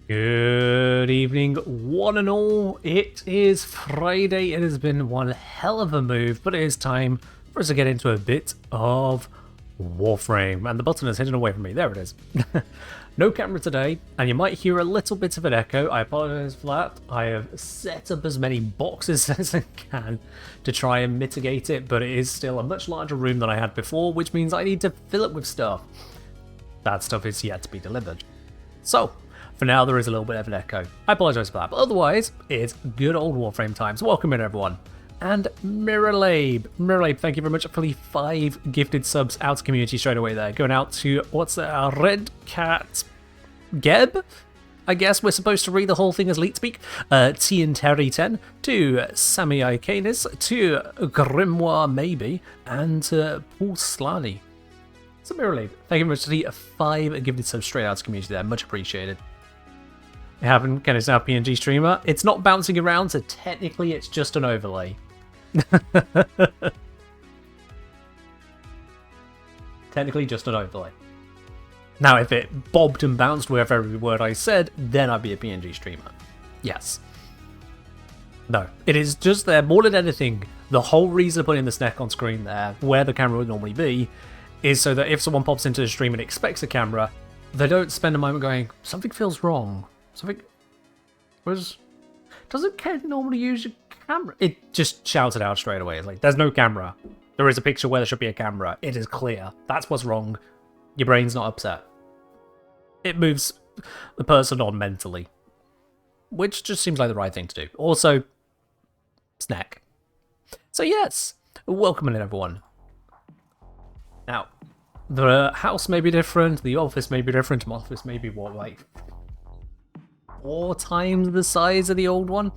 Good evening, one and all. It is Friday. It has been one hell of a move, but it is time for us to get into a bit of Warframe. And the button is hidden away from me. There it is. No camera today, and you might hear a little bit of an echo. I apologize for that. I have set up as many boxes as I can to try and mitigate it, but it is still a much larger room than I had before, which means I need to fill it with stuff. That stuff is yet to be delivered. So, for now, there is a little bit of an echo. I apologise for that, but otherwise, it's good old Warframe times. Welcome in, everyone. And Miralabe, thank you very much for the 5 gifted subs out to community straight away there. Going out to, what's that, Red Cat Geb? I guess we're supposed to read the whole thing as leet speak. T and Terry 10, to Sammy Icanis, to Grimoire Maybe, and to Paul Slani. So Miralabe, thank you very much for the 5 gifted subs straight out to community there. Much appreciated. I haven't, can it's now PNG streamer. It's not bouncing around, so technically it's just an overlay. Technically just an overlay. Now, if it bobbed and bounced with every word I said, then I'd be a PNG streamer. Yes. No, it is just there more than anything. The whole reason of putting the snack on screen there, where the camera would normally be, is so that if someone pops into the stream and expects a camera, they don't spend a moment going, something feels wrong. Something doesn't Ken normally use your camera? It just shouted out straight away. It's like, there's no camera. There is a picture where there should be a camera. It is clear. That's what's wrong. Your brain's not upset. It moves the person on mentally, which just seems like the right thing to do. Also, snack. So yes, welcome in, everyone. Now, the house may be different. The office may be different. My office may be what, like 4 times the size of the old one,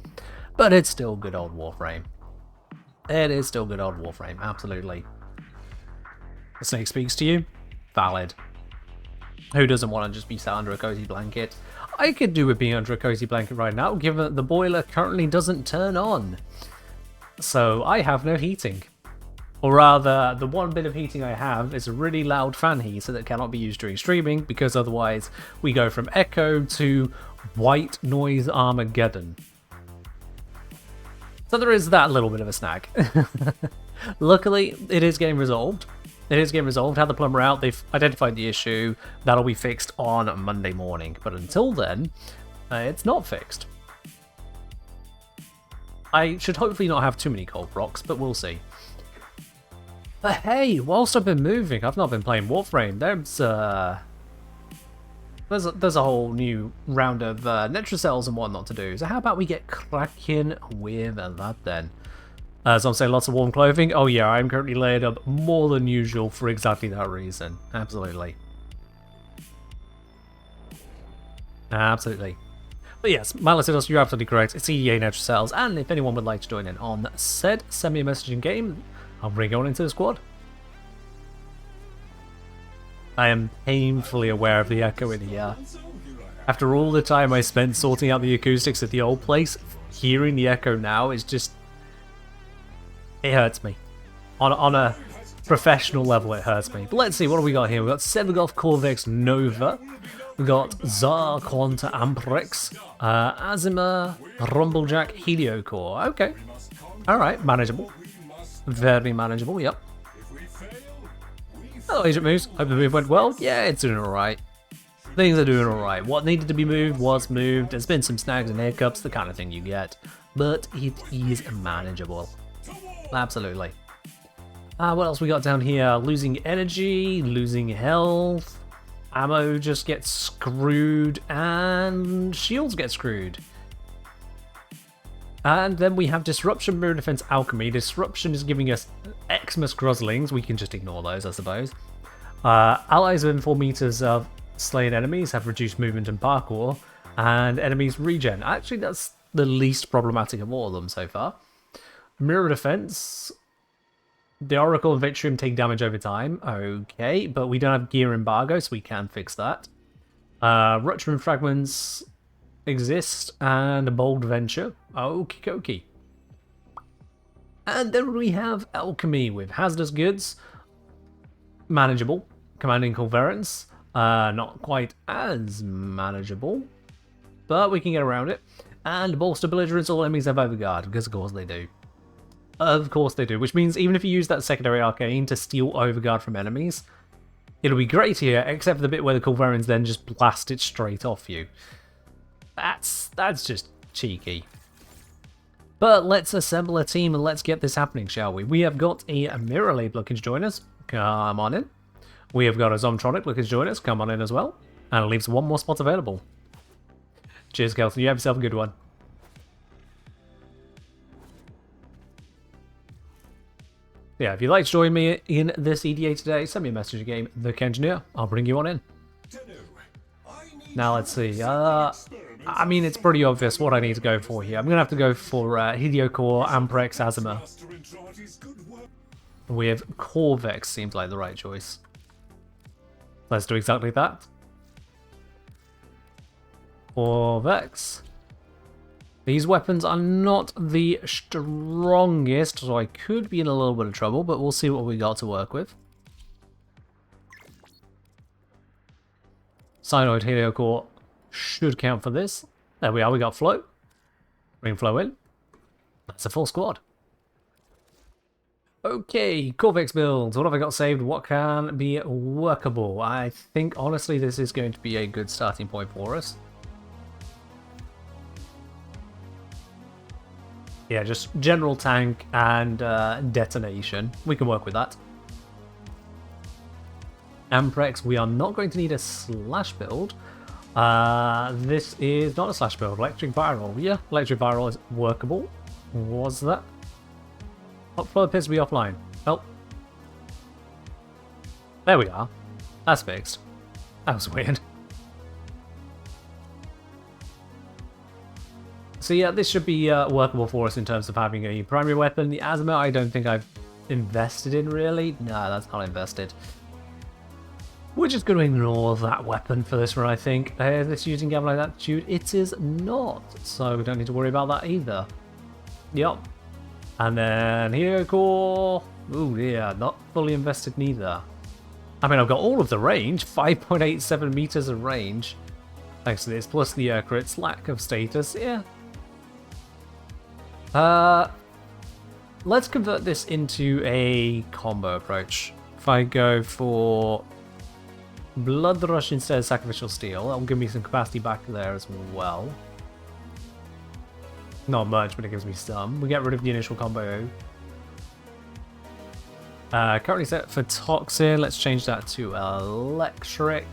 but it's still good old Warframe. It is still good old Warframe, absolutely. The snake speaks to you? Valid. Who doesn't want to just be sat under a cozy blanket? I could do with being under a cozy blanket right now, given that the boiler currently doesn't turn on. So I have no heating. Or rather, the one bit of heating I have is a really loud fan heater that cannot be used during streaming, because otherwise we go from echo to white noise Armageddon. So there is that little bit of a snag. Luckily, it is getting resolved. It is getting resolved. Had the plumber out, they've identified the issue. That'll be fixed on Monday morning. But until then, it's not fixed. I should hopefully not have too many cold rocks, but we'll see. But hey, whilst I've been moving, I've not been playing Warframe. There's a whole new round of Netrocells and whatnot to do. So how about we get cracking with that then? As I'm saying, lots of warm clothing. Oh yeah, I'm currently layered up more than usual for exactly that reason. Absolutely. Absolutely. But yes, Malicidos, you're absolutely correct. It's EDA Netrocells, and if anyone would like to join in on said, send me a message in game. I'll bring you on into the squad. I am painfully aware of the echo in here. After all the time I spent sorting out the acoustics at the old place, hearing the echo now is just... it hurts me. On a professional level, it hurts me. But let's see, what have we got here? We've got Sevigolf Corvex Nova. We've got Zar Quanta Amprex. Azima Rumblejack Heliocore. Okay. Alright, manageable. Very manageable, yep. Hello, Agent Moose. Hope the move went well. Yeah, it's doing alright. Things are doing alright. What needed to be moved was moved. There's been some snags and hiccups, the kind of thing you get. But it is manageable. Absolutely. What else we got down here? Losing energy, losing health. Ammo just gets screwed, and shields get screwed. And then we have Disruption, Mirror Defense, Alchemy. Disruption is giving us Xmas Groslings. We can just ignore those, I suppose. Allies within 4 meters of slain enemies have reduced movement and parkour. And enemies regen. Actually, that's the least problematic of all of them so far. Mirror Defense. The Oracle and Vitrium take damage over time. Okay, but we don't have gear embargo, so we can fix that. Rupture and Fragments exist, and a Bold Venture. Okie dokie. And then we have Alchemy with Hazardous Goods. Manageable. Commanding Culverance. Not quite as manageable. but we can get around it. And bolster belligerents, all enemies have overguard, because of course they do. Of course they do, which means even if you use that secondary arcane to steal overguard from enemies, it'll be great here, except for the bit where the Culvarians then just blast it straight off you. That's just cheeky. But let's assemble a team and let's get this happening, shall we? We have got a Mirror Lab looking to join us. Come on in. We have got a Zomtronic looking to join us. Come on in as well. And it leaves one more spot available. Cheers, Kelton. You have yourself a good one. Yeah, if you'd like to join me in this EDA today, send me a message again, The Engineer. I'll bring you on in. Now let's see. I mean, it's pretty obvious what I need to go for here. I'm going to have to go for Hideo Core, Amprex, Azuma. We have Corvex, seems like the right choice. Let's do exactly that. Corvex. These weapons are not the strongest, so I could be in a little bit of trouble, but we'll see what we got to work with. Cyanoid Helio Core should count for this. There we are, we got Flow. Bring Flow in. That's a full squad. Okay, Corvex builds. What have I got saved? What can be workable? I think, honestly, this is going to be a good starting point for us. Yeah, just general tank and detonation. We can work with that. Amprex, we are not going to need a slash build. This is not a slash build. Electric Viral. Yeah, Electric Viral is workable. Was that? Hot Flow appears to be offline. Oh. There we are. That's fixed. That was weird. So yeah, this should be workable for us in terms of having a primary weapon. The Azuma, I don't think I've invested in, really. No, that's not invested. We're just going to ignore that weapon for this one, I think. Is this using Galvanized Attitude? It is not, so we don't need to worry about that either. Yep. And then Helio Core. Ooh, yeah, not fully invested neither. I mean, I've got all of the range, 5.87 meters of range. Thanks to this, plus the crits, lack of status, yeah. Let's convert this into a combo approach. If I go for Blood Rush instead of Sacrificial Steel, that'll give me some capacity back there as well. Not much, but it gives me some. We get rid of the initial combo. Currently set for Toxin, let's change that to Electric.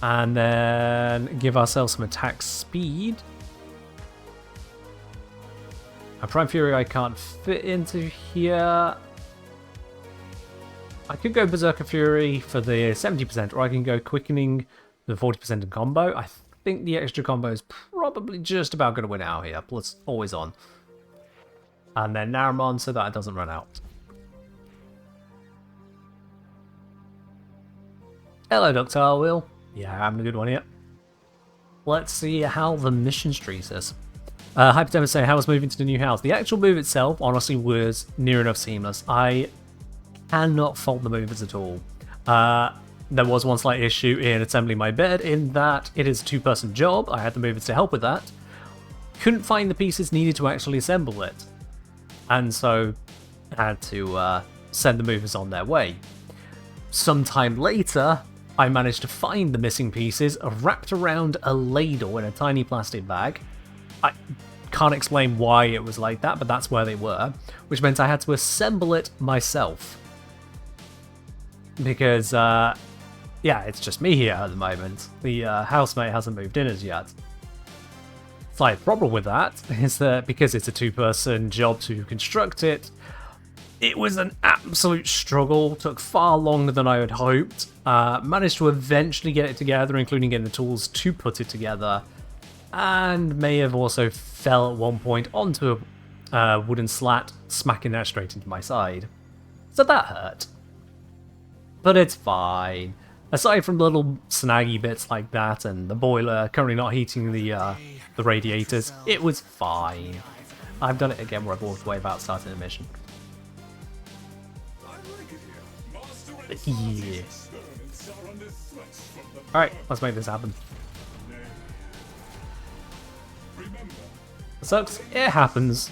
And then give ourselves some attack speed. A Prime Fury I can't fit into here. I could go Berserker Fury for the 70%, or I can go Quickening the 40% in combo. I think the extra combo is probably just about going to win out here, plus always on. And then Naramon so that it doesn't run out. Hello, Ductile Wheel. Yeah, I'm a good one here. Let's see how the mission treats us. Hypothermia say, how was moving to the new house? The actual move itself, honestly, was near enough seamless. I cannot fault the movers at all. There was one slight issue in assembling my bed, in that it is a two-person job. I had the movers to help with that. Couldn't find the pieces needed to actually assemble it. And so I had to send the movers on their way. Sometime later, I managed to find the missing pieces wrapped around a ladle in a tiny plastic bag. I can't explain why it was like that, but that's where they were, which meant I had to assemble it myself. Because, yeah, it's just me here at the moment. The housemate hasn't moved in as yet. Slight problem with that is that because it's a two-person job to construct it, it was an absolute struggle, took far longer than I had hoped. Managed to eventually get it together, including getting the tools to put it together, and may have also fell at one point onto a wooden slat, smacking that straight into my side. So that hurt. But it's fine. Aside from little snaggy bits like that, and the boiler currently not heating the radiators, it was fine. I've done it again where I've walked away without starting the mission. Yeah. Alright, let's make this happen. Sucks. It happens.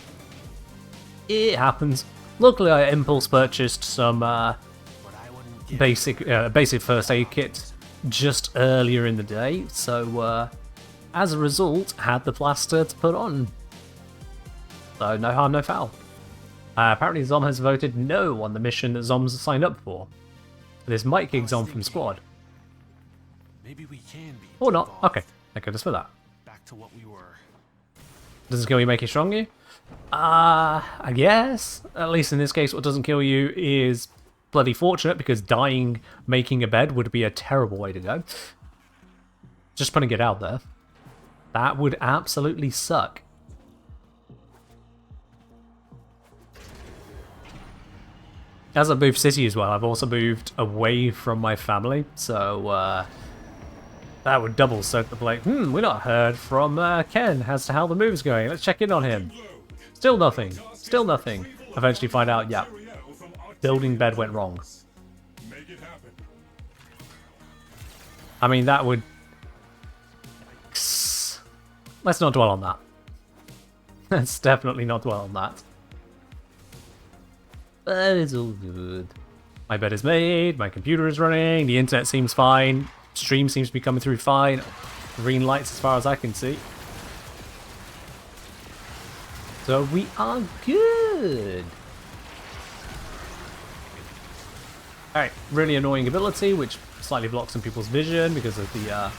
It happens. Luckily, I impulse purchased some basic first aid kit just earlier in the day, so as a result, had the plaster to put on. So no harm, no foul. Apparently, Zom has voted no on the mission that Zom's signed up for. This might kick Zom from squad. Maybe we can be. Or not. Okay, thank goodness for that. Back to what we were. Doesn't kill you make you stronger? I guess. At least in this case, what doesn't kill you is bloody fortunate, because dying making a bed would be a terrible way to go. Just putting it out there. That would absolutely suck. As I moved city as well, I've also moved away from my family, so that would double soak the plate. We're not heard from Ken as to how the move's going. Let's check in on him. Still nothing. Still nothing. Eventually find out, yeah, building bed went wrong. I mean, that would... Let's not dwell on that. Let's definitely not dwell on that. But it's all good. My bed is made, my computer is running, the internet seems fine, stream seems to be coming through fine, green lights as far as I can see. So we are good. Alright, really annoying ability, which slightly blocks some people's vision because of the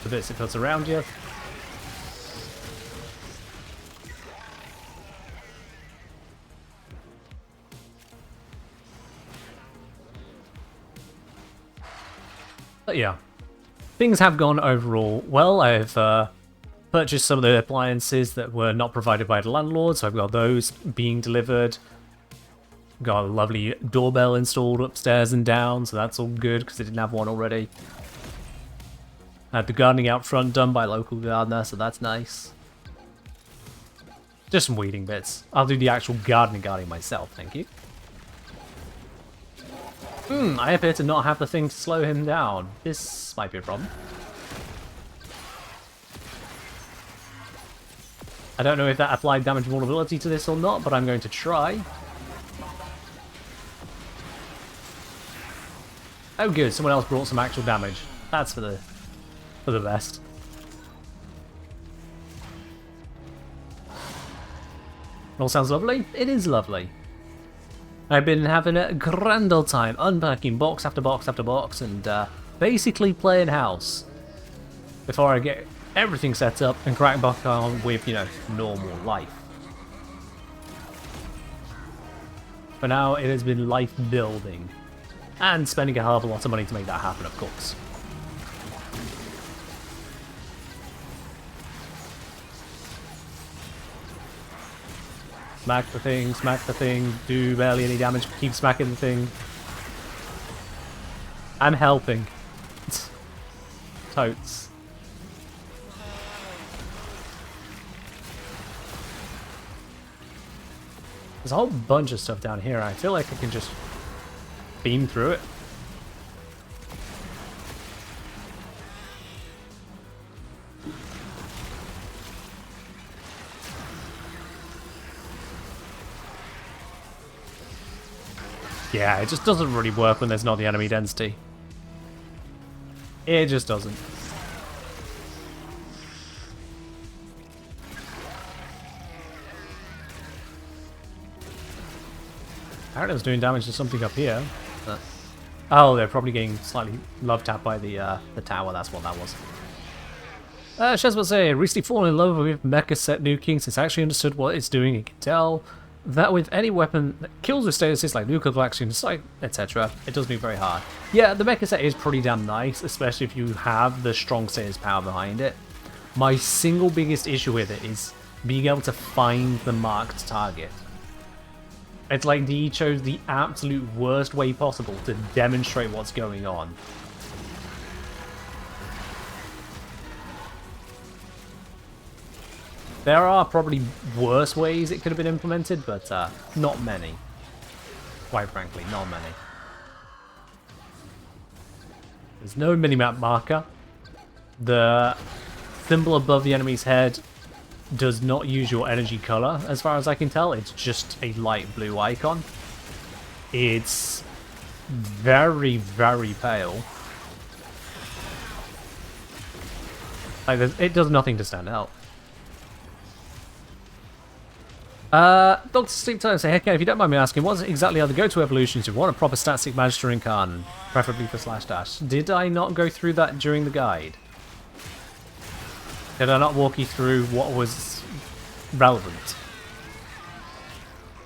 bits it puts around you. But yeah, things have gone overall well. I've purchased some of the appliances that were not provided by the landlord, so I've got those being delivered. Got a lovely doorbell installed upstairs and down, so that's all good because I didn't have one already. Had the gardening out front done by a local gardener, so that's nice. Just some weeding bits. I'll do the actual gardening myself, thank you. I appear to not have the thing to slow him down. This might be a problem. I don't know if that applied damage vulnerability to this or not, but I'm going to try. Oh good, someone else brought some actual damage. That's for the best. All sounds lovely? It is lovely. I've been having a grand old time unpacking box after box after box and basically playing house before I get everything set up and crack back on with, you know, normal life. For now, it has been life building and spending a hell of a lot of money to make that happen, of course. Smack the thing, do barely any damage, keep smacking the thing. I'm helping. Totes. There's a whole bunch of stuff down here. I feel like I can just beam through it. Yeah, it just doesn't really work when there's not the enemy density. It just doesn't. Apparently I was doing damage to something up here. But... oh, they're probably getting slightly love tapped by the tower, that's what that was. Shaz will say, recently fallen in love with Mecha Set nuking since I actually understood what it's doing and can tell that with any weapon that kills with statuses like nuclear collection, etc., it does me very hard. Yeah, the Mecha Set is pretty damn nice, especially if you have the strong status power behind it. My single biggest issue with it is being able to find the marked target. It's like he chose the absolute worst way possible to demonstrate what's going on. There are probably worse ways it could have been implemented, but not many. Quite frankly, not many. There's no minimap marker. The symbol above the enemy's head does not use your energy color, as far as I can tell. It's just a light blue icon. It's very, very pale. Like, it does nothing to stand out. Dr. Sleep Time say, hey Ken, if you don't mind me asking, what exactly are the go-to evolutions you want? A proper static Magister Incarn, preferably for slash dash. Did I not go through that during the guide? Did I not walk you through what was relevant?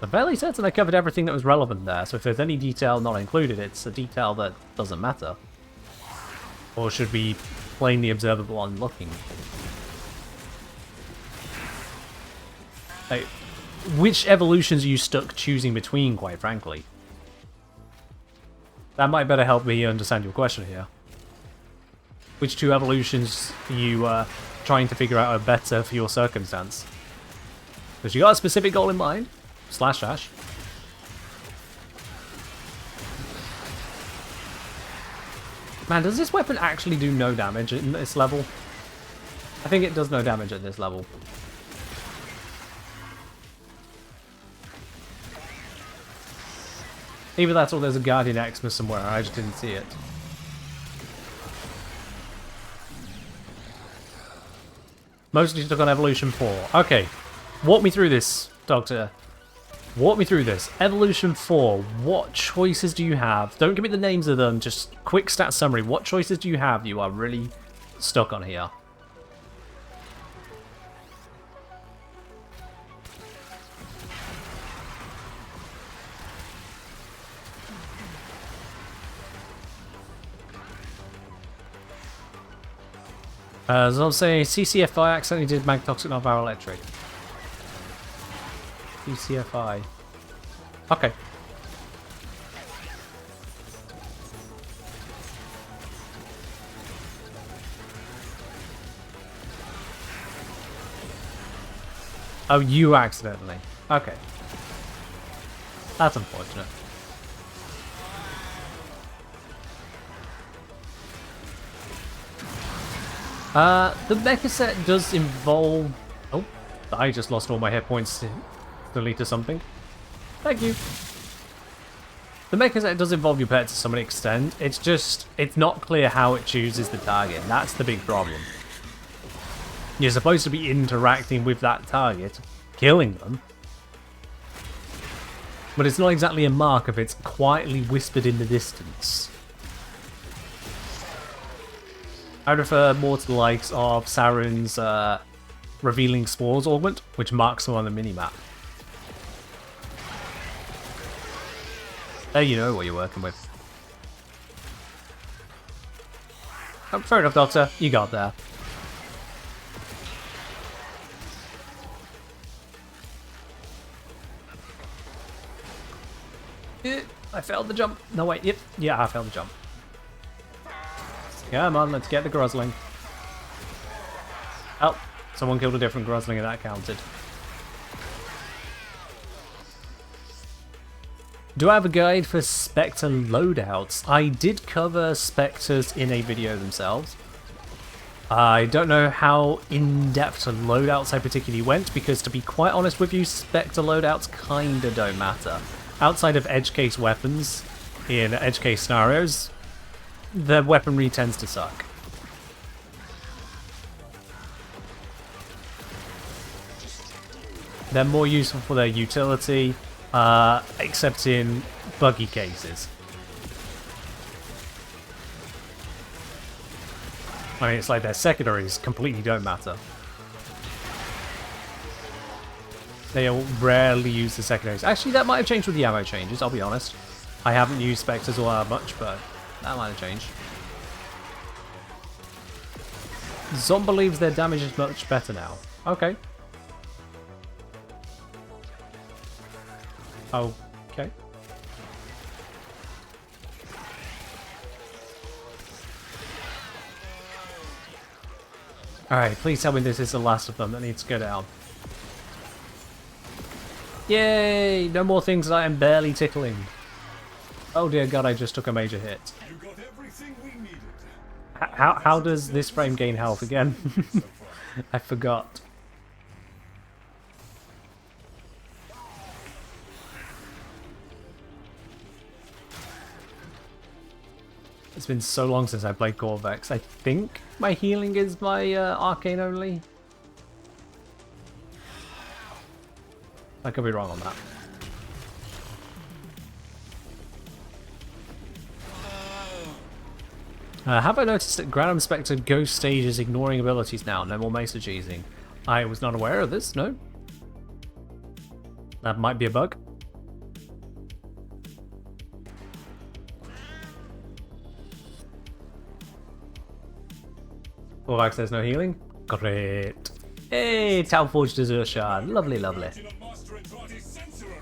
I'm fairly certain I covered everything that was relevant there, so if there's any detail not included, it's a detail that doesn't matter. Or should be plainly observable on looking. Like, which evolutions are you stuck choosing between, quite frankly? That might better help me understand your question here. Which two evolutions are you trying to figure out are better for your circumstance? Because you got a specific goal in mind. Slash dash. Man, does this weapon actually do no damage at this level? I think it does no damage at this level. Either that or there's a Guardian Xmas somewhere, I just didn't see it. Mostly stuck on Evolution 4. Okay, walk me through this, Doctor. Walk me through this. Evolution 4, what choices do you have? Don't give me the names of them, just quick stat summary. What choices do you have you are really stuck on here? As I'll say, CCFI accidentally did Magtoxic not Viral Electric. CCFI. Okay. Oh, you accidentally. Okay. That's unfortunate. The mecha set does involve... Oh, I just lost all my hit points to lead to something. Thank you. The mecha set does involve your pet to some extent. It's just, it's not clear how it chooses the target. That's the big problem. You're supposed to be interacting with that target, killing them. But it's not exactly a mark if it's quietly whispered in the distance. I refer more to the likes of Sauron's Revealing Spores augment, which marks them on the minimap. There you know what you're working with. Oh, fair enough, Doctor. You got there. I failed the jump. No, wait. Yep. Yeah, I failed the jump. Come on, let's get the Grozling. Oh, someone killed a different Grozling and that counted. Do I have a guide for Spectre loadouts? I did cover Spectres in a video themselves. I don't know how in-depth to loadouts I particularly went, because to be quite honest with you, Spectre loadouts kinda don't matter. Outside of edge case weapons, in edge case scenarios, the weaponry tends to suck. They're more useful for their utility, except in buggy cases. I mean, it's like their secondaries completely don't matter. They rarely use the secondaries. Actually, that might have changed with the ammo changes, I'll be honest. I haven't used Spectres all that much, but that might have changed. Zom believes their damage is much better now. Okay. Okay. Alright, please tell me this is the last of them that needs to go down. Yay! No more things that I am barely tickling. Oh dear god, I just took a major hit. You got everything we needed. How does this frame gain health again? I forgot. It's been so long since I played Corvex. I think my healing is my arcane only. I could be wrong on that. Have I noticed that Grand Inspector Ghost Stage is ignoring abilities now? No more Mesa cheesing. I was not aware of this, no. That might be a bug. Corvax says no healing. Great. Hey, Tau Forge Desert Shard. Lovely, lovely.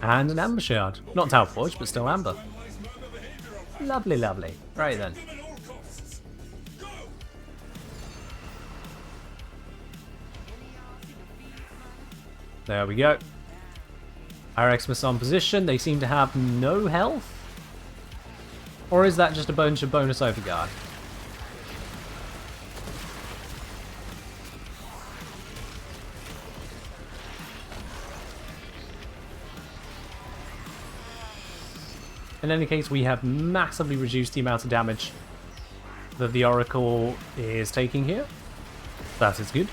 And an Amber Shard. Not Tau Forge, but still Amber. Lovely, lovely. Right then. There we go. Our Xmas on position. They seem to have no health. Or is that just a bunch of bonus overguard? In any case, we have massively reduced the amount of damage that the Oracle is taking here. That is good.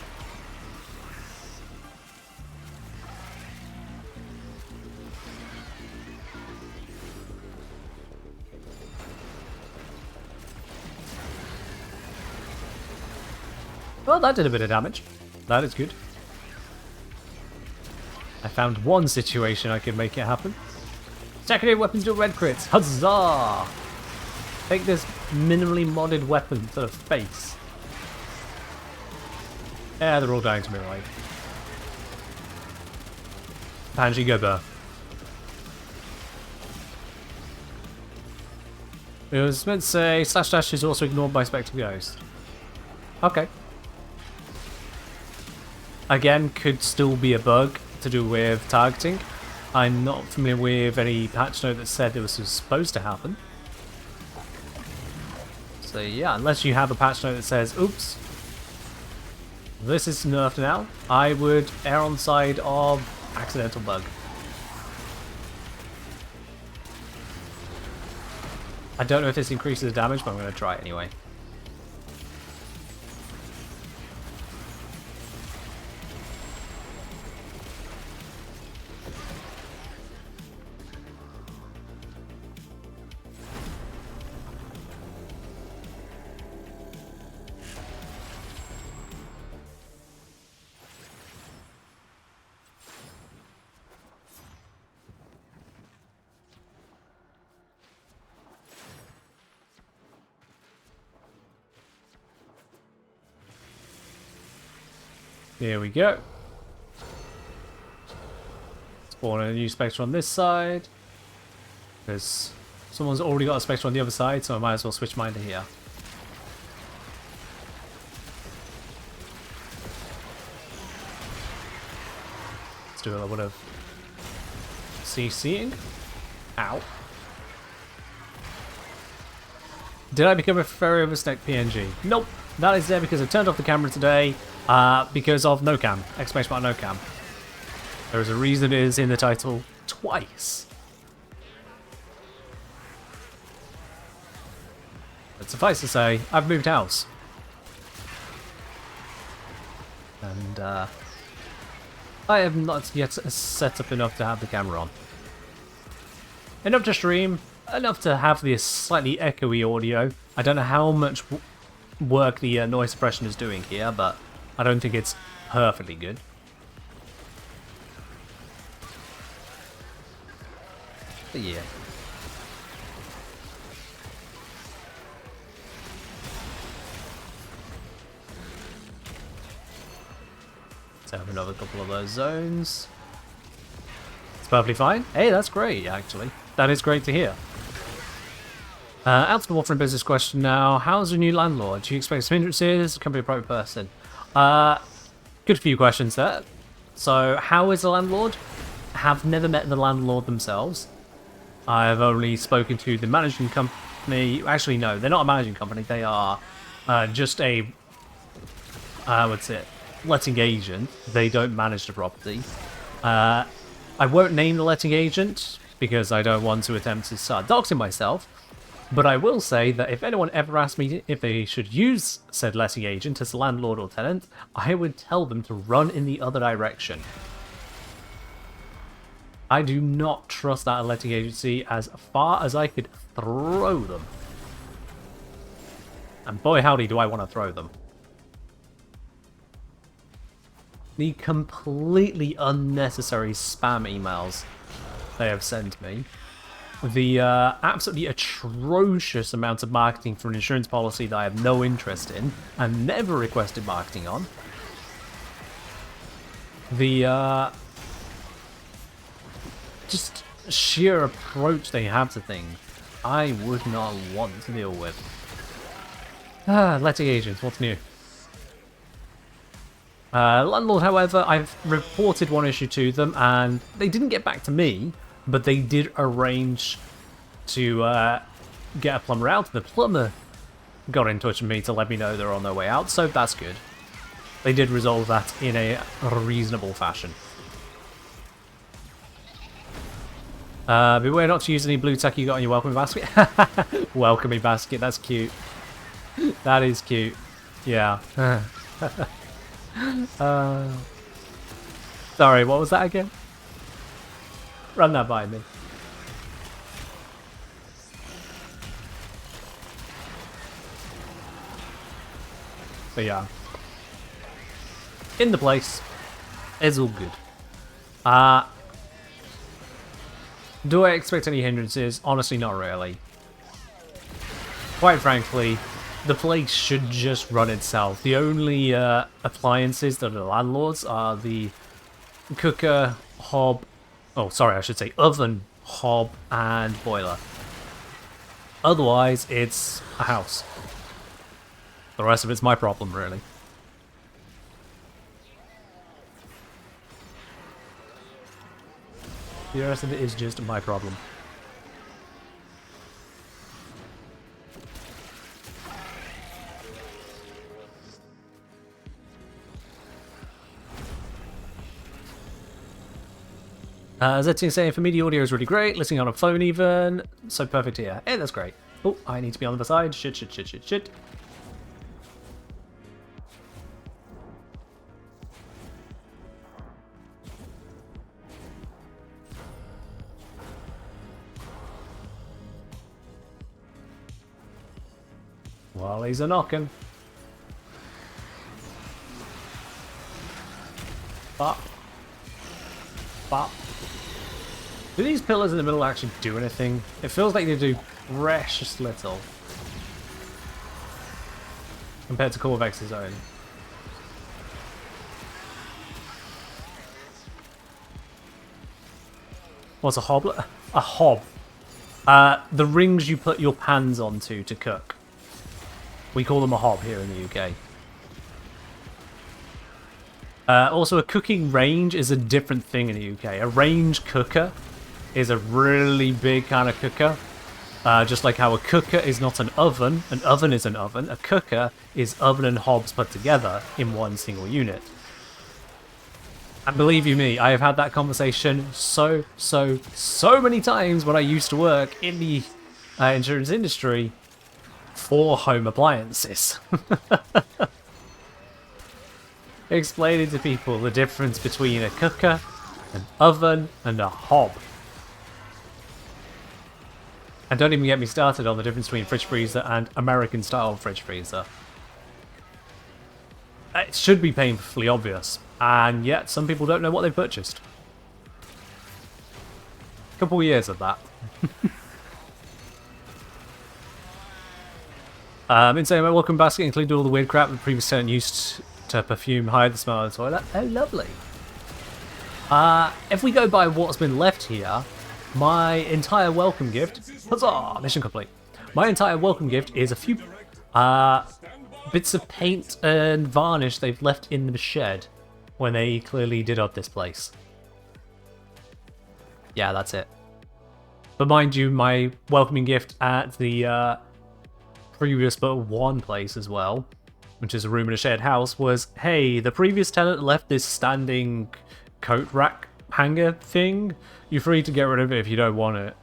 Well, that did a bit of damage. That is good. I found one situation I could make it happen. Secondary weapons do red crits. Huzzah! Take this minimally modded weapon to the face. Yeah, they're all dying to me, right? Panji Goba. It was meant to say slash dash is also ignored by Spectre Ghost. Okay. Again, could still be a bug to do with targeting. I'm not familiar with any patch note that said it was supposed to happen. So yeah, unless you have a patch note that says, oops, this is nerfed now, I would err on the side of accidental bug. I don't know if this increases the damage, but I'm going to try it anyway. Here we go. Spawn a new Spectre on this side. Because someone's already got a Spectre on the other side, so I might as well switch mine to here. Let's do a little bit of CCing. Ow. Did I become a furry of a snake PNG? Nope. That is there because I turned off the camera today. Because of no cam, exclamation mark no cam. There is a reason it is in the title twice. But suffice to say, I've moved house. And I have not yet set up enough to have the camera on. Enough to stream, enough to have the slightly echoey audio. I don't know how much work the noise suppression is doing here, but I don't think it's perfectly good. But yeah. Let's have another couple of those zones. It's perfectly fine. Hey, that's great, actually. That is great to hear. Out to the Warframe business question now. How's the new landlord? Do you expect some hindrances? Can be a private person. Good few questions there. So, how is the landlord? Have never met the landlord themselves. I've only spoken to the managing company. Actually, no, they're not a managing company. They are just a, what's it? letting agent. They don't manage the property. I won't name the letting agent because I don't want to attempt to start doxing myself. But I will say that if anyone ever asks me if they should use said letting agent as landlord or tenant, I would tell them to run in the other direction. I do not trust that letting agency as far as I could throw them. And boy howdy do I want to throw them. The completely unnecessary spam emails they have sent me. The absolutely atrocious amount of marketing for an insurance policy that I have no interest in and never requested marketing on. The just sheer approach they have to things, I would not want to deal with. Letting agents, what's new? Landlord, however, I've reported one issue to them, and they didn't get back to me, but they did arrange to get a plumber out. The plumber got in touch with me to let me know they're on their way out, so that's good. They did resolve that in a reasonable fashion. Beware not to use any blue tack you got in your welcoming basket. Welcoming basket, that's cute. That is cute. Yeah. Sorry, what was that again? Run that by me. But yeah. In the place. It's all good. Do I expect any hindrances? Honestly, not really. Quite frankly, the place should just run itself. The only appliances that are landlords are the cooker, hob, oh sorry, I should say oven, hob, and boiler. Otherwise, it's a house. The rest of it's my problem, really. The rest of it is just my problem. Zetting saying, for me the audio is really great, listening on a phone even, so perfect here. Hey, that's great. Oh, I need to be on the other side. Shit. While he's a knocking. Bop. Bop. Do these pillars in the middle actually do anything? It feels like they do precious little. Compared to Corvex's own. What's a hob? A hob. The rings you put your pans onto to cook. We call them a hob here in the UK. Also, a cooking range is a different thing in the UK. A range cooker is a really big kind of cooker. Just like how a cooker is not an oven is an oven, a cooker is oven and hobs put together in one single unit. And believe you me, I have had that conversation so many times when I used to work in the insurance industry for home appliances. Explaining to people the difference between a cooker, an oven, and a hob. And don't even get me started on the difference between fridge freezer and American style fridge freezer. It should be painfully obvious, and yet some people don't know what they've purchased. Couple years of that. Insane, my welcome basket included all the weird crap the previous tenant used to perfume hide the smell of the toilet. Oh, lovely. If we go by what's been left here, my entire welcome gift... Huzzah! Mission complete. My entire welcome gift is a few bits of paint and varnish they've left in the shed when they clearly did up this place. Yeah, that's it. But mind you, my welcoming gift at the previous but one place as well which is a room in a shared house, was, hey, the previous tenant left this standing coat rack hanger thing. You're free to get rid of it if you don't want it.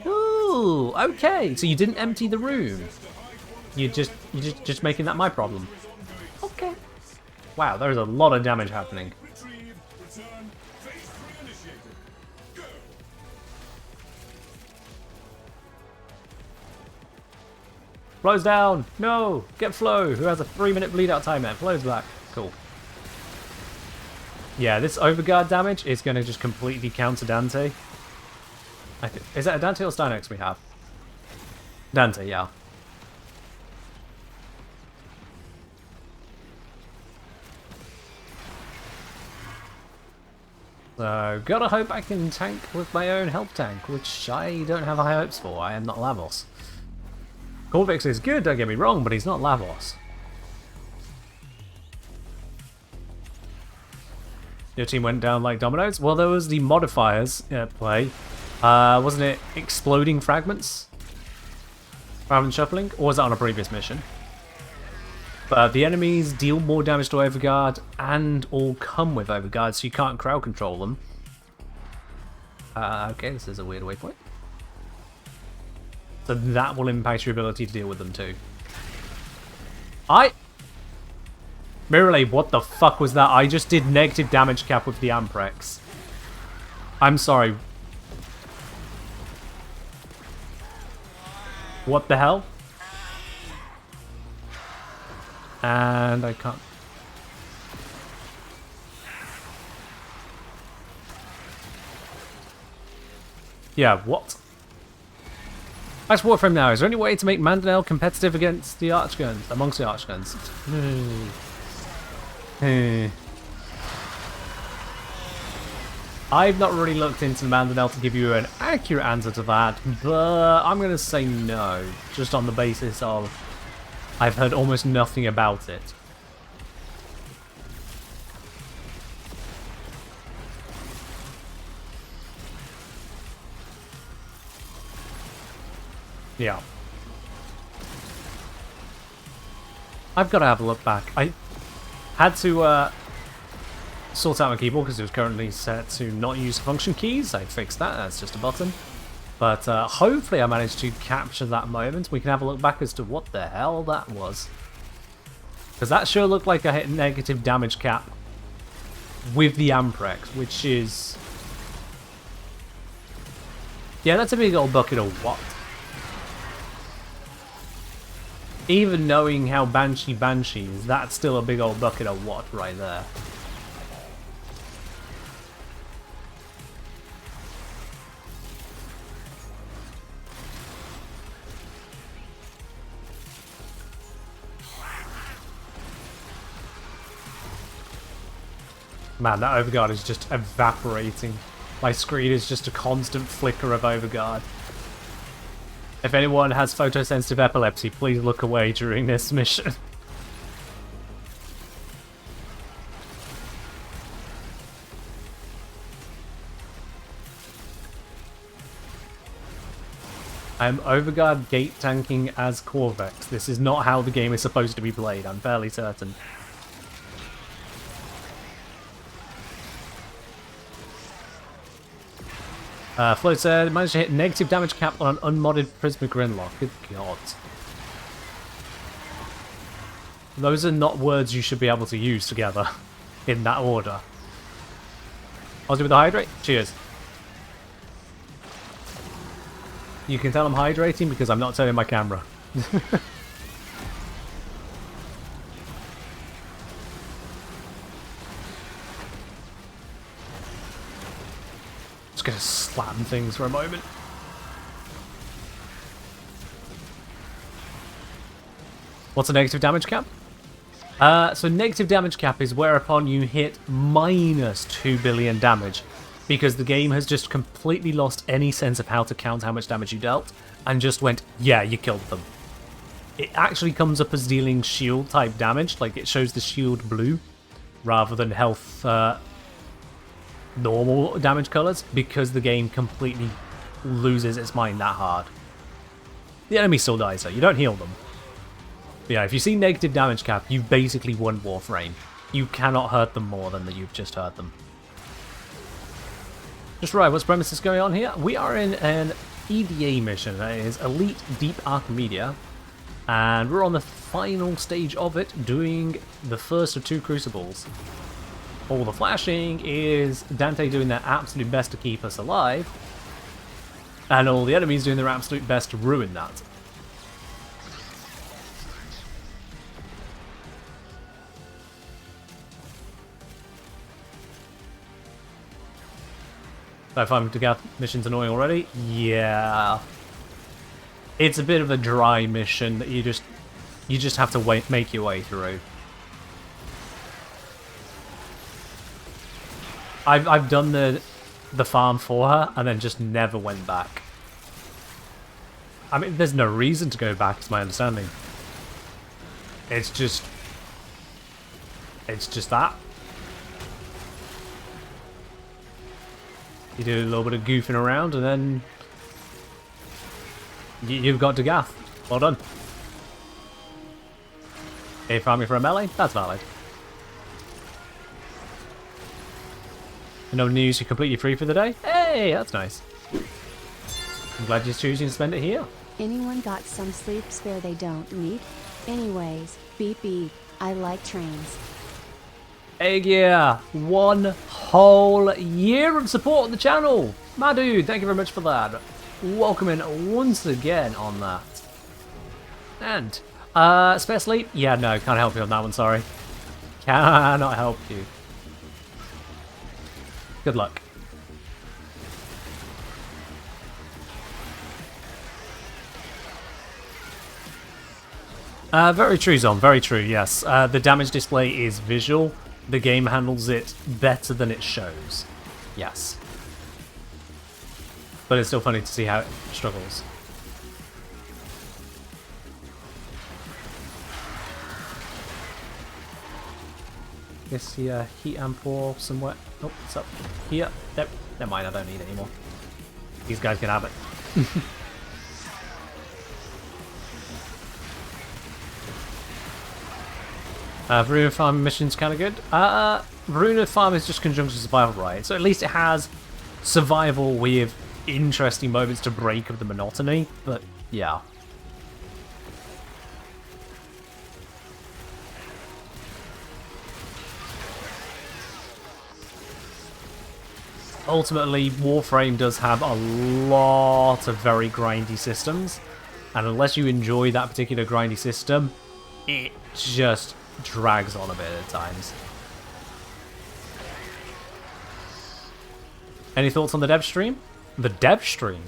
Ooh, okay. So you didn't empty the room. You're just making that my problem. Okay. Wow, there's a lot of damage happening. Flow's down! No! Get Flo, who has a 3-minute bleed out timer. Flow's back. Cool. Yeah, this overguard damage is going to just completely counter Dante. Is that a Dante or Stynox we have? Dante, yeah. So, gotta hope I can tank with my own help tank, which I don't have high hopes for. I am not Lavos. Corvix is good, don't get me wrong, but he's not Lavos. Your team went down like dominoes? Well, there was the modifiers at play. Wasn't it exploding fragments? Rather than shuffling? Or was that on a previous mission? But the enemies deal more damage to Overguard and all come with Overguard, so you can't crowd control them. Okay, this is a weird waypoint. So that will impact your ability to deal with them too. Mirrorlade, what the fuck was that? I just did negative damage cap with the Amprex. I'm sorry. What the hell? And I can't... Yeah, what? That's Warframe now. Is there any way to make Mandanel competitive against the Archguns? Amongst the Archguns? I've not really looked into Mandanel to give you an accurate answer to that, but I'm going to say no, just on the basis of I've heard almost nothing about it. Yeah. I've got to have a look back. I had to sort out my keyboard because it was currently set to not use function keys. I fixed that, that's just a button. But hopefully I managed to capture that moment. We can have a look back as to what the hell that was. Because that sure looked like I hit negative damage cap with the Amprex, which is... Yeah, that's a big old bucket of what? Even knowing how Banshee is, that's still a big old bucket of what right there. Man, that Overguard is just evaporating. My screen is just a constant flicker of Overguard. If anyone has photosensitive epilepsy, please look away during this mission. I'm Overguard gate tanking as Corvex. This is not how the game is supposed to be played, I'm fairly certain. Flo said, managed to hit negative damage cap on an unmodded Prisma Grinlock. Good god. Those are not words you should be able to use together in that order. Aussie with the hydrate? Cheers. You can tell I'm hydrating because I'm not turning my camera. Just gonna slam things for a moment. What's a negative damage cap? So negative damage cap is whereupon you hit minus 2 billion damage, because the game has just completely lost any sense of how to count how much damage you dealt, and just went, yeah, you killed them. It actually comes up as dealing shield type damage, like it shows the shield blue, rather than health normal damage colors, because the game completely loses its mind that hard. The enemy still dies though, you don't heal them. But yeah, if you see negative damage cap, you've basically won Warframe. You cannot hurt them more than that you've just hurt them. Just right, what's premises going on here? We are in an EDA mission, that is Elite Deep Archimedia. And we're on the final stage of it, doing the first of 2 crucibles. All the flashing is Dante doing their absolute best to keep us alive, and all the enemies doing their absolute best to ruin that. So I find the Gath mission's annoying already? Yeah. It's a bit of a dry mission that you just have to make your way through. I've done the farm for her and then just never went back. I mean, there's no reason to go back, is my understanding. It's just that. You do a little bit of goofing around and then you've got to Gath. Well done. If farming for a melee, that's valid. No news, you're completely free for the day? Hey, that's nice. I'm glad you're choosing to spend it here. Anyone got some sleep spare they don't need? Anyways, beep beep, I like trains. Egg yeah, 1 whole year of support on the channel. My dude, thank you very much for that. Welcome in once again on that. And, spare sleep? Yeah, no, can't help you on that one, sorry. Cannot help you. Good luck. Very true, Zon, very true, yes. The damage display is visual. The game handles it better than it shows. Yes. But it's still funny to see how it struggles. Guess the heat ampoule somewhere. Oh, what's up? Here. Nope. Never mind, I don't need it anymore. These guys can have it. Varuna Farm mission's kind of good. Varuna Farm is just conjunction survival, right? So at least it has survival with interesting moments to break up the monotony, but yeah. Ultimately, Warframe does have a lot of very grindy systems, and unless you enjoy that particular grindy system, it just drags on a bit at times. Any thoughts on the dev stream? The dev stream?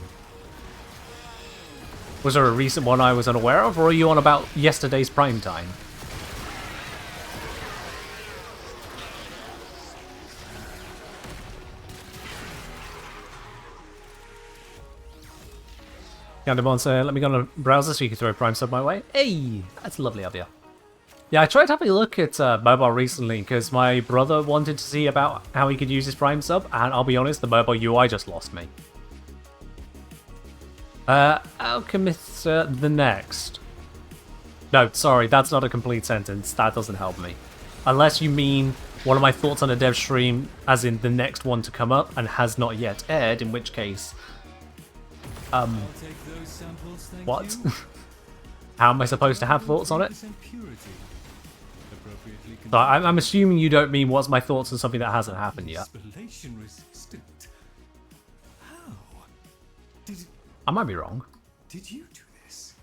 Was there a recent one I was unaware of, or are you on about yesterday's prime time? Gandamon say, let me go on a browser so you can throw a prime sub my way. Hey, that's lovely of you. Yeah, I tried having a look at mobile recently because my brother wanted to see about how he could use his prime sub, and I'll be honest, the mobile UI just lost me. Alchemist the next. No, sorry, that's not a complete sentence. That doesn't help me. Unless you mean one of my thoughts on a dev stream, as in the next one to come up and has not yet aired, in which case... what? How am I supposed to have thoughts on it? So I'm assuming you don't mean what's my thoughts on something that hasn't happened yet. I might be wrong. Did you do this?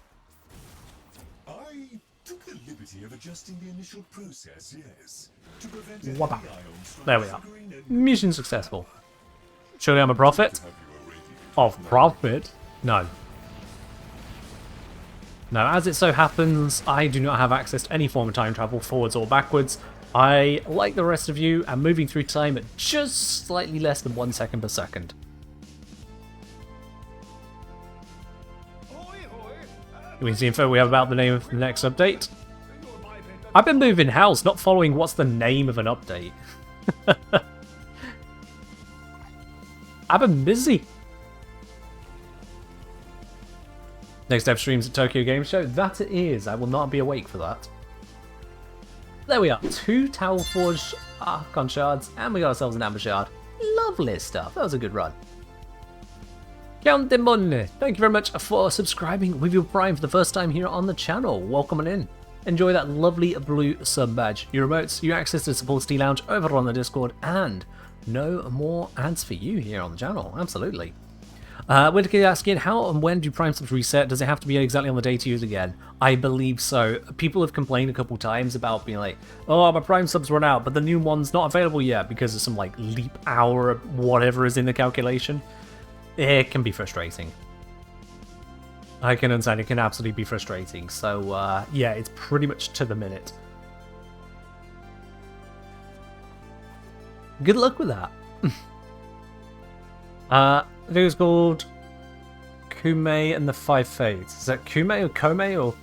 I took the liberty of adjusting the initial process, yes. To prevent There we are. Mission successful. Surely I'm a prophet? Of profit? No. Now, as it so happens, I do not have access to any form of time travel forwards or backwards. I, like the rest of you, am moving through time at just slightly less than 1 second per second. With the info we have about the name of the next update. I've been moving house, not following what's the name of an update. I've been busy. Next dev streams at Tokyo Game Show. That it is. I will not be awake for that. There we are. 2 Tower Forge Archon shards, and we got ourselves an Amber shard. Lovely stuff. That was a good run. Count de Monne, thank you very much for subscribing with your Prime for the first time here on the channel. Welcome on in. Enjoy that lovely blue sub badge, your emotes, your access to Support Tea Lounge over on the Discord, and no more ads for you here on the channel. Absolutely. We're asking, how and when do Prime subs reset? Does it have to be exactly on the day to use again? I believe so. People have complained a couple times about being like, oh, my Prime subs run out, but the new one's not available yet because of some like leap hour or whatever is in the calculation. It can be frustrating. I can understand, it can absolutely be frustrating. So, yeah, it's pretty much to the minute. Good luck with that. I think it's called Kume and the Five Fades. Is that Kume or Kome or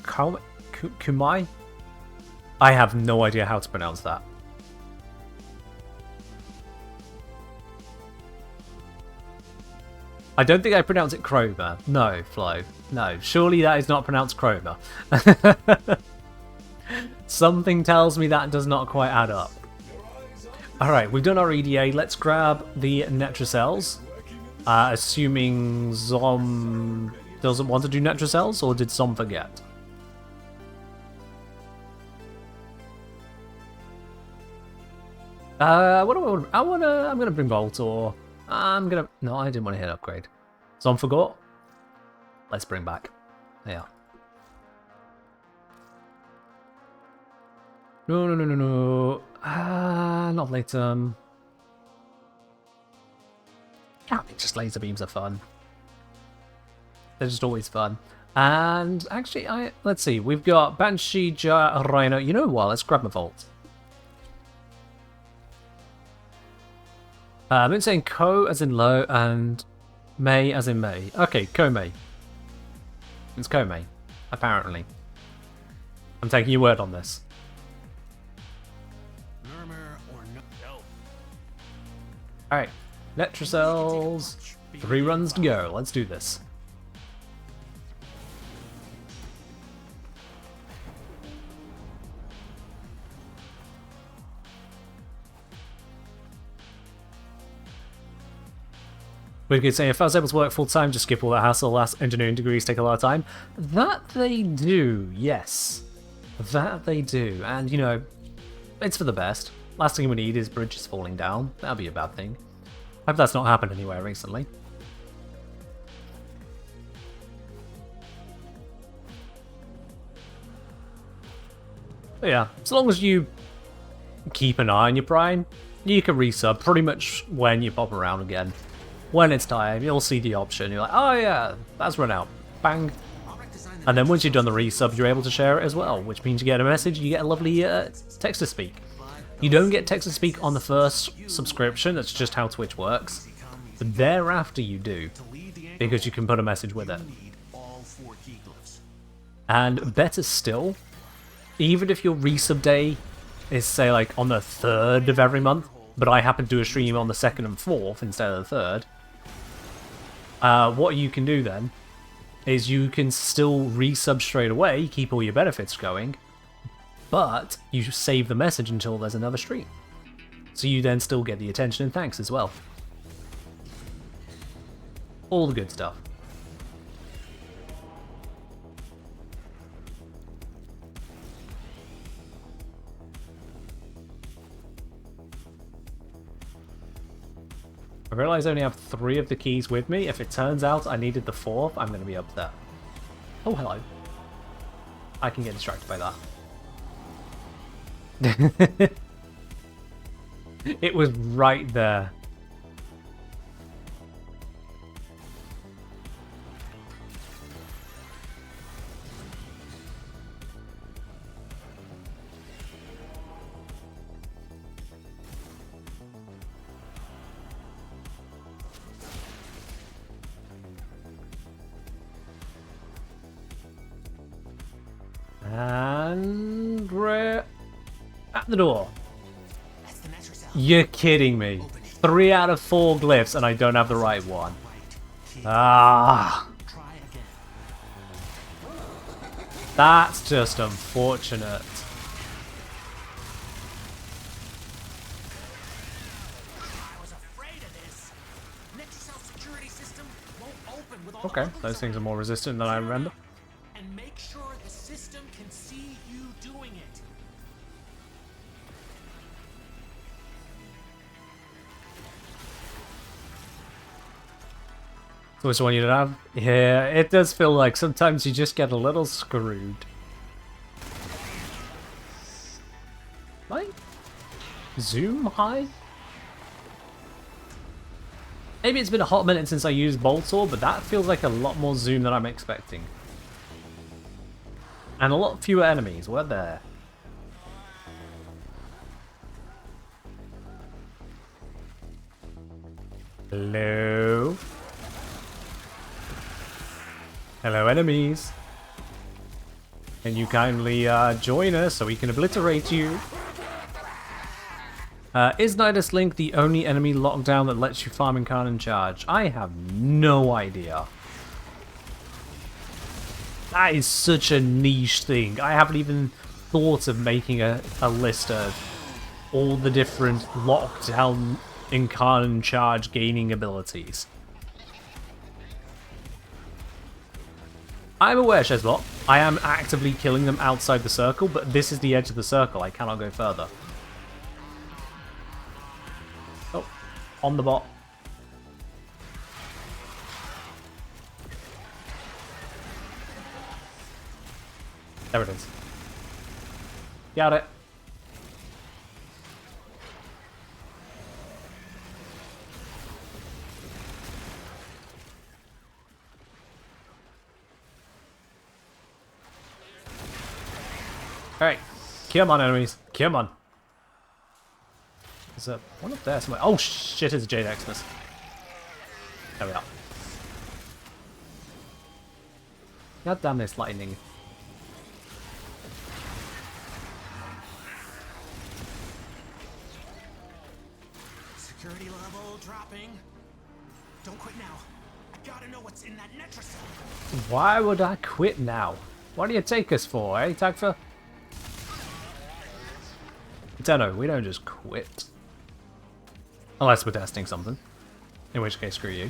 Kumai? I have no idea how to pronounce that. I don't think I pronounce it Chroma. No, Flo. No, surely that is not pronounced Chroma. Something tells me that does not quite add up. Alright, we've done our EDA. Let's grab the Netracells. Assuming Zom doesn't want to do Netracells, or did Zom forget? What do I want? I'm gonna bring Bolt, or no, I didn't want to hit upgrade. Zom forgot. Let's bring back. Yeah. No. Not later. Just laser beams are fun. They're just always fun. And actually, let's see. We've got Banshee, Jar, Rhino. You know what? Let's grab my Vault. I've been saying Ko as in low and May as in May. Okay, Ko-May. It's Ko-May, apparently. I'm taking your word on this. Murmur or no. Alright, Netracells. 3 runs to go. Let's do this. We could say if I was able to work full time, just skip all that hassle. Last engineering degrees take a lot of time. That they do, yes. That they do. And, you know, it's for the best. Last thing we need is bridges falling down. That'd be a bad thing. Hope that's not happened anywhere recently. But yeah, as long as you keep an eye on your Prime, you can resub pretty much when you pop around again. When it's time, you'll see the option. You're like, oh yeah, that's run out. Bang. And then once you've done the resub, you're able to share it as well, which means you get a message, you get a lovely text-to-speak. You don't get text-to-speak on the first subscription, that's just how Twitch works. But thereafter you do, because you can put a message with it. And better still, even if your resub day is, say, like on the 3rd of every month, but I happen to do a stream on the 2nd and 4th instead of the 3rd, what you can do then is you can still resub straight away, keep all your benefits going, but you save the message until there's another stream. So you then still get the attention and thanks as well. All the good stuff. I realise I only have 3 of the keys with me. If it turns out I needed the 4th, I'm going to be upset. Oh, hello. I can get distracted by that. It was right there. And we're at the door. You're kidding me. 3 out of 4 glyphs and I don't have the right one. Ah. That's just unfortunate. I was afraid of this. Net-to-self security system won't open with all Okay, the buttons those things are on more resistant than I it. remember. And make sure the system can see you doing it. So which one you don't have? Yeah, it does feel like sometimes you just get a little screwed. Like, zoom high? Maybe it's been a hot minute since I used Boltor, but that feels like a lot more zoom than I'm expecting. And a lot fewer enemies. We're there. Hello? Hello, enemies. Can you kindly join us so we can obliterate you? Is Nidus Link the only enemy lockdown that lets you farm Incarn and charge? I have no idea. That is such a niche thing. I haven't even thought of making a list of all the different lockdown Incarn and charge gaining abilities. I'm aware, Shezbot. I am actively killing them outside the circle, but this is the edge of the circle. I cannot go further. Oh, on the bot. There it is. Got it. Alright. Come on, enemies. Come on. There's one up there somewhere. Oh shit, it's a Jade Xmas. There we are. God damn this lightning. Security level dropping. Don't quit now. I gotta know what's in that Netracell. Why would I quit now? What do you take us for, eh, Tagfer? Don't know, we don't just quit. Unless we're testing something. In which case, screw you.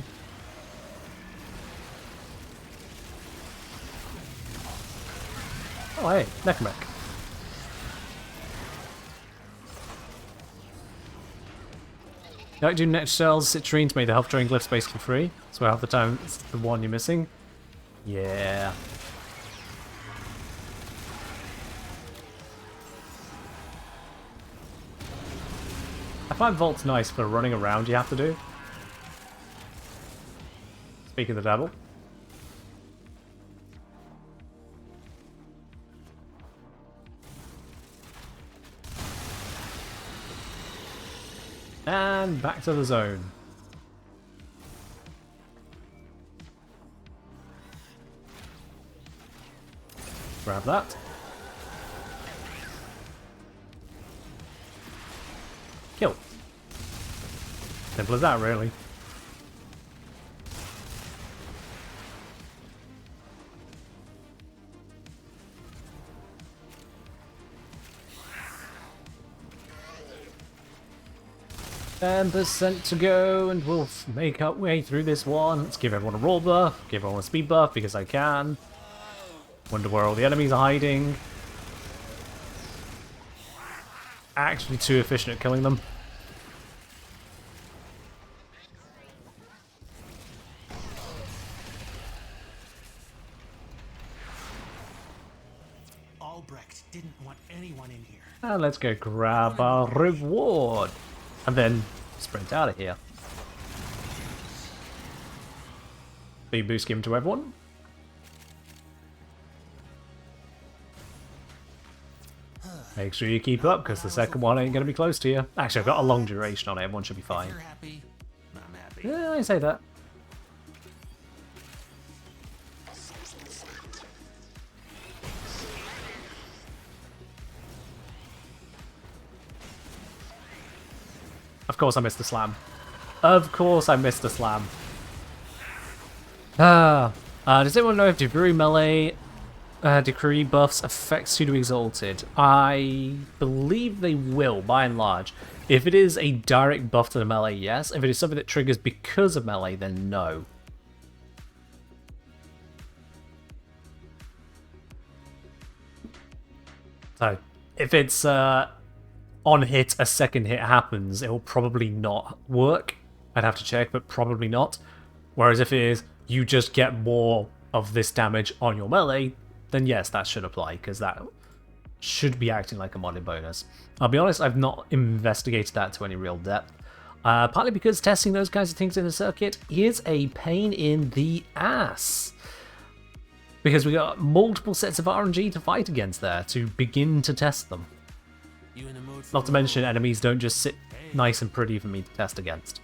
Oh, hey, Necromech. You like to do net cells, citrines made the health drain glyphs basically free. So half the time it's the one you're missing. Yeah. I find Vault's nice for running around you have to do. Speak of the devil. And back to the zone. Grab that. Kill. Simple as that, really. %% to go, and we'll make our way through this one. Let's give everyone a roll buff, give everyone a speed buff because I can. Wonder where all the enemies are hiding. Actually too efficient at killing them. Albrecht didn't want anyone in here. And let's go grab our reward. And then sprint out of here. Big boost given to everyone. Make sure you keep up, because the second one ain't going to be close to you. Actually, I've got a long duration on it. Everyone should be fine. You're happy. I'm happy. Yeah, I say that. Of course I missed the slam. Of course I missed the slam. Does anyone know if Debris Melee decree buffs affect pseudo exalted? I believe they will, by and large. If it is a direct buff to the melee, yes. If it is something that triggers because of melee, then no. So, if it's on hit, a second hit happens, it will probably not work. I'd have to check, but probably not. Whereas if it is, you just get more of this damage on your melee, then yes, that should apply, because that should be acting like a modded bonus. I'll be honest, I've not investigated that to any real depth. Partly because testing those kinds of things in the circuit is a pain in the ass. Because we got multiple sets of RNG to fight against there to begin to test them. You in the mood for Not to mention enemies don't just sit nice and pretty for me to test against.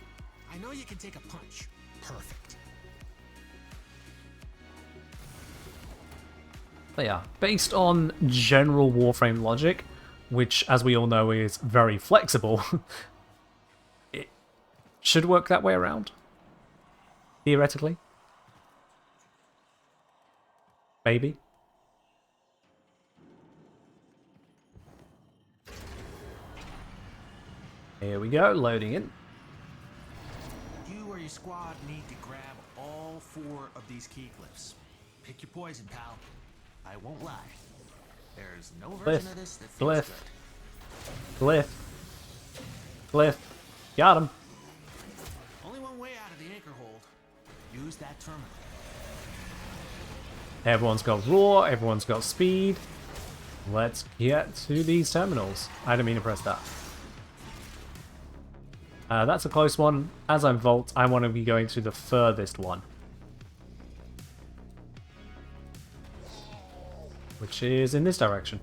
I know you can take a punch. Perfect. But yeah, based on general Warframe logic, which as we all know is very flexible, it should work that way around. Theoretically. Maybe. Here we go, loading in. You or your squad need to grab all 4 of these key clips. Pick your poison, pal. I won't lie. There's no version of this that feels Glyph. good. Glyph. Glyph. Got him. Only one way out of the anchor hold. Use that terminal. Everyone's got raw, everyone's got speed. Let's get to these terminals. I didn't mean to press that. That's a close one. As I'm Volt, I want to be going to the furthest one. Which is in this direction.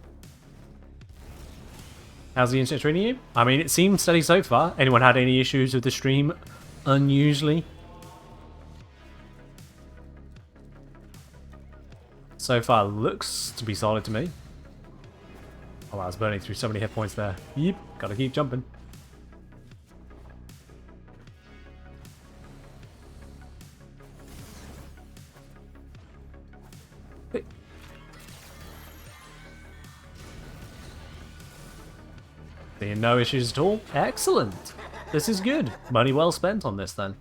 How's the internet treating you? I mean, it seems steady so far. Anyone had any issues with the stream unusually? So far looks to be solid to me. Oh, I was burning through so many hit points there. Yep, gotta keep jumping. Seeing no issues at all. Excellent. This is good. Money well spent on this then.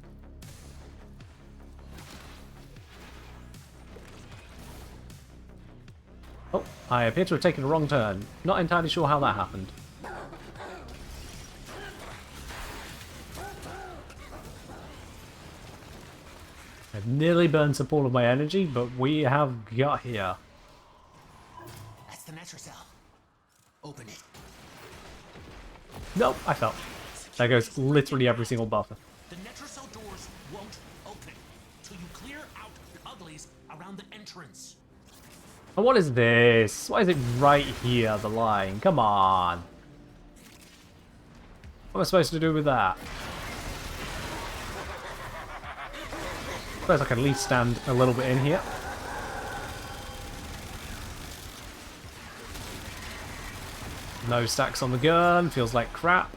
Oh, I appear to have taken a wrong turn. Not entirely sure how that happened. I've nearly burned up all of my energy, but we have got here. That's the Metro cell. Open it. Nope, I fell. There goes literally every single buffer. The Netrocell doors won't open till you clear out the uglies around the entrance. And what is this? Why is it right here, the line? Come on. What am I supposed to do with that? Suppose I can at least stand a little bit in here. No stacks on the gun, feels like crap.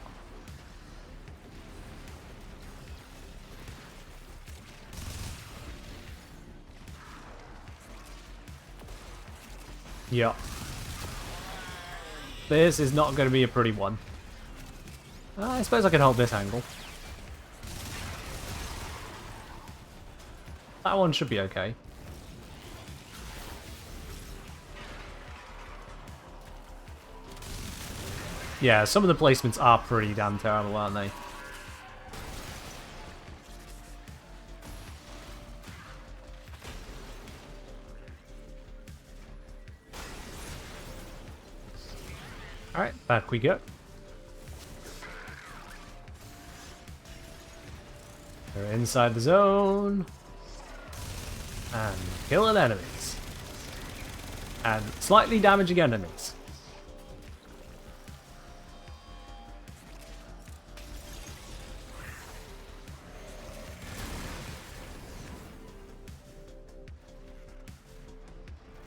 Yeah. This is not going to be a pretty one. I suppose I can hold this angle. That one should be okay. Yeah, some of the placements are pretty damn terrible, aren't they? Alright, back we go. We're inside the zone. And killing enemies. And slightly damaging enemies.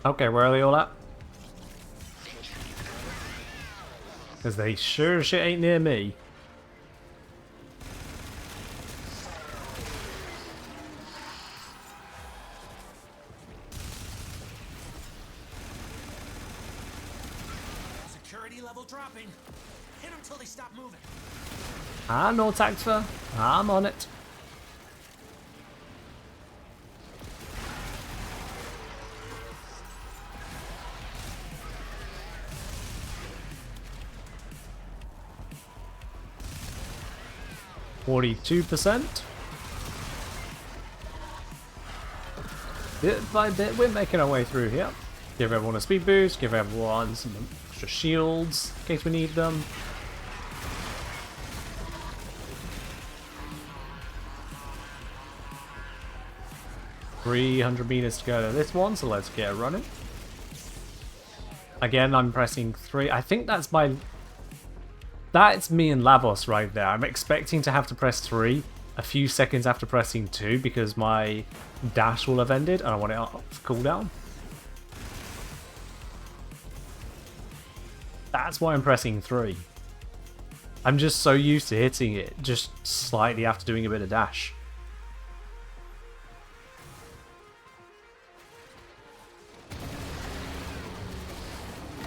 Okay, where are they all at? Because they sure shit ain't near me. Ready level dropping. Hit them till they stop moving. Ah, no Tactva. I'm on it. %. Bit by bit, we're making our way through here. Give everyone a speed boost, give everyone some extra shields in case we need them. $300 meters to go to this one, so let's get running. Again, I'm pressing 3. I think that's my... That's me and Lavos right there. I'm expecting to have to press 3 a few seconds after pressing 2 because my dash will have ended and I want it off cooldown. That's why I'm pressing 3. I'm just so used to hitting it just slightly after doing a bit of dash.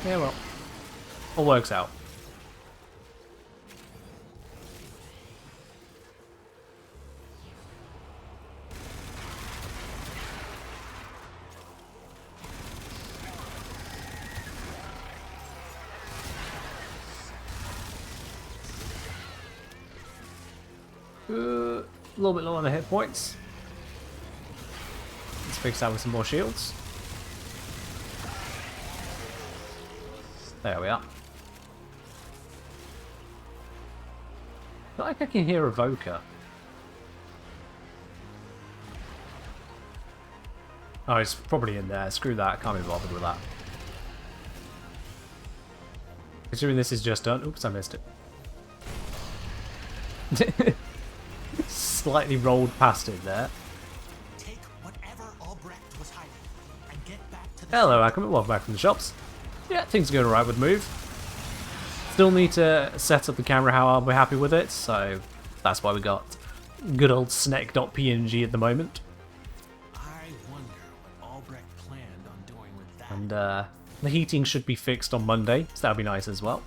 Yeah, well, all works out. A little bit low on the hit points. Let's fix that with some more shields. There we are. I feel like I can hear a Evoker. Oh, it's probably in there. Screw that. I can't be bothered with that. Considering this is just done. Oops, I missed it. Slightly rolled past it there. Take whatever Albrecht was hiding and get back to the Hello, Ackerman. Welcome back from the shops. Yeah, things are going alright with Move. Still need to set up the camera how I'll be happy with it, so that's why we got good old Snek.png at the moment. I wonder what Albrecht planned on doing with that. And the heating should be fixed on Monday, so that'll be nice as well.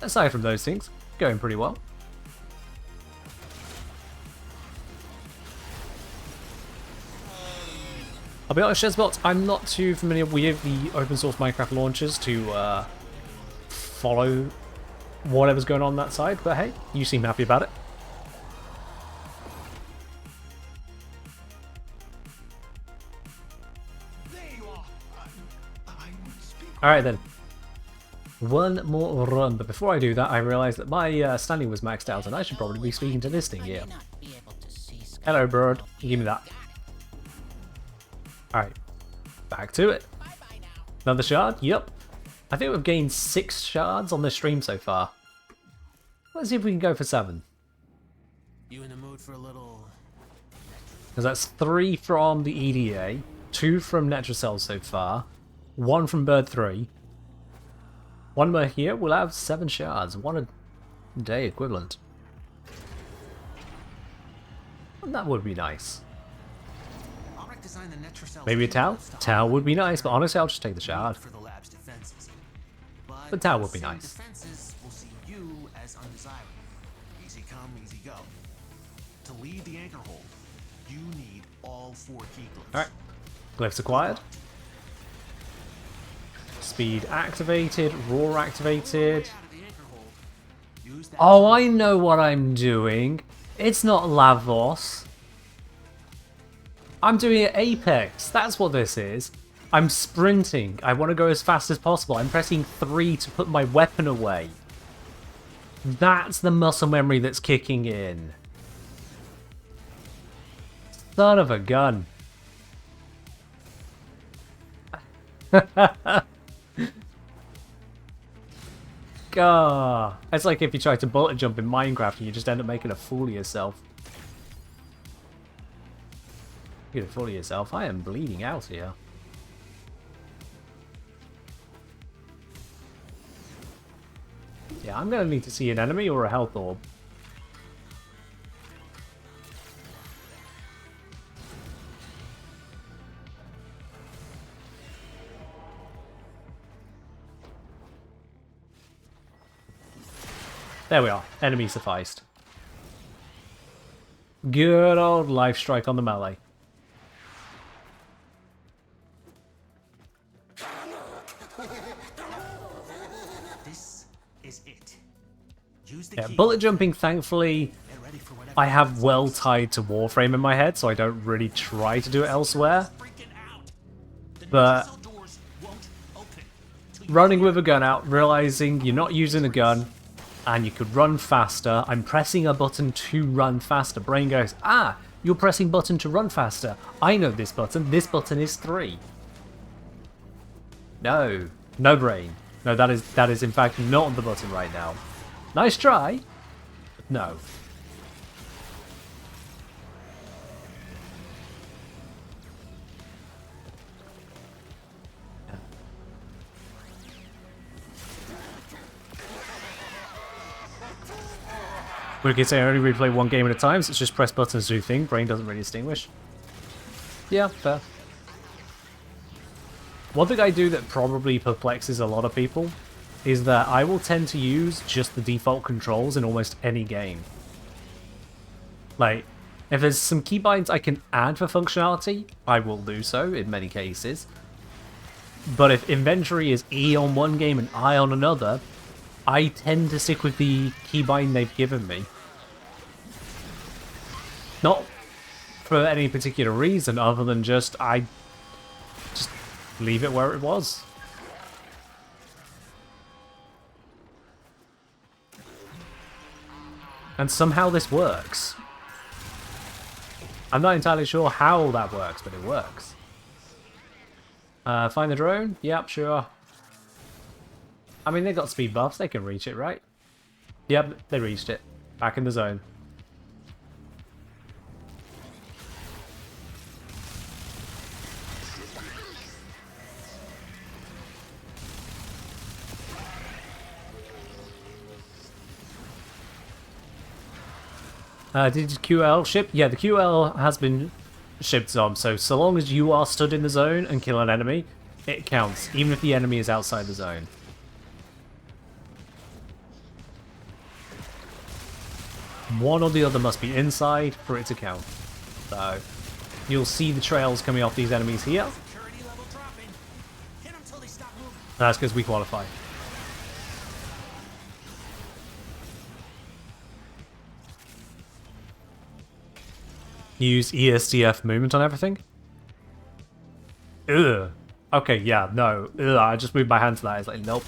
Aside from those things, going pretty well. I'll be honest, Shezbot, I'm not too familiar with the open source Minecraft launchers to follow whatever's going on that side, but hey, you seem happy about it. There you are. Alright then. One more run, but before I do that, I realised that my standing was maxed out and I should probably be speaking to this thing here. Hello, bird. Give me that. Alright, back to it. Another shard? Yep. I think we've gained 6 shards on this stream so far. Let's see if we can go for 7. You in the mood for a little? Because that's 3 from the EDA, 2 from Netracell so far, 1 from Bird 3. 1 more here, we'll have 7 shards, 1 a day equivalent. And that would be nice. Maybe a Tau? Tau would be nice, but honestly I'll just take the shard. For the lab's defenses. But Tau would be nice. Defenses will see you as undesirable. Easy come, easy go. To lead the anchor hold, you need all 4 key glyphs. Alright, glyphs acquired. Speed activated, roar activated. Oh, I know what I'm doing. It's not Lavos. I'm doing it Apex. That's what this is. I'm sprinting. I want to go as fast as possible. I'm pressing 3 to put my weapon away. That's the muscle memory that's kicking in. Son of a gun. Gah. It's like if you try to bullet jump in Minecraft and you just end up making a fool of yourself. You're a fool of yourself. I am bleeding out here. Yeah, I'm going to need to see an enemy or a health orb. There we are. Enemy sufficed. Good old life strike on the melee. This is it. Use the Yeah, key. bullet jumping, thankfully, Get ready for whatever I have happens well next. tied to Warframe in my head, so I don't really try to do it elsewhere. Freaking out. The But cell doors won't open till you running clear with a gun out, realizing you're not using a gun, and you could run faster. I'm pressing a button to run faster. Brain goes, ah, you're pressing button to run faster. I know this button. This button is 3. No. No brain. No, that is in fact not the button right now. Nice try. But no. We could say I only replay one game at a time, so it's just press buttons to do thing. Brain doesn't really distinguish. Yeah, fair. One thing I do that probably perplexes a lot of people is that I will tend to use just the default controls in almost any game. Like, if there's some keybinds I can add for functionality, I will do so in many cases. But if inventory is E on one game and I on another, I tend to stick with the keybind they've given me. Not for any particular reason other than I just leave it where it was. And somehow this works. I'm not entirely sure how that works, but it works. Find the drone? Yep, sure. I mean, they got speed buffs, they can reach it, right? Yep, they reached it. Back in the zone. Did QL ship? Yeah, the QL has been shipped, Zom, so long as you are stood in the zone and kill an enemy, it counts, even if the enemy is outside the zone. One or the other must be inside for it to count. So, you'll see the trails coming off these enemies here. Security level dropping. Hit them till they stop moving. That's because we qualify. Use ESDF movement on everything? Ugh. Okay, yeah, no. Ugh, I just moved my hand to that. It's like, nope.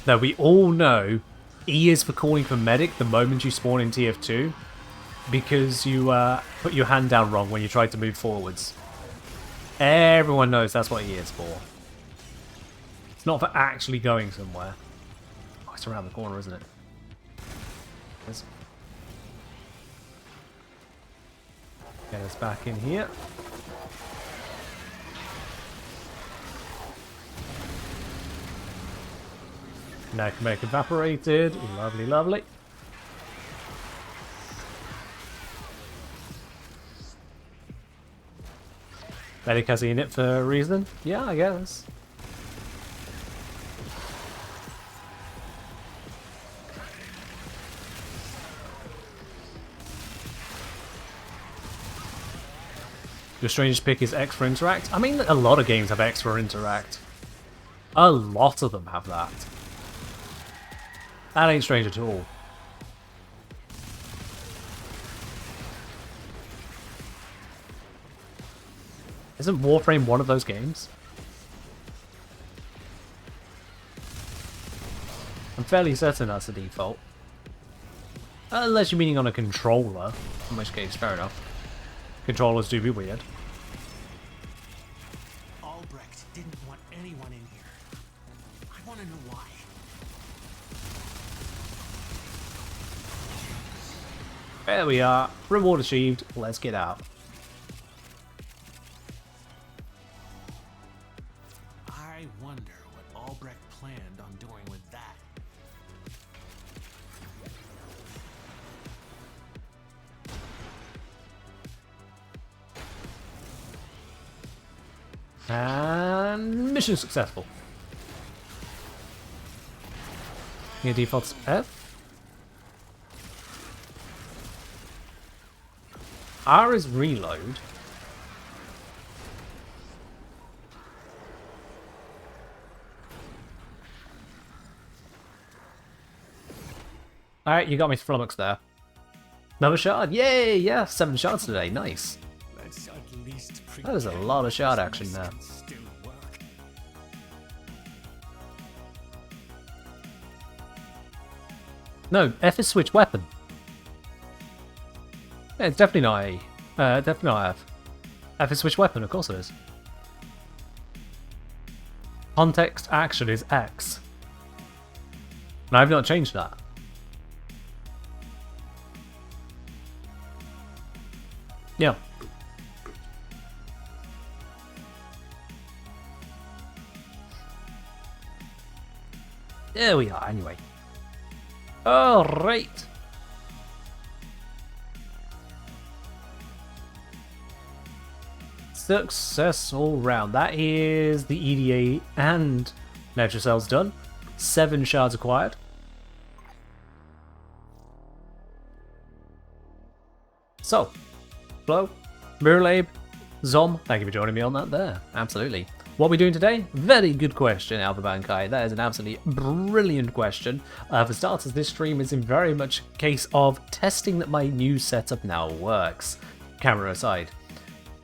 Now, we all know E is for calling for medic the moment you spawn in TF2 because you put your hand down wrong when you tried to move forwards. Everyone knows that's what E is for. It's not for actually going somewhere. Oh, it's around the corner, isn't it? Yes. Get us back in here. Now can make evaporated. Lovely, lovely. Medic has in it for a reason? Yeah, I guess. Your strangest pick is X for interact? I mean, a lot of games have X for interact. A lot of them have that. That ain't strange at all. Isn't Warframe one of those games? I'm fairly certain that's the default. Unless you're meaning on a controller, in which case, fair enough. Controllers do be weird. Albrecht didn't want anyone in here. I want to know why. There we are. Reward achieved. Let's get out. I wonder what Albrecht planned on doing with that. And mission successful. Your default's F. R is reload. Alright, you got me flummoxed there. Another shard? Yay! Yeah, 7 shards today. Nice. Let's at least That was a lot of shard action there. still work. No, F is switch weapon. Yeah, it's definitely not A. Definitely not F. F is switch weapon, of course it is. Context action is X. And I've not changed that. Yeah. There we are, anyway. Alright. Success all round. That is the EDA and nature cells done. 7 shards acquired. So, Flo, Miralabe, Zom, thank you for joining me on that there. Absolutely. What are we doing today? Very good question, Alpha Bankai. That is an absolutely brilliant question. For starters, this stream is in very much a case of testing that my new setup now works. Camera aside.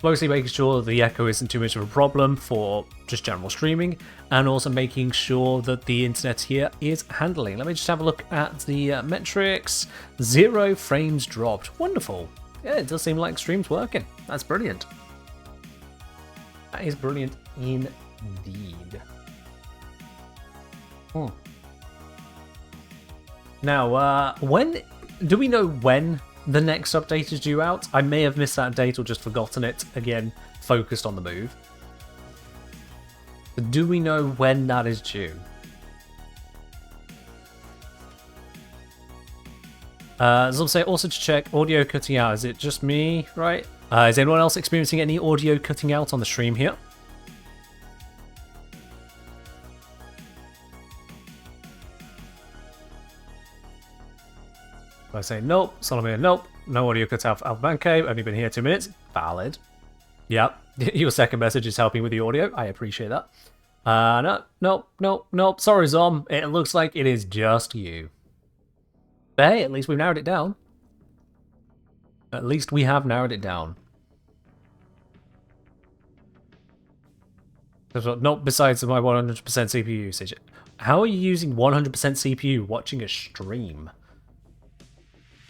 Mostly making sure the echo isn't too much of a problem for just general streaming, and also making sure that the internet here is handling. Let me just have a look at the metrics. 0 frames dropped. Wonderful. Yeah, it does seem like stream's working. That's brilliant. That is brilliant indeed. Now, when do we know when the next update is due out? I may have missed that date or just forgotten it. Again, focused on the move. But do we know when that is due? As I'll say, also to check audio cutting out. Is it just me, right? Is anyone else experiencing any audio cutting out on the stream here? I say nope, Solomon, nope, no audio cut out for Alpha Bankai, only been here 2 minutes. Valid. Yep, your second message is helping with the audio. I appreciate that. Nope. Sorry, Zom. It looks like it is just you. But hey, at least we've narrowed it down. At least we have narrowed it down. Not besides my 100% CPU usage. How are you using 100% CPU watching a stream?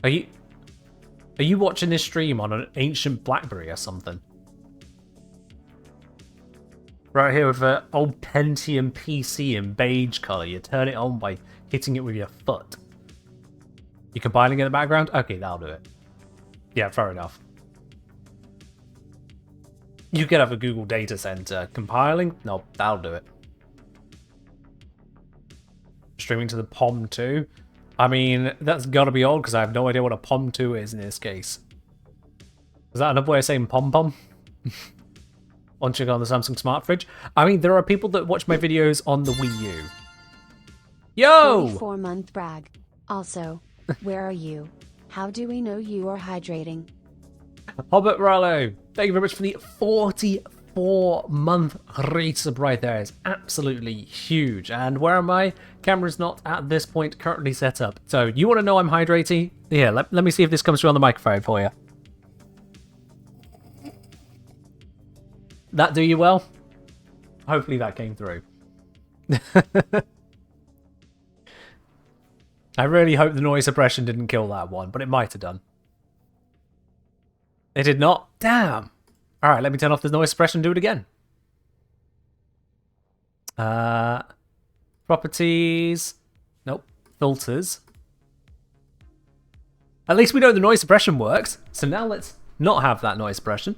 Are you watching this stream on an ancient BlackBerry or something? Right here with an old Pentium PC in beige color. You turn it on by hitting it with your foot. You compiling in the background? Okay, that'll do it. Yeah, fair enough. You could have a Google data center. Compiling? No, that'll do it. Streaming to the POM 2? I mean, that's gotta be old because I have no idea what a POM 2 is in this case. Is that another way of saying pom-pom? Launching on the Samsung Smart Fridge? I mean, there are people that watch my videos on the Wii U. Yo! 44-month brag. Also, where are you? How do we know you are hydrating? Hobbit Rollo, thank you very much for the 44-month resub right there. It's absolutely huge. And where am I? Camera's not at this point currently set up. So you want to know I'm hydrating? Yeah, let me see if this comes through on the microphone for you. That do you well? Hopefully that came through. I really hope the noise suppression didn't kill that one, but it might have done. It did not? Damn. Alright, let me turn off the noise suppression and do it again. Properties. Nope. Filters. At least we know the noise suppression works. So now let's not have that noise suppression.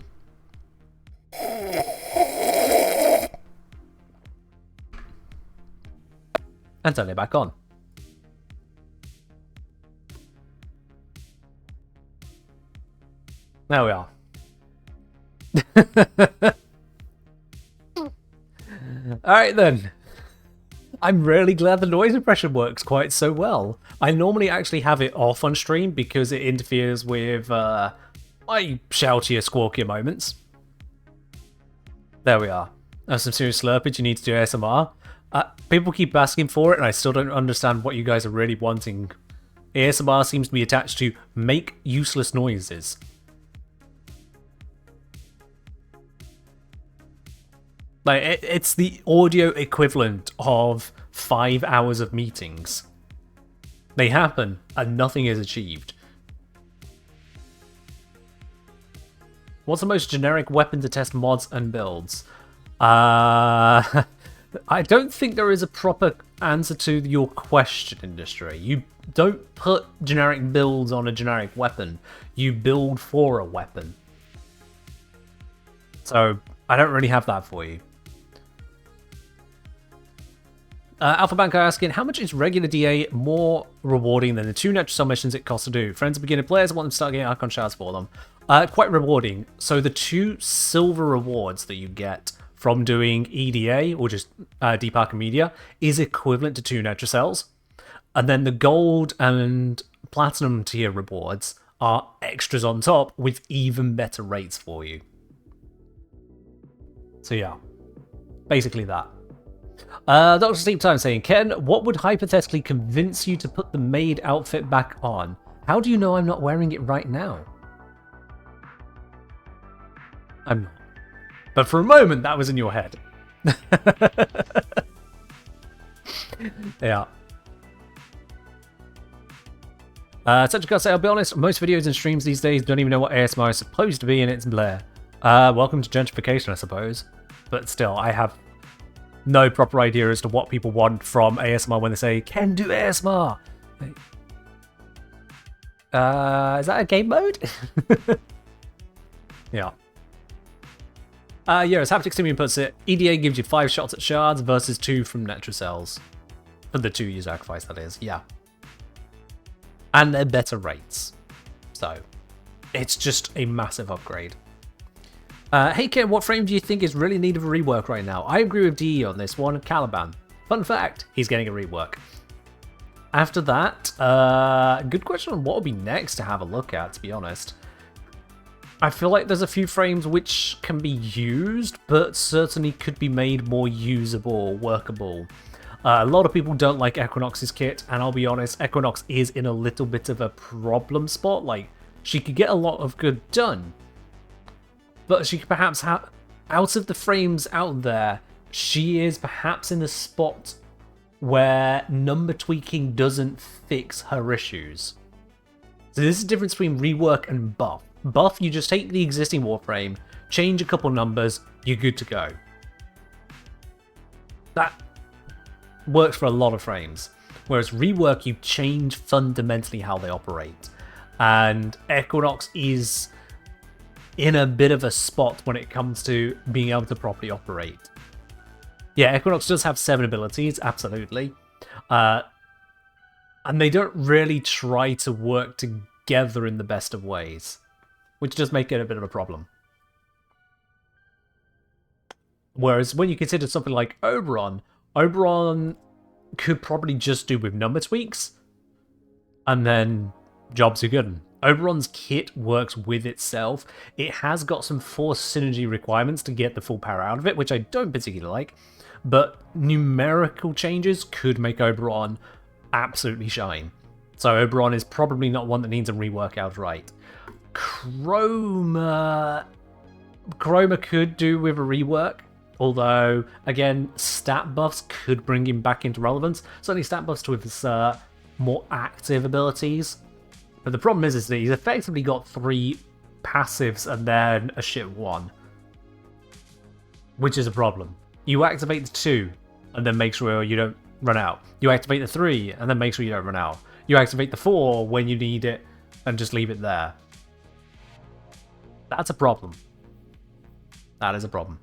And turn it back on. There we are. Alright then. I'm really glad the noise suppression works quite so well. I normally actually have it off on stream because it interferes with my shoutier, squawkier moments. There we are. That's some serious slurpage. You need to do ASMR. People keep asking for it, and I still don't understand what you guys are really wanting. ASMR seems to be attached to make useless noises. Like, it's the audio equivalent of 5 hours of meetings. They happen, and nothing is achieved. What's the most generic weapon to test mods and builds? I don't think there is a proper answer to your question, Industry. You don't put generic builds on a generic weapon. You build for a weapon. So, I don't really have that for you. Alpha Banker asking, how much is regular DA more rewarding than the 2 natural cell missions it costs to do? Friends of beginner players want them to start getting icon shards for them. Quite rewarding. So the 2 silver rewards that you get from doing EDA, or just Deep Arc Media, is equivalent to 2 natural cells. And then the gold and platinum tier rewards are extras on top with even better rates for you. So yeah, basically that. Dr. Sleep Time saying, Ken, what would hypothetically convince you to put the maid outfit back on? How do you know I'm not wearing it right now? I'm not. But for a moment, that was in your head. Yeah. Such a say, I'll be honest, most videos and streams these days don't even know what ASMR is supposed to be, and it's Blair. Welcome to gentrification, I suppose. But still, I have no proper idea as to what people want from ASMR when they say, Ken, do ASMR. Is that a game mode? Yeah. As Haptic Simeon puts it, EDA gives you 5 shots at shards versus 2 from natural cells. For the 2 you sacrifice, that is. Yeah. And they're better rates. So, it's just a massive upgrade. Hey Ken, what frame do you think is really in need of a rework right now? I agree with DE on this one, Caliban. Fun fact, he's getting a rework. After that, good question on what would be next to have a look at, to be honest. I feel like there's a few frames which can be used, but certainly could be made more usable, workable. A lot of people don't like Equinox's kit, and I'll be honest, Equinox is in a little bit of a problem spot. Like, she could get a lot of good done, but she could perhaps have, out of the frames out there, she is perhaps in a spot where number tweaking doesn't fix her issues. So this is the difference between rework and buff. Buff, you just take the existing Warframe, change a couple numbers, you're good to go. That works for a lot of frames. Whereas rework, you change fundamentally how they operate. And Equinox is in a bit of a spot when it comes to being able to properly operate. Yeah, Equinox does have 7 abilities, absolutely. And they don't really try to work together in the best of ways, which does make it a bit of a problem. Whereas when you consider something like Oberon, Oberon could probably just do with number tweaks, and then jobs are good. Oberon's kit works with itself. It has got some force synergy requirements to get the full power out of it, which I don't particularly like, but numerical changes could make Oberon absolutely shine. So Oberon is probably not one that needs a rework outright. Chroma could do with a rework, although, again, stat buffs could bring him back into relevance. Certainly stat buffs to his more active abilities. But the problem is that he's effectively got 3 passives and then a shit 1. Which is a problem. You activate the 2, and then make sure you don't run out. You activate the 3, and then make sure you don't run out. You activate the 4 when you need it, and just leave it there. That's a problem. That is a problem.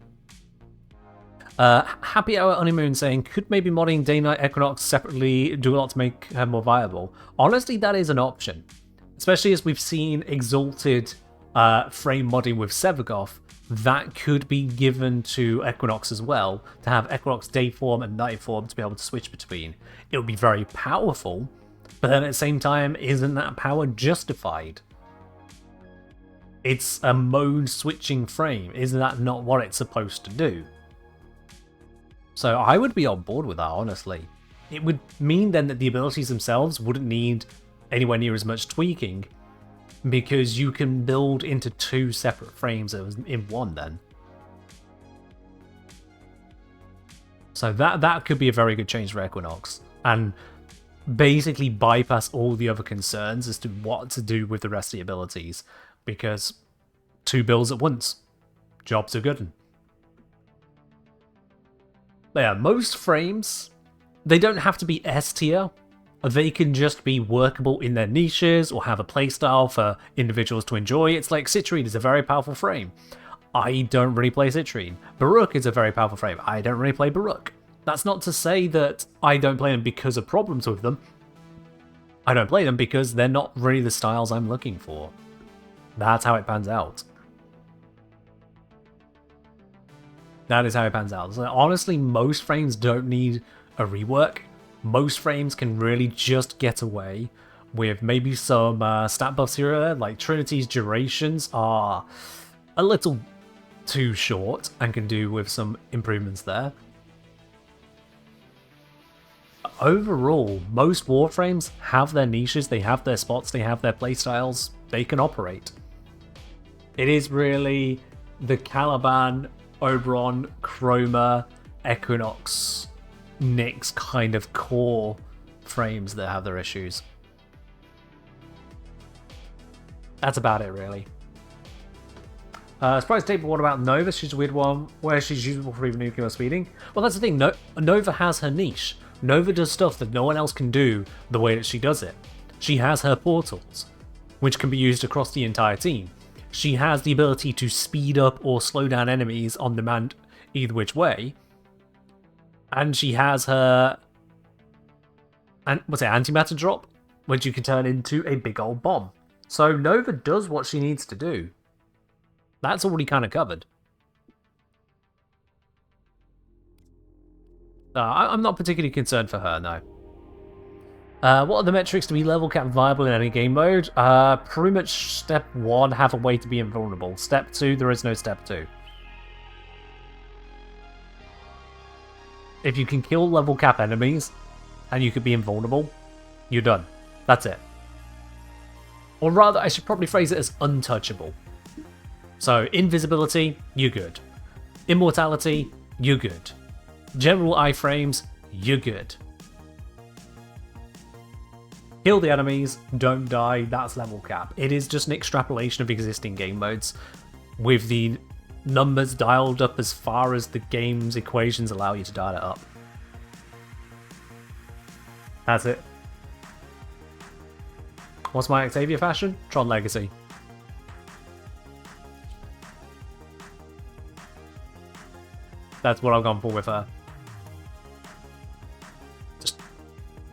Happy Hour Honeymoon saying, could maybe modding Day-Night Equinox separately do a lot to make her more viable? Honestly, that is an option. Especially as we've seen Exalted frame modding with Sevagoth, that could be given to Equinox as well, to have Equinox day form and night form to be able to switch between. It would be very powerful, but then at the same time, isn't that power justified? It's a mode switching frame, isn't that not what it's supposed to do? So I would be on board with that, honestly. It would mean then that the abilities themselves wouldn't need anywhere near as much tweaking, because you can build into 2 separate frames in one then. So that could be a very good change for Equinox, and basically bypass all the other concerns as to what to do with the rest of the abilities, because 2 builds at once, jobs are good. But yeah, most frames, they don't have to be S tier. They can just be workable in their niches or have a playstyle for individuals to enjoy. It's like Citrine is a very powerful frame. I don't really play Citrine. Baruch is a very powerful frame. I don't really play Baruch. That's not to say that I don't play them because of problems with them. I don't play them because they're not really the styles I'm looking for. That's how it pans out. That is how it pans out. So honestly, most frames don't need a rework. Most frames can really just get away with maybe some stat buffs here or there. Like Trinity's durations are a little too short and can do with some improvements there. Overall, most Warframes have their niches, they have their spots, they have their playstyles, they can operate. It is really the Caliban, Oberon, Chroma, Equinox, Nyx kind of core frames that have their issues. That's about it, really. Surprise table, what about Nova? She's a weird one where she's usable for even nuclear speeding. Well, that's the thing, Nova has her niche. Nova does stuff that no one else can do the way that she does it. She has her portals, which can be used across the entire team. She has the ability to speed up or slow down enemies on demand either which way. And she has her antimatter drop, which you can turn into a big old bomb. So Nova does what she needs to do. That's already kind of covered. I'm not particularly concerned for her, no. What are the metrics to be level cap viable in any game mode? Pretty much step 1, have a way to be invulnerable. Step 2, there is no step 2. If you can kill level cap enemies, and you could be invulnerable, you're done. That's it. Or rather, I should probably phrase it as untouchable. So, invisibility, you're good. Immortality, you're good. General iframes, you're good. Kill the enemies, don't die, that's level cap. It is just an extrapolation of existing game modes, with the numbers dialed up as far as the game's equations allow you to dial it up. That's it. What's my Octavia fashion? Tron Legacy. That's what I've gone for with her. Just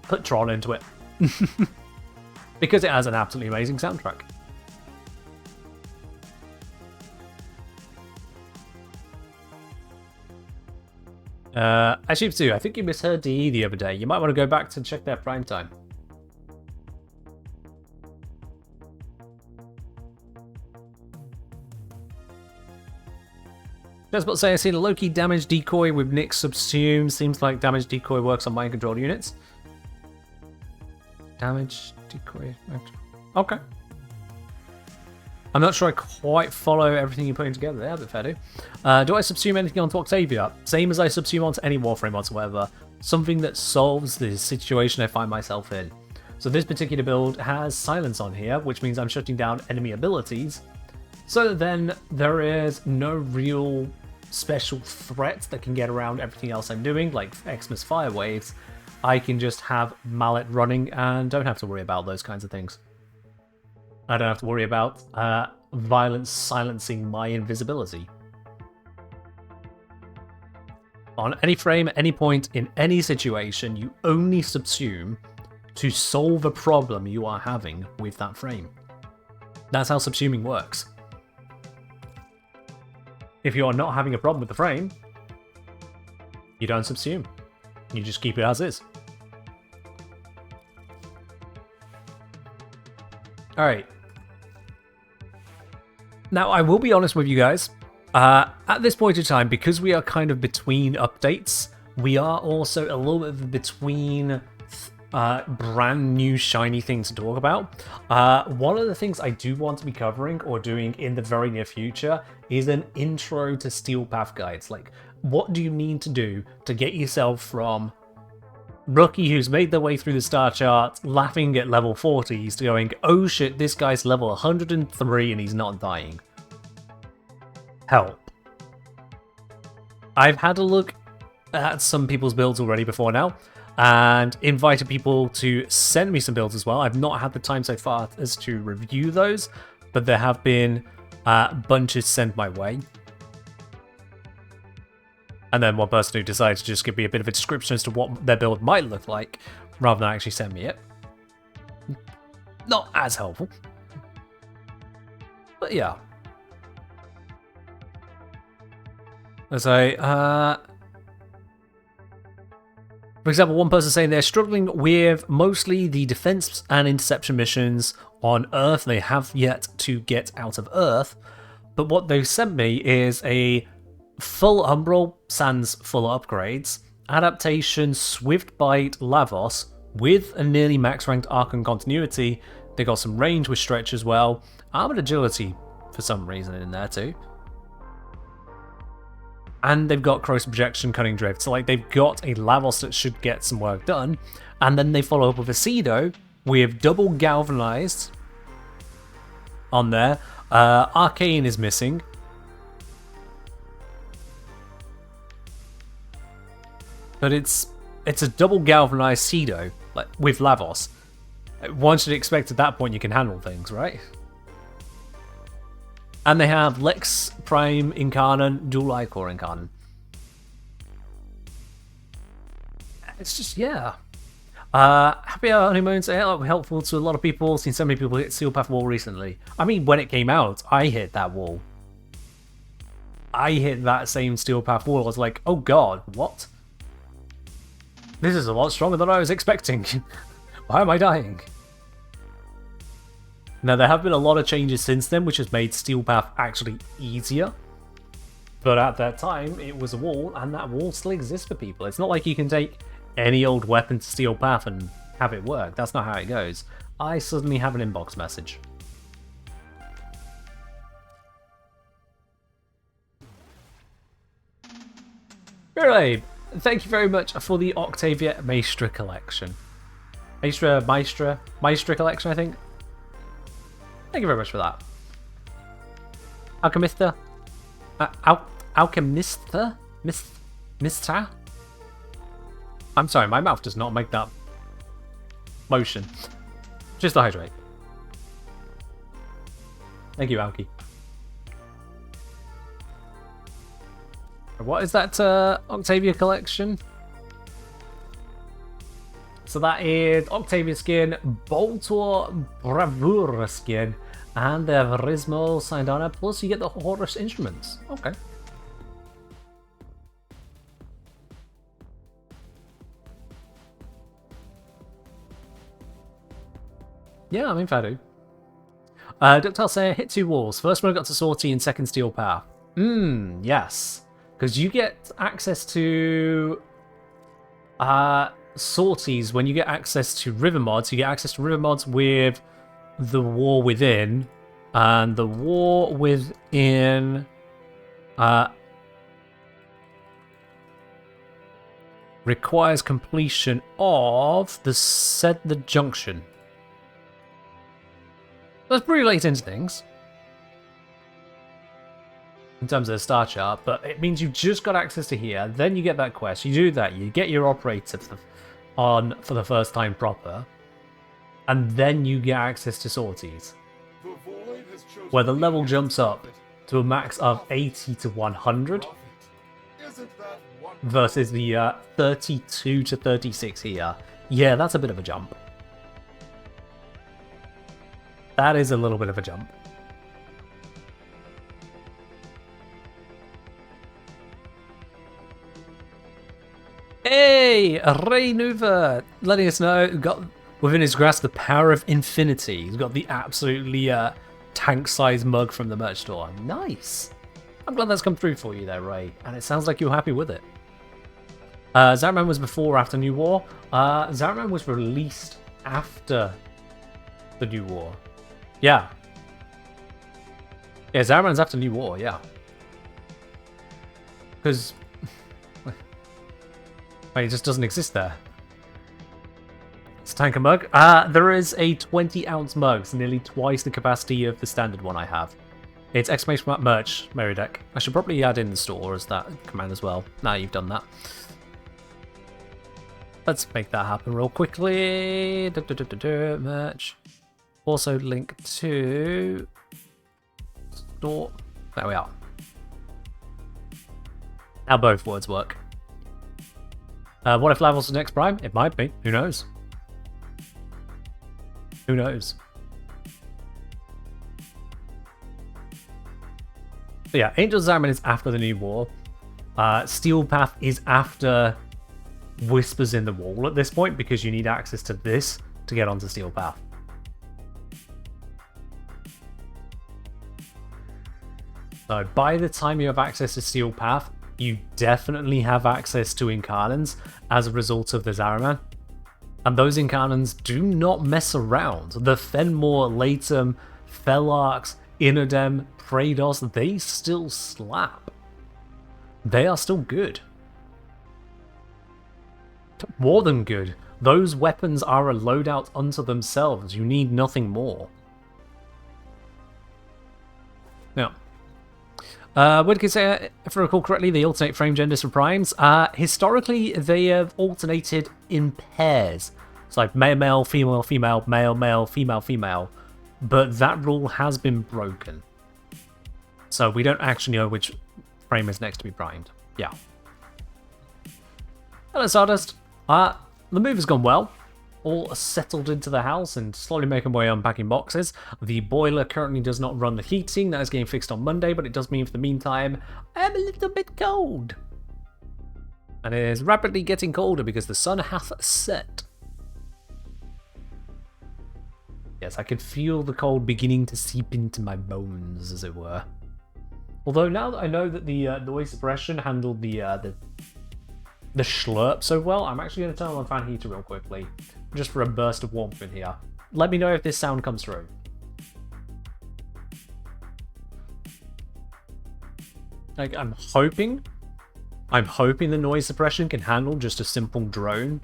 put Tron into it. Because it has an absolutely amazing soundtrack. Ashib 2, I think you misheard DE the other day. You might want to go back to check their prime time. Just about to say, I've seen a low-key damage decoy with Nyx subsume. Seems like damage decoy works on mind control units. Damage decoy. Okay. I'm not sure I quite follow everything you're putting together there, but fair do. Do I subsume anything onto Octavia? Same as I subsume onto any Warframe whatsoever. Something that solves the situation I find myself in. So this particular build has silence on here, which means I'm shutting down enemy abilities. So then there is no real special threat that can get around everything else I'm doing, like Xmas Fire Waves. I can just have Mallet running and don't have to worry about those kinds of things. I don't have to worry about violence silencing my invisibility. On any frame, at any point, in any situation, you only subsume to solve a problem you are having with that frame. That's how subsuming works. If you're not having a problem with the frame, you don't subsume. You just keep it as is. Alright. Now, I will be honest with you guys. At this point in time, because we are kind of between updates, we are also a little bit between brand new shiny things to talk about. One of the things I do want to be covering or doing in the very near future is an intro to Steel Path guides. Like, what do you need to do to get yourself from rookie who's made their way through the star chart, laughing at level 40s, to going, oh shit, this guy's level 103 and he's not dying. Help. I've had a look at some people's builds already before now, and invited people to send me some builds as well. I've not had the time so far as to review those, but there have been bunches sent my way. And then one person who decided to just give me a bit of a description as to what their build might look like, rather than actually send me it. Not as helpful. But yeah. So, for example, one person saying they're struggling with mostly the defense and interception missions on Earth. They have yet to get out of Earth. But what they sent me is a full Umbral sans full upgrades, adaptation Swift Bite Lavos with a nearly max ranked Archon continuity. They got some range with stretch as well. Armored agility for some reason in there too. And they've got corrosive projection, cunning drift. So like they've got a Lavos that should get some work done. And then they follow up with a Cedo with double galvanized on there. Arcane is missing. But it's a double galvanized Cedo, like with Lavos. One should expect at that point you can handle things, right? And they have Lex Prime Incarnon, Dual Ichor Incarnon. It's just, yeah. Happy Honeymoons are helpful to a lot of people. Seen so many people hit Steel Path wall recently. I mean, when it came out, I hit that wall. I hit that same Steel Path wall. I was like, oh god, what? This is a lot stronger than I was expecting. Why am I dying? Now, there have been a lot of changes since then, which has made Steel Path actually easier. But at that time, it was a wall, and that wall still exists for people. It's not like you can take any old weapon to Steel Path and have it work. That's not how it goes. I suddenly have an inbox message. Really, thank you very much for the Octavia Maestra collection. Maestra collection, I think. Thank you very much for that. Alchemista? Alchemista? Mista? I'm sorry, my mouth does not make that motion. Just to hydrate. Thank you, Alki. What is that Octavia collection? So that is Octavia skin, Boltor Bravura skin, and the Verismo Sindana, plus you get the Horus instruments. Okay. Yeah, I mean, fair do. Ductile say hit 2 walls. First one I got to Sortie and second Steel Path. Yes. Because you get access to sorties when you get access to river mods. You get access to river mods with the War Within, and the War Within requires completion of the Junction. That's pretty late into things in terms of the star chart, but it means you've just got access to here. Then you get that quest. You do that. You get your operator on for the first time proper, and then you get access to sorties, where the level jumps up to a max of 80 to 100 versus the 32 to 36 here. Yeah, that's a bit of a jump. That is a little bit of a jump. Hey, Raynuva, letting us know, got within his grasp the power of infinity. He's got the absolutely tank-sized mug from the merch store. Nice. I'm glad that's come through for you there, Ray. And it sounds like you're happy with it. Zaraman was before or after New War? Zaraman was released after the New War. Yeah. Yeah, Zaraman's after New War, yeah. Because... Wait, it just doesn't exist there. It's a tanker mug. There is a 20-ounce mug. It's nearly twice the capacity of the standard one I have. It's exclamation mark merch, Meridek. I should probably add in the store as that command as well. Now you've done that. Let's make that happen real quickly. Merch. Also link to store. There we are. Now both words work. What if Laval's the next prime? It might be. Who knows? Who knows? But yeah, Angel Zaraman is after the New War. Steel Path is after Whispers in the Wall at this point, because you need access to this to get onto Steel Path. So by the time you have access to Steel Path, you definitely have access to Incarnans as a result of the Zaraman. And those Incarnans do not mess around. The Fenmore, Latum, Felarx, Inodem, Praedos, they still slap. They are still good. More than good. Those weapons are a loadout unto themselves. You need nothing more. Now, what did I say? If I recall correctly, they alternate frame genders for primes. Historically, they have alternated in pairs. It's like male, male, female, female, male, male, female, female. But that rule has been broken. So we don't actually know which frame is next to be primed. Yeah. Hello, Stardust. The move has gone well. All settled into the house and slowly making my way unpacking boxes. The boiler currently does not run the heating. That is getting fixed on Monday, but it does mean for the meantime, I am a little bit cold. And it is rapidly getting colder because the sun hath set. Yes, I can feel the cold beginning to seep into my bones, as it were. Although now that I know that the noise suppression handled the schlurp so well, I'm actually going to turn on the fan heater real quickly, just for a burst of warmth in here. Let me know if this sound comes through. Like, I'm hoping the noise suppression can handle just a simple drone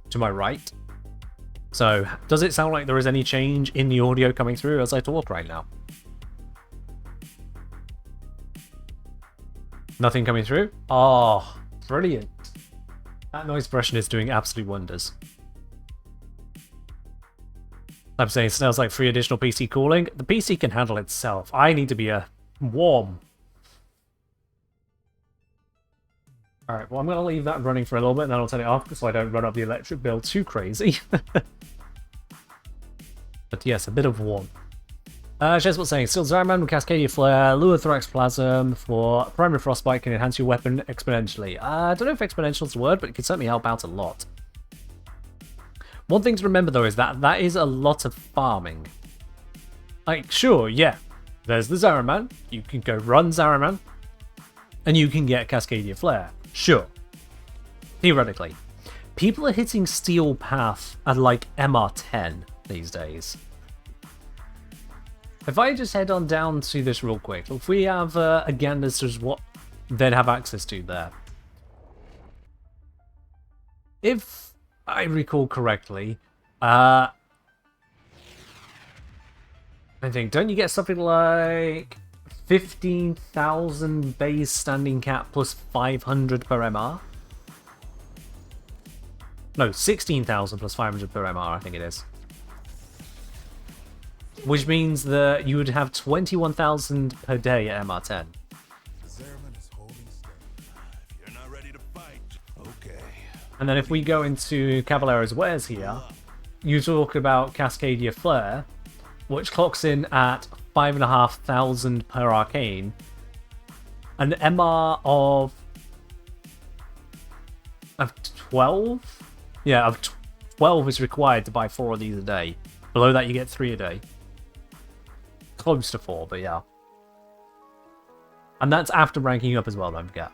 to my right. So, does it sound like there is any change in the audio coming through as I talk right now? Nothing coming through? Oh, brilliant. That noise suppression is doing absolute wonders. I'm saying it smells like 3 additional PC cooling. The PC can handle itself. I need to be warm. Alright, well I'm going to leave that running for a little bit and then I'll turn it off so I don't run up the electric bill too crazy. But yes, a bit of warmth. Shezbot saying, Still Zaraman with Cascadia Flare, Lure Thorax Plasm for Primary Frostbite can enhance your weapon exponentially. I don't know if exponential is the word, but it can certainly help out a lot. One thing to remember though is that that is a lot of farming. Like, sure, yeah, there's the Zaraman, you can go run Zaraman, and you can get Cascadia Flare. Sure. Theoretically. People are hitting Steel Path at like MR10 these days. If I just head on down to this real quick, if we have again, this is what they'd have access to there. If I recall correctly, I think, don't you get something like 15,000 base standing cap plus 500 per MR? No, 16,000 plus 500 per MR, I think it is. Which means that you would have 21,000 per day at MR10. And then if we go into Cavalera's Wares here, you talk about Cascadia Flare, which clocks in at 5,500 per arcane. An MR of 12? Yeah, 12 is required to buy 4 of these a day. Below that, you get 3 a day. Close to 4, but yeah. And that's after ranking up as well, don't forget.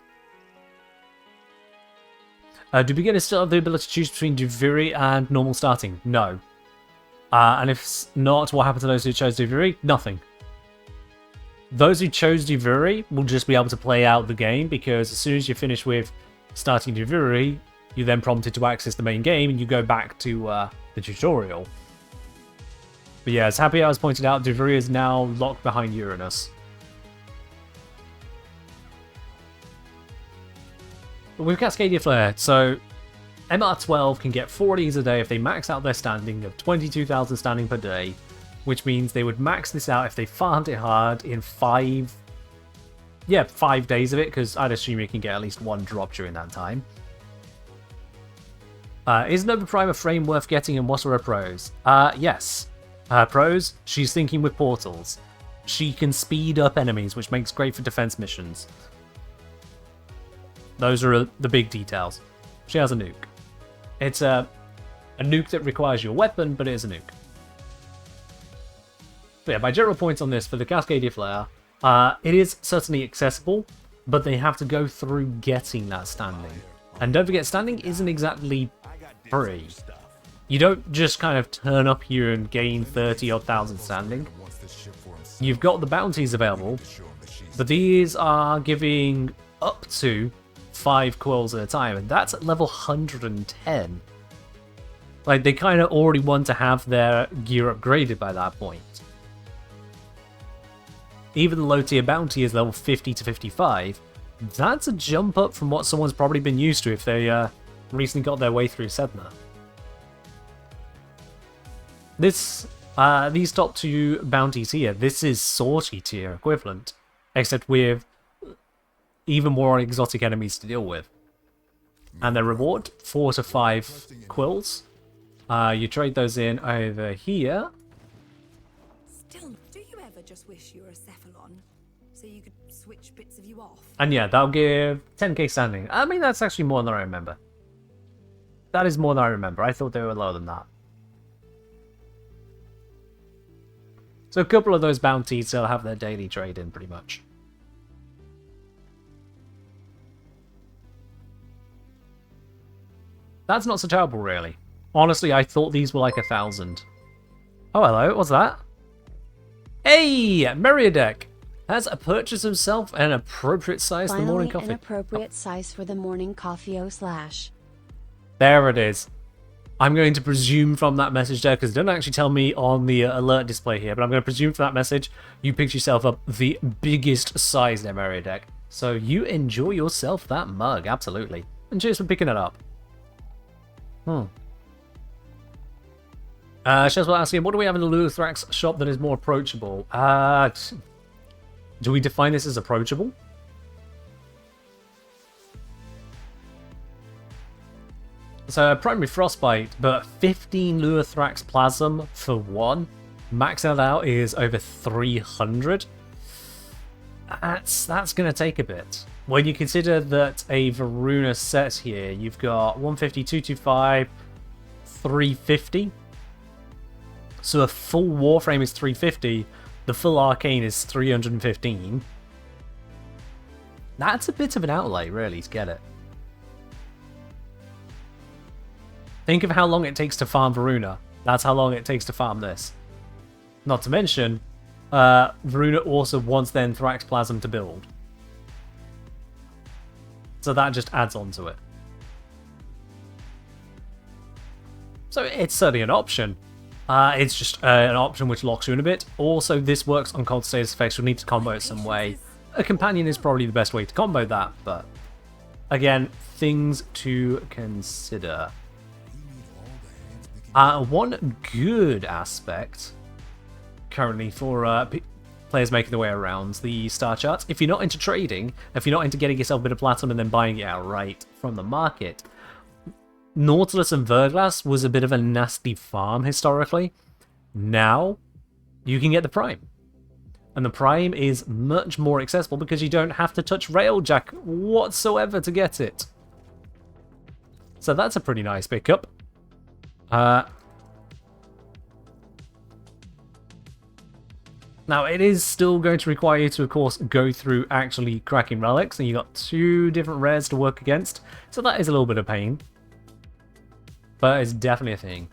Do beginners still have the ability to choose between Duviri and normal starting? No. And if not, what happened to those who chose Duviri? Nothing. Those who chose Duviri will just be able to play out the game, because as soon as you finish with starting Duviri, you're then prompted to access the main game and you go back to the tutorial. But yeah, as Happy Hours pointed out, Duviri is now locked behind Uranus. But with Cascadia Flare, so MR12 can get 4 of these a day if they max out their standing of 22,000 standing per day, which means they would max this out if they farmed it hard in 5 days of it, because I'd assume you can get at least 1 drop during that time. Is Nova Prime a frame worth getting, and what are her pros? Yes. Her pros, she's thinking with portals. She can speed up enemies, which makes great for defense missions. Those are the big details. She has a nuke. It's a nuke that requires your weapon, but it is a nuke. But yeah, my general points on this for the Cascadia Flare, it is certainly accessible, but they have to go through getting that standing. And don't forget, standing isn't exactly free. You don't just kind of turn up here and gain 30,000 standing. You've got the bounties available, but these are giving up to 5 quills at a time, and that's at level 110. Like, they kind of already want to have their gear upgraded by that point. Even the low tier bounty is level 50 to 55. That's a jump up from what someone's probably been used to if they recently got their way through Sedna. These top 2 bounties here, this is sortie tier equivalent, except with even more exotic enemies to deal with. And their reward, 4 to 5 quills. You trade those in over here. Still, do you ever just wish you were a Cephalon, so you could switch bits of you off? And yeah, that'll give 10k standing. I mean, that's actually more than I remember. That is more than I remember. I thought they were lower than that. So a couple of those bounties will have their daily trade in, pretty much. That's not so terrible, really. Honestly, I thought these were like 1,000. Oh, hello. What's that? Hey! Meriadec has purchased himself an appropriate size for the morning coffee. An appropriate size for the morning coffee /. There it is. I'm going to presume from that message there, because it doesn't actually tell me on the alert display here, but I'm going to presume from that message you picked yourself up the biggest size there, Meriadec. So you enjoy yourself that mug, absolutely. And cheers for picking it up. Shazwell asking, what do we have in the Luthrax shop that is more approachable? Do we define this as approachable? So, primary Frostbite, but 15 Luthrax Plasm for 1. Maxed out is over 300. That's going to take a bit. When you consider that a Varuna set here, you've got 150, 225, 350. So a full Warframe is 350, the full Arcane is 315. That's a bit of an outlay, really, to get it. Think of how long it takes to farm Varuna. That's how long it takes to farm this. Not to mention, Varuna also wants then Thrax Plasm to build. So that just adds on to it. So it's certainly an option. It's just an option which locks you in a bit. Also, this works on cold status effects. You'll need to combo it some way. A companion is probably the best way to combo that, but again, things to consider. One good aspect currently for players making their way around the star charts, if you're not into trading, if you're not into getting yourself a bit of platinum and then buying it outright from the market, Nautilus and Verglass was a bit of a nasty farm historically. Now, you can get the Prime. And the Prime is much more accessible because you don't have to touch Railjack whatsoever to get it. So that's a pretty nice pickup. Now, it is still going to require you to, of course, go through actually cracking relics, and you've got 2 different rares to work against, so that is a little bit of pain. But it's definitely a thing.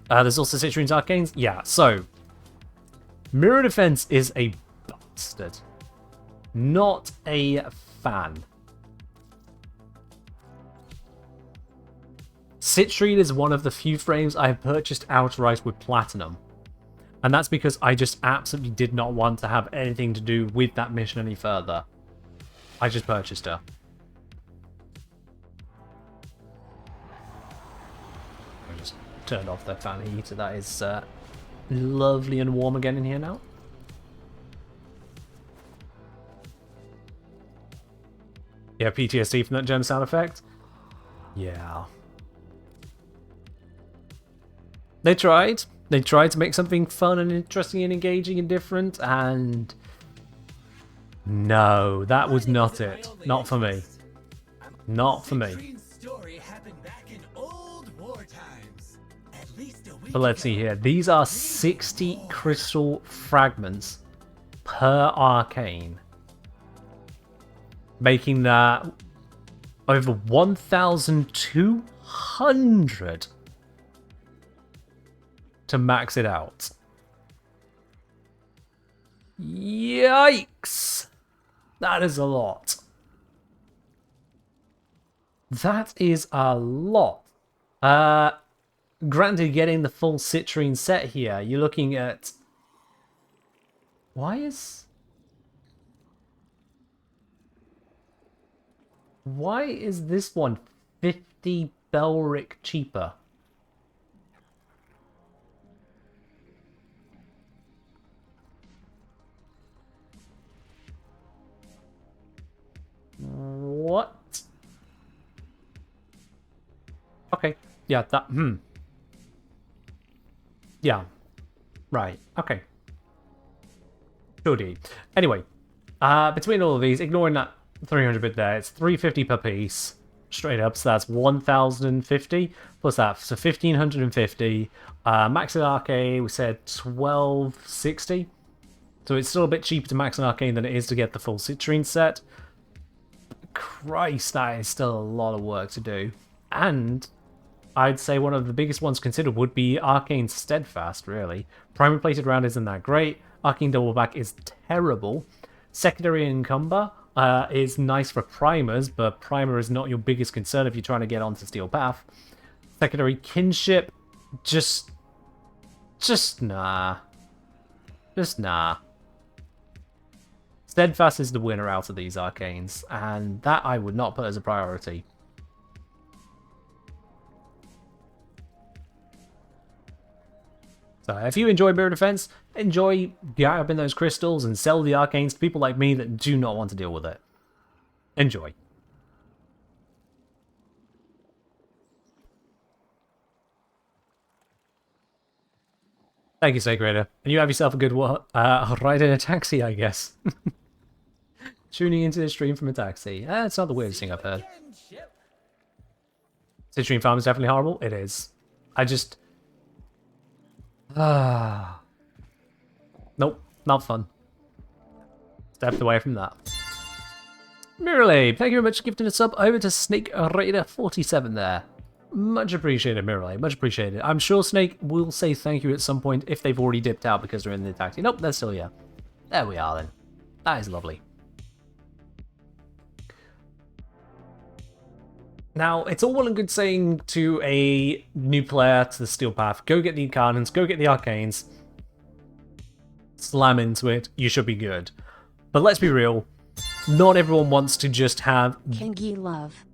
There's also Citrine's Arcanes. Yeah, so Mirror Defense is a bastard. Not a fan. Citrine is one of the few frames I've purchased outright with Platinum. And that's because I just absolutely did not want to have anything to do with that mission any further. I just purchased her. I just turned off the fan heater. That is lovely and warm again in here now. Yeah, PTSD from that gem sound effect. Yeah. They tried. They tried to make something fun and interesting and engaging and different, and no, that was not it. Not for me. Not for me. But let's see here. These are 60 crystal fragments per arcane, making that over 1,200 to max it out. Yikes! That is a lot. That is a lot. Granted, getting the full Citrine set here, you're looking at... Why is this one 50 Belric cheaper? What? Okay. Yeah, that... Yeah. Right. Okay. Sure do. Anyway, between all of these, ignoring that 300 bit there, it's 350 per piece. Straight up, so that's 1,050 plus that, so 1,550. Max an Arcane, we said 1,260. So it's still a bit cheaper to max an Arcane than it is to get the full Citrine set. Christ, that is still a lot of work to do. And I'd say one of the biggest ones considered would be Arcane Steadfast, really. Primary Plated Round isn't that great. Arcane Doubleback is terrible. Secondary Encumber is nice for primers, but primer is not your biggest concern if you're trying to get onto Steel Path. Secondary Kinship, just nah. Just nah. Steadfast is the winner out of these arcanes, and that I would not put as a priority. So if you enjoy Mirror Defense, enjoy grabbing those crystals and sell the arcanes to people like me that do not want to deal with it. Enjoy. Thank you, Sacred. And you have yourself a good ride in a taxi, I guess. Tuning into the stream from a taxi. It's not the weirdest thing I've heard. Citrine Farm is definitely horrible. It is. I just... Nope, not fun. Stepped away from that. Mirrorlade, thank you very much for gifting a sub over to Snake Raider 47 there. Much appreciated, Mirrorlade, much appreciated. I'm sure Snake will say thank you at some point if they've already dipped out because they're in the taxi. Nope, they're still here. There we are then. That is lovely. Now, it's all well and good saying to a new player to the Steel Path, go get the Incarnants, go get the Arcanes, slam into it, you should be good. But let's be real, not everyone wants to just have Kingy love.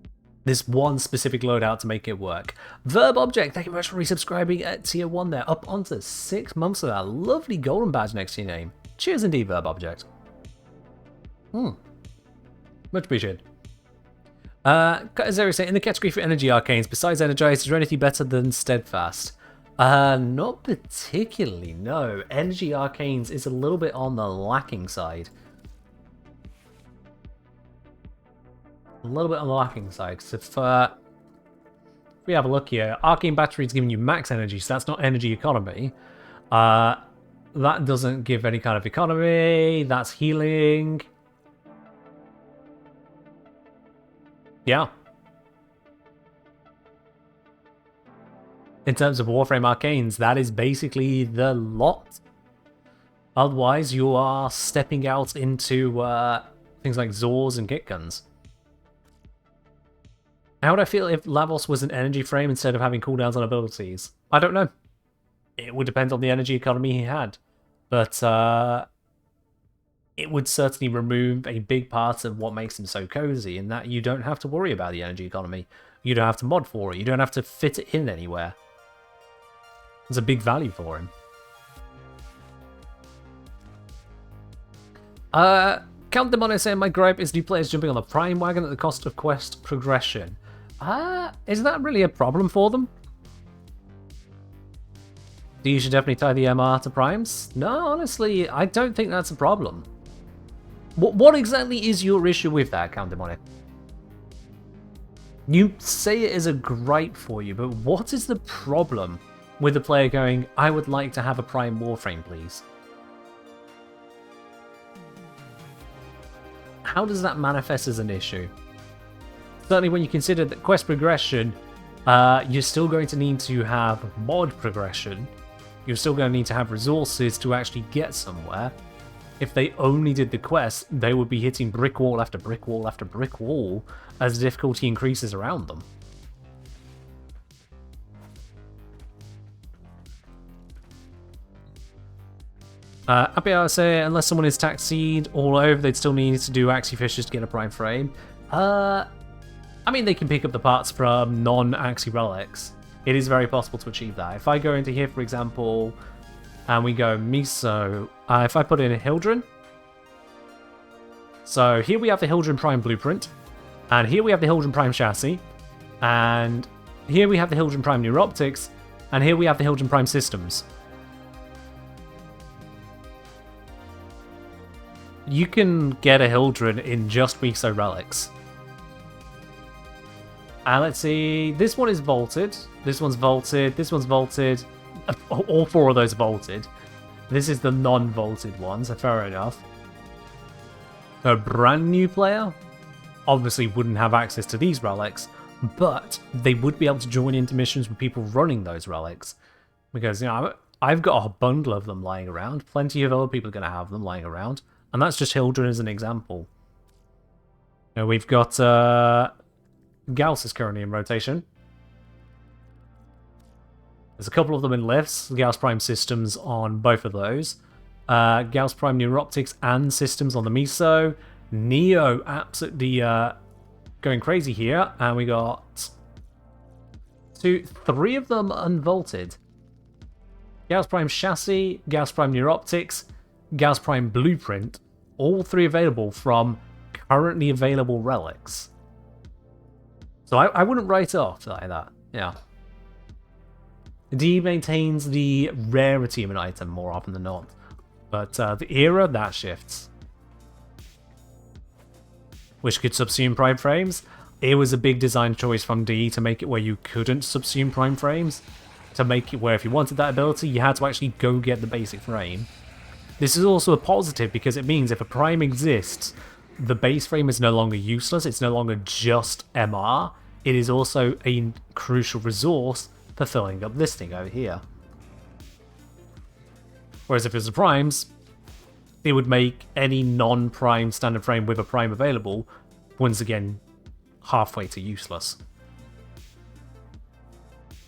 this one specific loadout to make it work. Verb Object, thank you very much for resubscribing at tier 1 there, up onto 6 months of that lovely golden badge next to your name. Cheers indeed, Verb Object. Much appreciated. Zero say, in the category for energy arcanes, besides Energize, is there anything better than Steadfast? Not particularly, no. Energy arcanes is a little bit on the lacking side. A little bit on the lacking side, because if we have a look here, Arcane Battery is giving you max energy, so that's not energy economy. That doesn't give any kind of economy. That's healing. Yeah. In terms of Warframe Arcanes, that is basically the lot. Otherwise, you are stepping out into things like Zors and Git Guns. How would I feel if Lavos was an energy frame instead of having cooldowns on abilities? I don't know. It would depend on the energy economy he had. But it would certainly remove a big part of what makes him so cozy, in that you don't have to worry about the energy economy. You don't have to mod for it. You don't have to fit it in anywhere. There's a big value for him. Count Demono saying, my gripe is new players jumping on the Prime wagon at the cost of quest progression. Is that really a problem for them? You should definitely tie the MR to Primes? No, honestly, I don't think that's a problem. What exactly is your issue with that, Count Demonic? You say it is a gripe for you, but what is the problem with the player going, I would like to have a Prime Warframe, please? How does that manifest as an issue? Certainly when you consider that quest progression, you're still going to need to have mod progression. You're still going to need to have resources to actually get somewhere. If they only did the quest, they would be hitting brick wall after brick wall after brick wall as the difficulty increases around them. Happy say, unless someone is taxied all over, they'd still need to do Axie Fishes to get a Prime Frame. I mean, they can pick up the parts from non-Axie relics. It is very possible to achieve that. If I go into here, for example, and we go Miso, if I put in a Hildren, so here we have the Hildren Prime Blueprint, and here we have the Hildren Prime Chassis, and here we have the Hildren Prime Neuroptics, and here we have the Hildren Prime Systems. You can get a Hildren in just Miso relics. And let's see, this one is vaulted, this one's vaulted, this one's vaulted, all four of those are vaulted. This is the non-vaulted one, so fair enough. A brand new player obviously wouldn't have access to these relics, but they would be able to join into missions with people running those relics. Because, you know, I've got a bundle of them lying around, plenty of other people are going to have them lying around, and that's just Hildren as an example. Now we've got Gauss is currently in rotation. There's a couple of them in lifts, Gauss Prime Systems on both of those. Gauss Prime Neuroptics and Systems on the Miso. Neo absolutely going crazy here. And we got three of them unvaulted. Gauss Prime Chassis, Gauss Prime Neuroptics, Gauss Prime Blueprint. All three available from currently available relics. So I wouldn't write it off like that, yeah. D maintains the rarity of an item more often than not. But the era, that shifts. Which could subsume Prime Frames. It was a big design choice from D to make it where you couldn't subsume Prime Frames. To make it where if you wanted that ability, you had to actually go get the basic frame. This is also a positive because it means if a Prime exists, the base frame is no longer useless, it's no longer just MR. It is also a crucial resource for filling up this thing over here. Whereas if it was the Primes, it would make any non-Prime standard frame with a Prime available, once again, halfway to useless.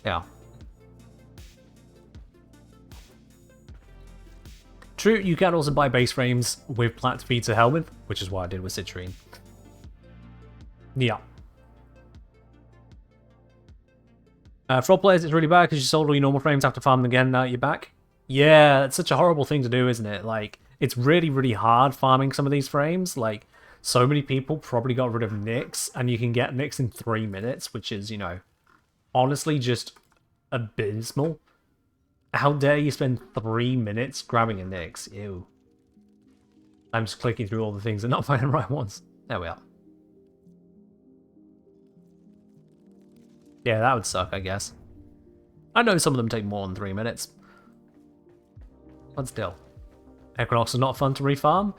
Yeah. True, you can also buy base frames with Plat feed to Helmet, which is what I did with Citrine. Yeah. For all players, it's really bad because you sold all your normal frames after farming again, now you're back. Yeah, it's such a horrible thing to do, isn't it? Like, it's really, really hard farming some of these frames. Like, so many people probably got rid of Nyx, and you can get Nyx in 3 minutes, which is, you know, honestly just abysmal. How dare you spend 3 minutes grabbing a Nyx? Ew. I'm just clicking through all the things and not finding the right ones. There we are. Yeah, that would suck, I guess. I know some of them take more than 3 minutes. But still. Equinox is not fun to refarm.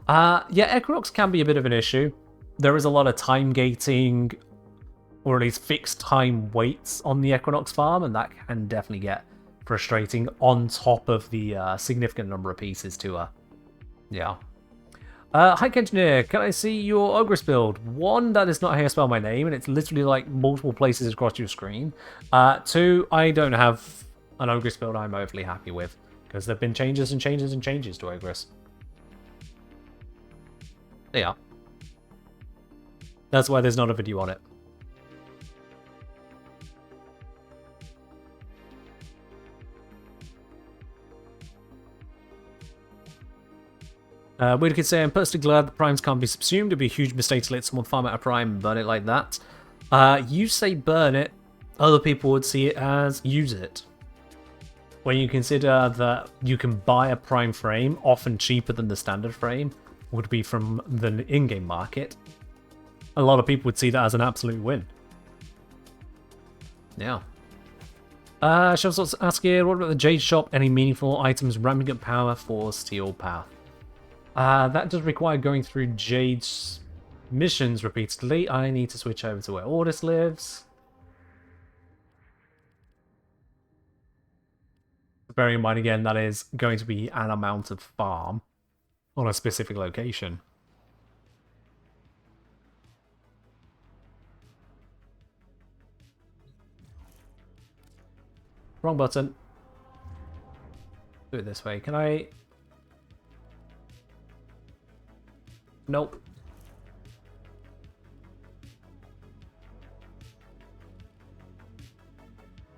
Yeah, Equinox can be a bit of an issue. There is a lot of time gating, or at least fixed time waits on the Equinox farm, and that can definitely get frustrating on top of the significant number of pieces to yeah. Hike Engineer, can I see your Ogress build? One, that is not how you spell my name, and it's literally like multiple places across your screen. Two, I don't have an Ogress build I'm overly happy with, because there have been changes and changes and changes to Ogress. Yeah. That's why there's not a video on it. Weird Kid saying, I'm personally glad the primes can't be subsumed. It'd be a huge mistake to let someone farm out a prime and burn it like that. You say burn it, other people would see it as use it. When you consider that you can buy a prime frame, often cheaper than the standard frame would be from the in-game market, a lot of people would see that as an absolute win. Yeah. Shelf's asking, what about the Jade Shop? Any meaningful items ramping up power for Steel Path? That does require going through Jade's missions repeatedly. I need to switch over to where Ordis lives. Bearing in mind again, that is going to be an amount of farm on a specific location. Wrong button. Do it this way. Can I... Nope.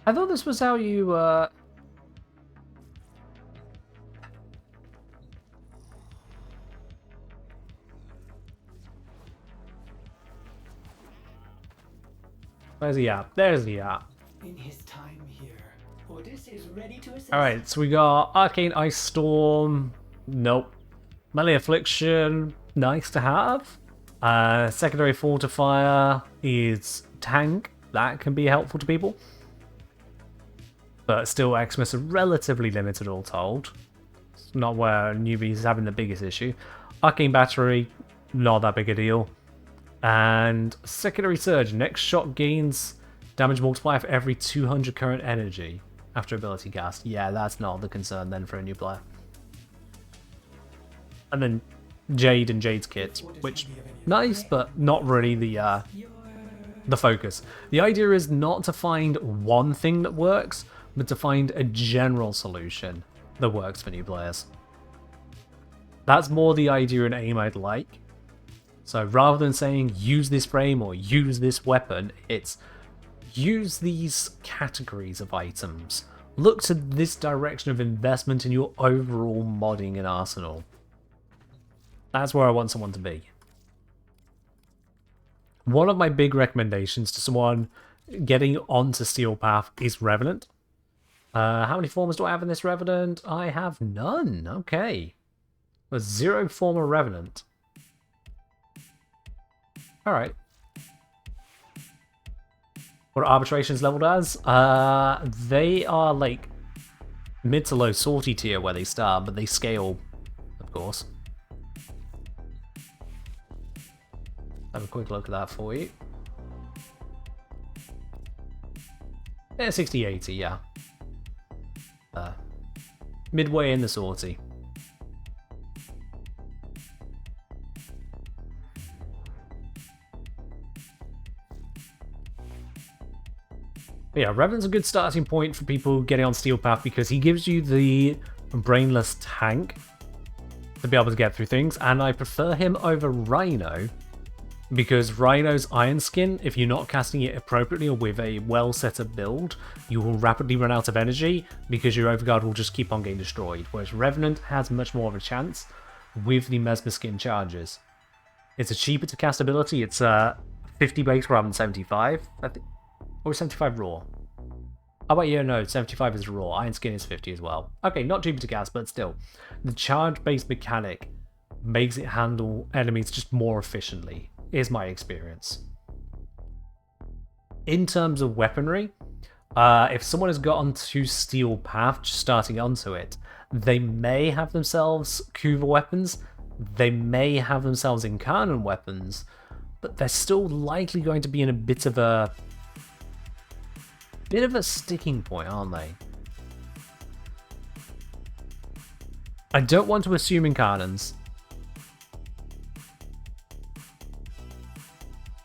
I thought this was how you, Where's he at? There's the at. In his time here, Ordis is ready to assist. Alright, so we got Arcane Ice Storm. Nope. Melee Affliction. Nice to have. Secondary Fortifier is tank. That can be helpful to people. But still, Xmas are relatively limited all told. It's not where newbies is having the biggest issue. Arcane Battery, not that big a deal. And Secondary Surge, next shot gains damage multiplier for every 200 current energy after ability cast. Yeah, that's not the concern then for a new player. And then Jade and Jade's kit, which nice, but not really the focus. The idea is not to find one thing that works, but to find a general solution that works for new players. That's more the idea and aim I'd like. So rather than saying use this frame or use this weapon, it's use these categories of items. Look to this direction of investment in your overall modding and arsenal. That's where I want someone to be. One of my big recommendations to someone getting onto Steel Path is Revenant. How many formers do I have in this Revenant? I have none. Okay. There's 0 former Revenant. Alright. What are arbitrations leveled as? They are like mid to low sortie tier where they start, but they scale, of course. Have a quick look at that for you. Yeah, 60-80, yeah. Midway in the sortie. But yeah, Revenant's a good starting point for people getting on Steel Path because he gives you the brainless tank to be able to get through things, and I prefer him over Rhino because Rhino's Iron Skin, if you're not casting it appropriately or with a well set up build, you will rapidly run out of energy because your Overguard will just keep on getting destroyed, whereas Revenant has much more of a chance with the Mesmer Skin charges. It's a cheaper to cast ability, it's 50 base rather than 75, I think. Or 75 raw. Oh wait, yeah, no, 75 is raw. Iron Skin is 50 as well. Okay, not cheaper to cast, but still. The charge-based mechanic makes it handle enemies just more efficiently, is my experience. in terms of weaponry, if someone has got onto Steel Path, just starting onto it, they may have themselves Kuva weapons, they may have themselves Incarnon weapons, but they're still likely going to be in a bit of a sticking point, aren't they? I don't want to assume Incarnons.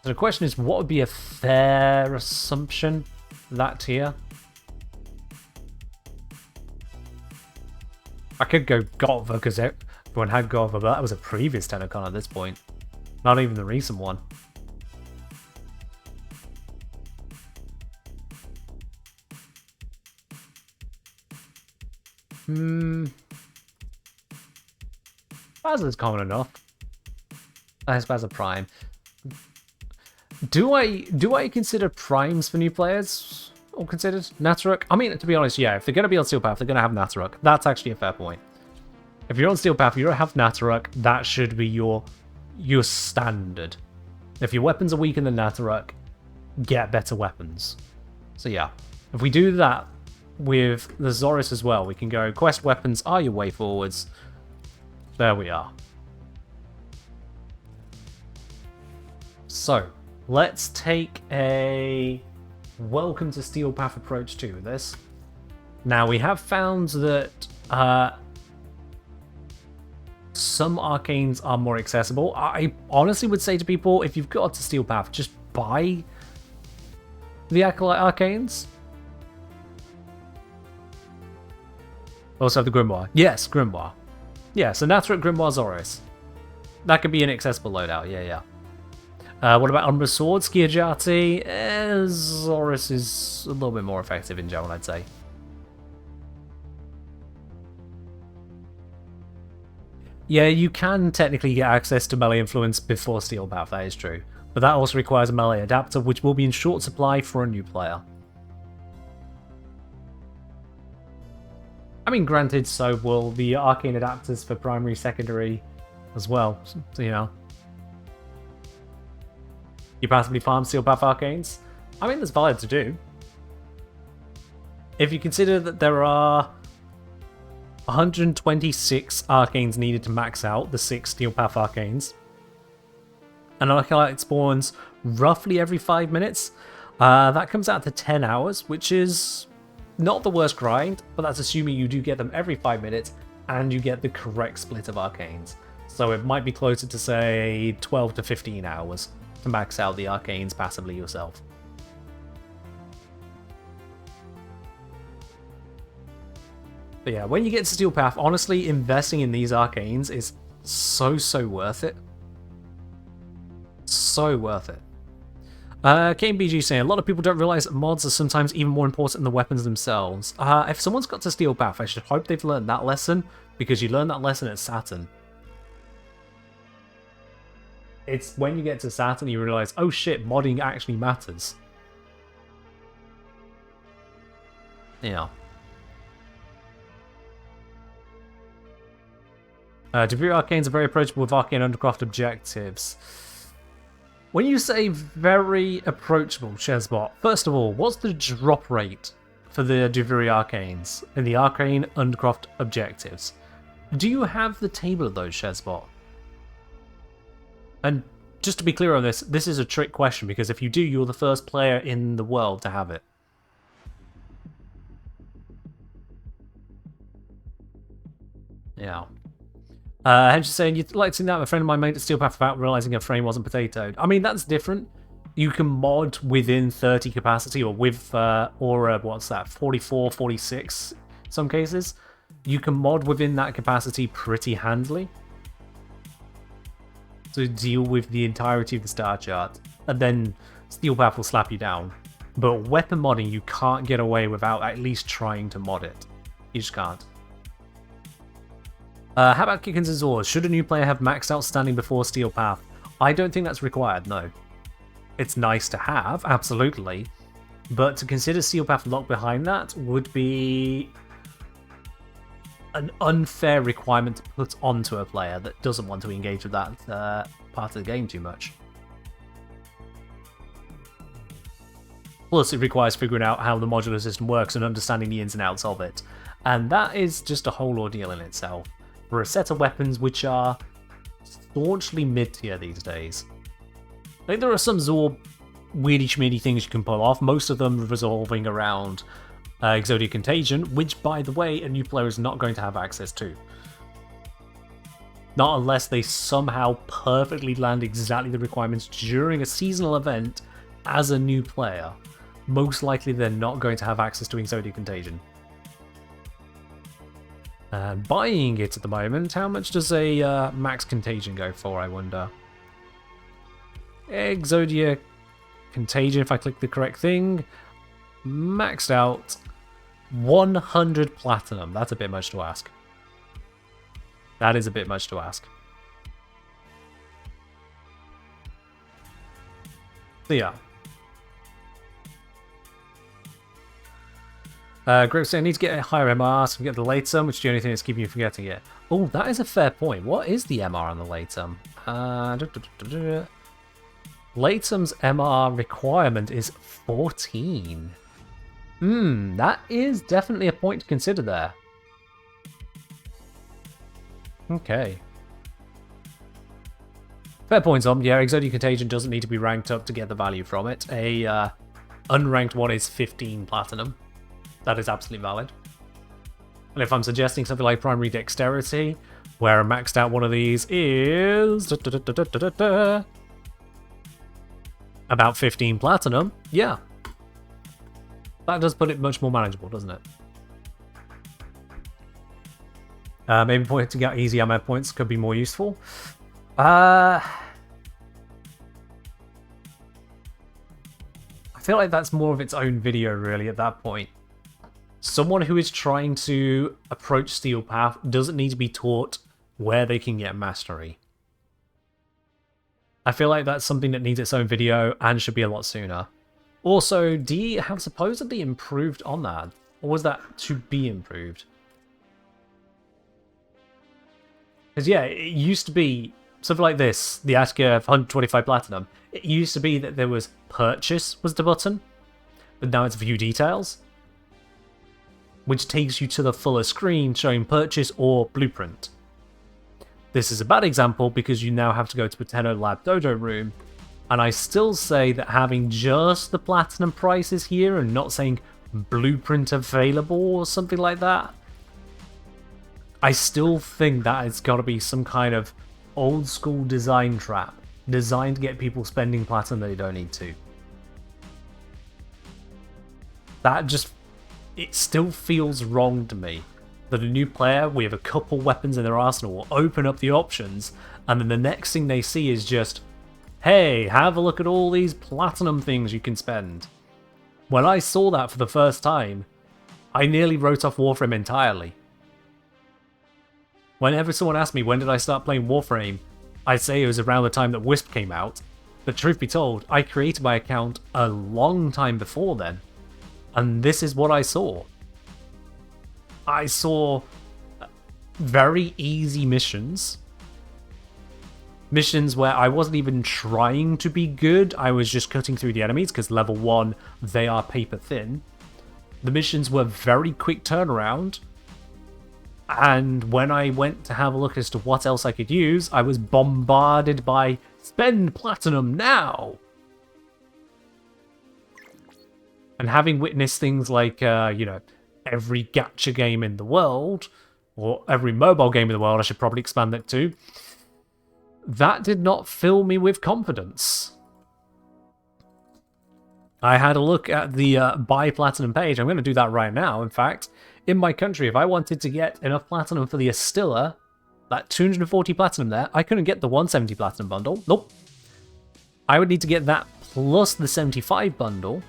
So the question is, what would be a fair assumption for that tier? I could go Gotva because everyone had Gotva, but that was a previous Tenocon at this point. Not even the recent one. Spaz common enough. Spaz Prime. Do I consider primes for new players? Or considered Nataruk? I mean, to be honest, yeah, if they're going to be on Steel Path, they're going to have Nataruk. That's actually a fair point. If you're on Steel Path, you don't have Nataruk, that should be your standard. If your weapons are weaker than Nataruk, get better weapons. So yeah, if we do that with the Zoris as well, we can go quest weapons are your way forwards. There we are. So, let's take a welcome to Steel Path approach to this. Now, we have found that some arcanes are more accessible. I honestly would say to people, if you've got to Steel Path, just buy the Acolyte arcanes. Also have the Grimoire. Yes, Grimoire. Yeah, so Nataruk, Grimoire, Zoris. That could be an accessible loadout, yeah. What about Umbra Sword, Skiajati? Zoris is a little bit more effective in general, I'd say. Yeah, you can technically get access to melee influence before Steel Path, that is true. But that also requires a melee adapter, which will be in short supply for a new player. I mean, granted, so will the arcane adapters for primary, secondary as well, so, you know. You passively farm Steel Path arcanes? I mean, that's valid to do. If you consider that there are 126 arcanes needed to max out the 6 Steel Path arcanes, and an Acolyte spawns roughly every 5 minutes, that comes out to 10 hours, which is not the worst grind, but that's assuming you do get them every 5 minutes and you get the correct split of arcanes. So it might be closer to, say, 12 to 15 hours to max out the arcanes passively yourself. But yeah, when you get to Steel Path, honestly, investing in these arcanes is so worth it. So worth it. KMBG saying, a lot of people don't realize that mods are sometimes even more important than the weapons themselves. If someone's got to Steel Path, I should hope they've learned that lesson, because you learn that lesson at Saturn. It's when you get to Saturn you realize, oh shit, modding actually matters. Yeah. Degree Arcanes are very approachable with Arcane Undercroft objectives. When you say very approachable, Shezbot, first of all, what's the drop rate for the Duviri Arcanes in the Arcane Undercroft objectives? Do you have the table of those, Shezbot? And just to be clear on this, this is a trick question, because if you do, you're the first player in the world to have it. Yeah. Hench is saying, you'd like to see that a friend of mine made a Steel Path without realizing her frame wasn't potatoed. I mean, that's different. You can mod within 30 capacity, or with, what's that, 44, 46 in some cases. You can mod within that capacity pretty handily to deal with the entirety of the star chart. And then Steel Path will slap you down. But weapon modding, you can't get away without at least trying to mod it. You just can't. How about Kickins' Azores? Should a new player have maxed out standing before Steel Path? I don't think that's required, no. It's nice to have, absolutely. But to consider Steel Path locked behind that would be an unfair requirement to put onto a player that doesn't want to engage with that part of the game too much. Plus, it requires figuring out how the modular system works and understanding the ins and outs of it. And that is just a whole ordeal in itself, for a set of weapons which are staunchly mid-tier these days. Like, there are some Zor weirdy schmeedy things you can pull off, most of them resolving around Exodia Contagion, which, by the way, a new player is not going to have access to. Not unless they somehow perfectly land exactly the requirements during a seasonal event as a new player. Most likely they're not going to have access to Exodia Contagion. And buying it at the moment, how much does a max Contagion go for, I wonder? Exodia Contagion, if I click the correct thing, maxed out 100 Platinum. That's a bit much to ask. That is a bit much to ask. So yeah. Greg saying I need to get a higher MR so we get the late sum, which is the only thing that's keeping you from getting it. Oh, that is a fair point. What is the MR on the late sum? Late sum's MR requirement is 14. That is definitely a point to consider there. Okay. Fair point, Tom. Yeah, Exodia Contagion doesn't need to be ranked up to get the value from it. A unranked one is 15 Platinum. That is absolutely valid. And if I'm suggesting something like Primary Dexterity, where a maxed out one of these is about 15 Platinum, yeah. That does put it much more manageable, doesn't it? Maybe pointing out easy ammo points could be more useful. I feel like that's more of its own video, really, at that point. Someone who is trying to approach Steel Path doesn't need to be taught where they can get mastery. I feel like that's something that needs its own video and should be a lot sooner. Also, D have supposedly improved on that. Or was that to be improved? Because yeah, it used to be something like this, the Attica 125 Platinum. It used to be that there was purchase was the button, but now it's view details, which takes you to the fuller screen showing purchase or blueprint. This is a bad example because you now have to go to Patenno Lab Dodo room, and I still say that having just the Platinum prices here and not saying blueprint available or something like that, I still think that it's got to be some kind of old school design trap designed to get people spending Platinum that they don't need to. That just, it still feels wrong to me that a new player with a couple weapons in their arsenal will open up the options, and then the next thing they see is just, hey, have a look at all these Platinum things you can spend. When I saw that for the first time, I nearly wrote off Warframe entirely. Whenever someone asks me when did I start playing Warframe, I say it was around the time that Wisp came out, but truth be told, I created my account a long time before then, and this is what I saw. I saw very easy missions. Missions where I wasn't even trying to be good, I was just cutting through the enemies, because level 1, they are paper thin. The missions were very quick turnaround, and when I went to have a look as to what else I could use, I was bombarded by spend Platinum now! And having witnessed things like, every gacha game in the world, or every mobile game in the world, I should probably expand that too, that did not fill me with confidence. I had a look at the buy Platinum page. I'm going to do that right now, in fact. In my country, if I wanted to get enough Platinum for the Astilla, that 240 Platinum there, I couldn't get the 170 Platinum bundle. Nope. I would need to get that plus the 75 bundle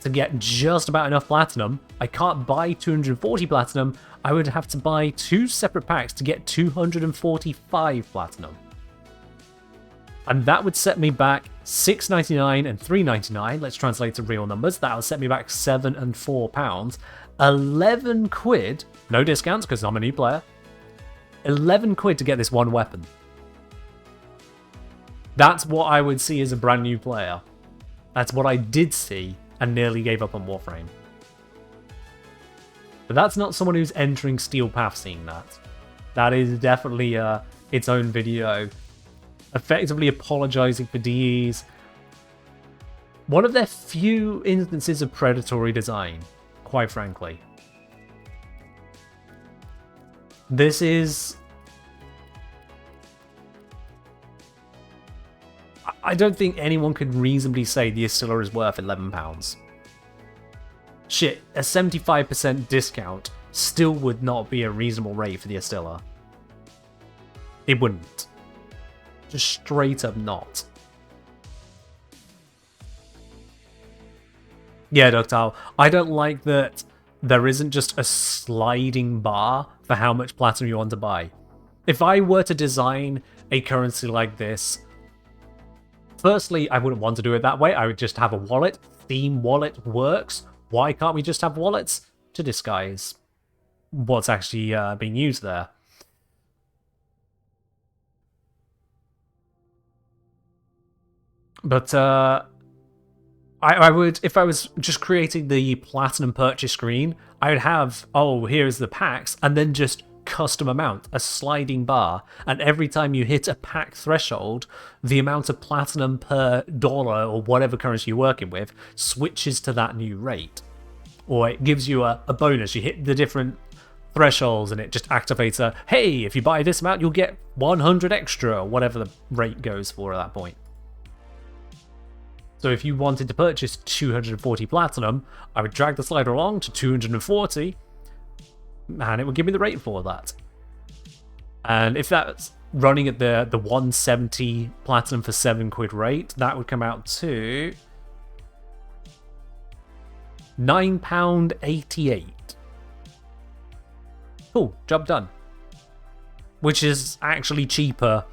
to get just about enough Platinum. I can't buy 240 Platinum. I would have to buy 2 separate packs to get 245 Platinum. And that would set me back $6.99 and $3.99. Let's translate to real numbers. That would set me back £7 and £4. 11 quid, no discounts because I'm a new player. 11 quid to get this one weapon. That's what I would see as a brand new player. That's what I did see and nearly gave up on Warframe. But that's not someone who's entering Steel Path seeing that. That is definitely its own video, effectively apologizing for DE's. One of their few instances of predatory design, quite frankly. This is... I don't think anyone could reasonably say the Astilla is worth £11. Shit, a 75% discount still would not be a reasonable rate for the Astilla. It wouldn't. Just straight up not. Yeah, Ductile, I don't like that there isn't just a sliding bar for how much platinum you want to buy. If I were to design a currency like this, firstly, I wouldn't want to do it that way. I would just have a wallet. Theme wallet works. Why can't we just have wallets to disguise what's actually being used there? But I would, if I was just creating the platinum purchase screen, I would have, oh, here's the packs, and then just custom amount, a sliding bar, and every time you hit a pack threshold, the amount of platinum per dollar or whatever currency you're working with switches to that new rate. Or it gives you a bonus. You hit the different thresholds and it just activates a, hey, if you buy this amount, you'll get 100 extra, or whatever the rate goes for at that point. So if you wanted to purchase 240 platinum, I would drag the slider along to 240, and it would give me the rate for that. And if that's running at the 170 platinum for £7 rate, that would come out to £9.88. Cool, job done. Which is actually cheaper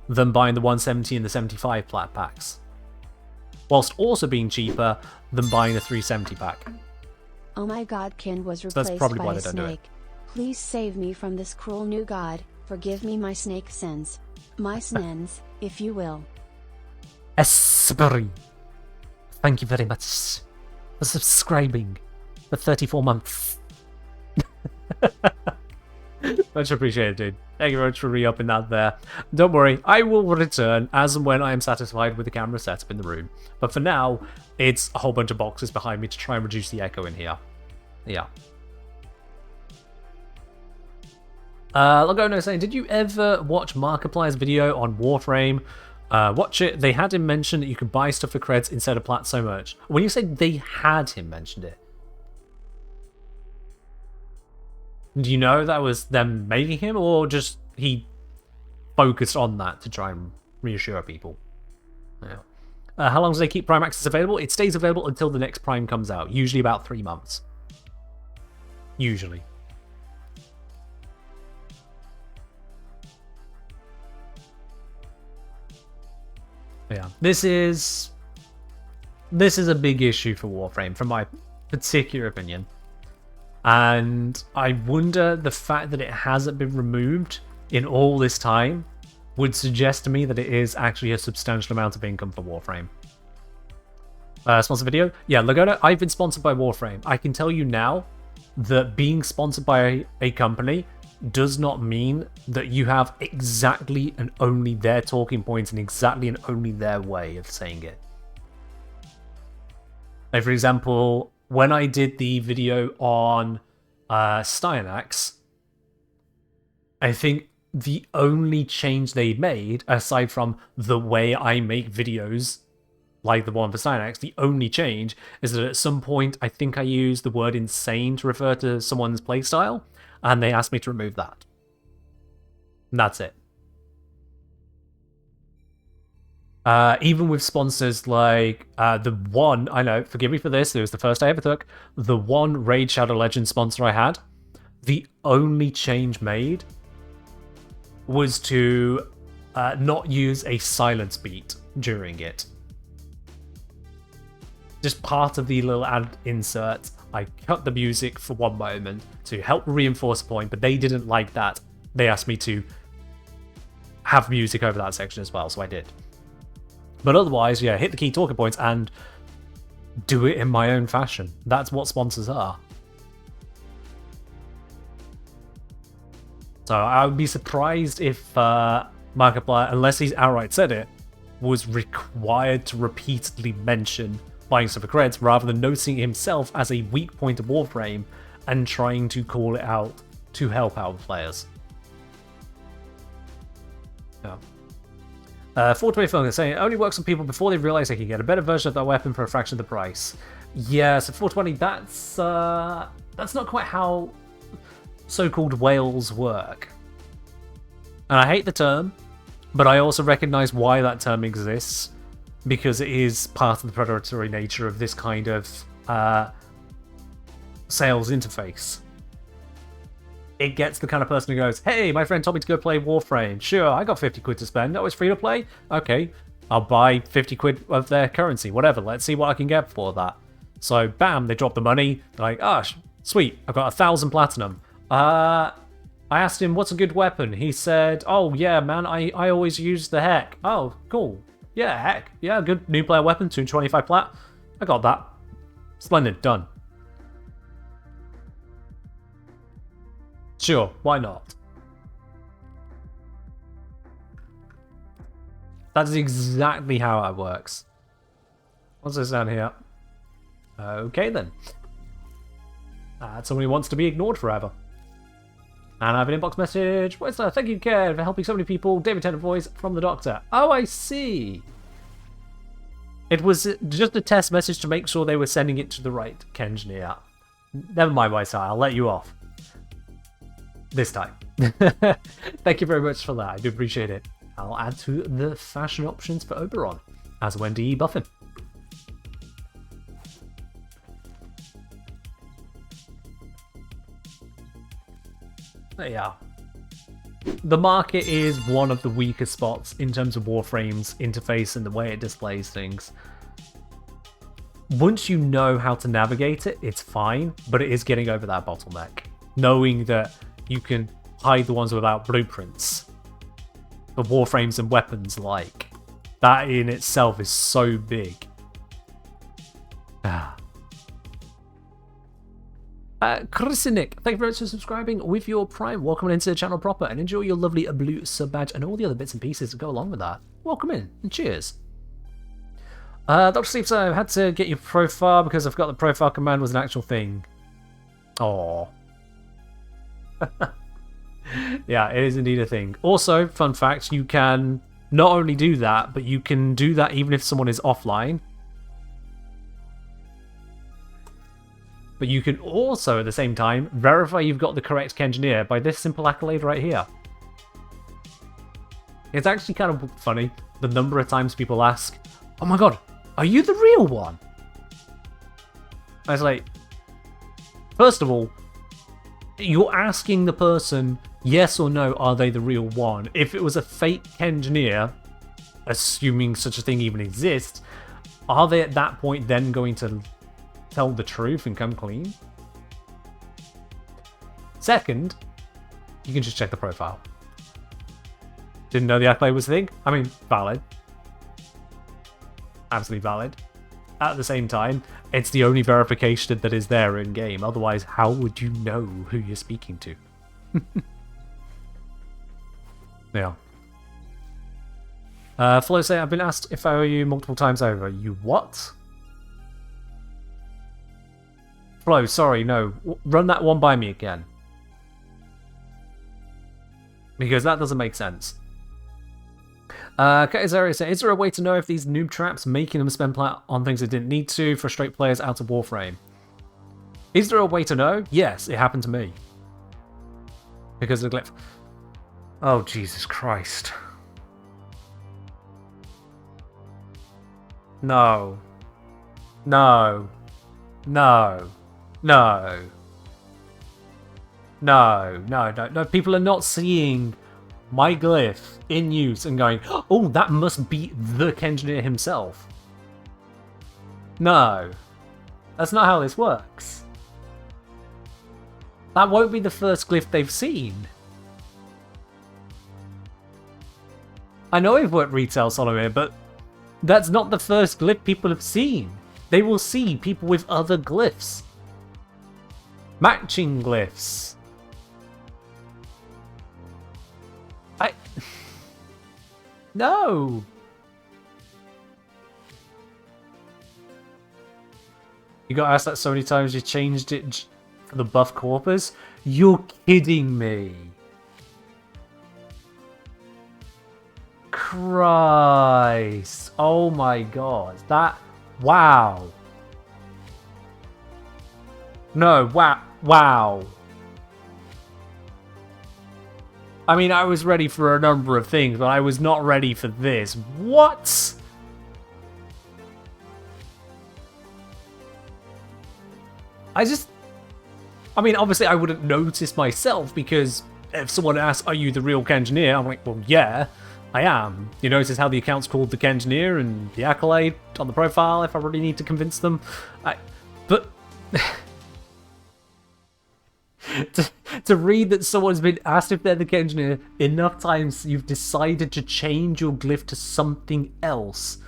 than buying the 170 and the 75 plat packs. Whilst also being cheaper than buying a 370 pack. Oh my god, Kin was So that's replaced probably by why a they don't do it. snake. Please save me from this cruel new god, forgive me my snake sins. My sins, if you will. Esperi. Thank you very much for subscribing for 34 months. Much appreciated, dude. Thank you very much for re-upping that there. Don't worry, I will return as and when I am satisfied with the camera setup in the room. But for now, it's a whole bunch of boxes behind me to try and reduce the echo in here. Yeah. Logono saying, did you ever watch Markiplier's video on Warframe? Watch it. They had him mention that you could buy stuff for creds instead of plat so much. When you say they had him mentioned it, do you know that was them making him, or just he focused on that to try and reassure people? Yeah. How long do they keep Prime Access available? It stays available until the next Prime comes out, usually about 3 months. Usually. Yeah, this is a big issue for Warframe, from my particular opinion. And I wonder the fact that it hasn't been removed in all this time would suggest to me that it is actually a substantial amount of income for Warframe. Sponsor video? Yeah, Lagona, I've been sponsored by Warframe. I can tell you now that being sponsored by a company does not mean that you have exactly and only their talking points and exactly and only their way of saying it. Like, for example, when I did the video on Styanax, I think the only change they made, aside from the way I make videos like the one for Styanax, the only change is that at some point I think I used the word insane to refer to someone's playstyle, and they asked me to remove that. And that's it. Even with sponsors like the one, I know, forgive me for this, it was the first I ever took, the one Raid Shadow Legends sponsor I had, the only change made was to not use a silence beat during it. Just part of the little ad insert, I cut the music for one moment to help reinforce a point, but they didn't like that. They asked me to have music over that section as well, so I did. But otherwise, yeah, hit the key talking points, and do it in my own fashion. That's what sponsors are. So I would be surprised if Markiplier, unless he's outright said it, was required to repeatedly mention buying stuff for creds rather than noticing it himself as a weak point of Warframe and trying to call it out to help out players. Yeah. 424 is saying it only works on people before they realize they can get a better version of that weapon for a fraction of the price. Yeah, so 420, that's not quite how so-called whales work. And I hate the term, but I also recognize why that term exists, because it is part of the predatory nature of this kind of sales interface. It gets the kind of person who goes, hey, my friend told me to go play Warframe. Sure, I got 50 quid to spend. Oh, it's free to play? Okay, I'll buy 50 quid of their currency, whatever. Let's see what I can get for that. So, bam, they drop the money. They're like, oh, sweet, I've got 1,000 platinum. I asked him, what's a good weapon? He said, oh, yeah, man, I always use the heck. Oh, cool. Yeah, heck. Yeah, good new player weapon, 225 plat. I got that. Splendid, done. Sure, why not? That's exactly how it works. What's this down here? Okay then. Somebody wants to be ignored forever. And I have an inbox message. What's that? Thank you, Ken, for helping so many people. David Tennant voice from the doctor. Oh, I see. It was just a test message to make sure they were sending it to the right Kengineer. Never mind, Whiteside. I'll let you off. This time. Thank you very much for that. I do appreciate it. I'll add to the fashion options for Oberon as Wendy Buffin. There you are. The market is one of the weaker spots in terms of Warframe's interface and the way it displays things. Once you know how to navigate it, it's fine, but it is getting over that bottleneck. Knowing that you can hide the ones without blueprints, the Warframes and weapons like. That in itself is so big. Chrisinic, thank you very much for subscribing with your Prime. Welcome into the channel proper and enjoy your lovely blue sub badge and all the other bits and pieces that go along with that. Welcome in and cheers. Dr. Steve, so I had to get your profile because I forgot the profile command was an actual thing. Aww. Yeah, it is indeed a thing. Also, fun fact, you can not only do that, but you can do that even if someone is offline. But you can also, at the same time, verify you've got the correct Kengineer by this simple accolade right here. It's actually kind of funny, the number of times people ask, oh my god, are you the real one? I was like, first of all, you're asking the person, yes or no, are they the real one? If it was a fake Kengineer, assuming such a thing even exists, are they at that point then going to tell the truth and come clean? Second, you can just check the profile. Didn't know the accolade was a thing? I mean, valid. Absolutely valid. At the same time, it's the only verification that is there in game. Otherwise, how would you know who you're speaking to? Yeah. Flo say, I've been asked if I owe you multiple times over. You what? Flo, sorry, no. Run that one by me again. Because that doesn't make sense. Kaizaria said, is there a way to know if these noob traps making them spend plat on things they didn't need to frustrate players out of Warframe? Is there a way to know? Yes, it happened to me. Because of the glyph. Oh, Jesus Christ. No. No. No. No. No. No, no, no. People are not seeing my glyph in use and going, oh, that must be the Kengineer himself. No. That's not how this works. That won't be the first glyph they've seen. I know I've worked retail Solomir, but that's not the first glyph people have seen. They will see people with other glyphs. Matching glyphs. No! You got asked that so many times you changed it for the buff corpus? You're kidding me. Christ. Oh my god. That... Wow. No, wow. I mean, I was ready for a number of things, but I was not ready for this. What? I mean, obviously I wouldn't notice myself, because if someone asks, are you the real Kengineer? I'm like, well, yeah, I am. You notice how the account's called the Kengineer and the Accolade on the profile if I really need to convince them. But... to read that someone's been asked if they're the Kengineer enough times you've decided to change your glyph to something else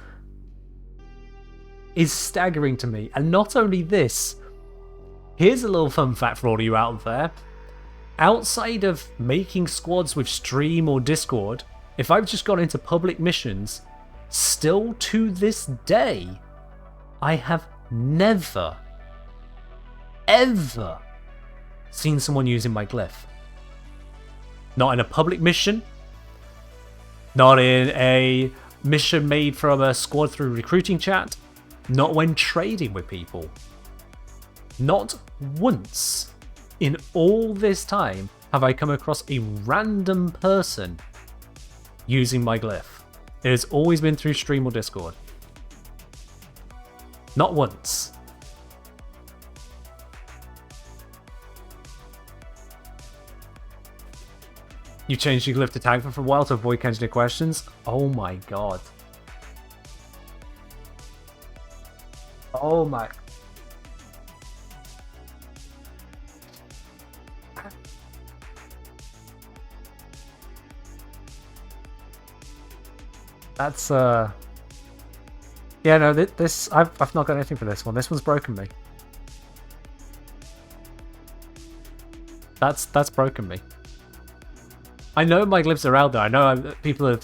is staggering to me. And not only this, here's a little fun fact for all of you out there. Outside of making squads with Stream or Discord, if I've just gone into public missions, still to this day, I have never, ever seen someone using my glyph. Not in a public mission, not in a mission made from a squad through recruiting chat, not when trading with people. Not once in all this time have I come across a random person using my glyph. It has always been through Stream or Discord. Not once. You changed your glyph to Tagfer for a while to avoid Kengineer questions? Oh my god. Oh my... That's, Yeah, no, this... I've not got anything for this one. This one's broken me. That's broken me. I know my glyphs are out there. I know people are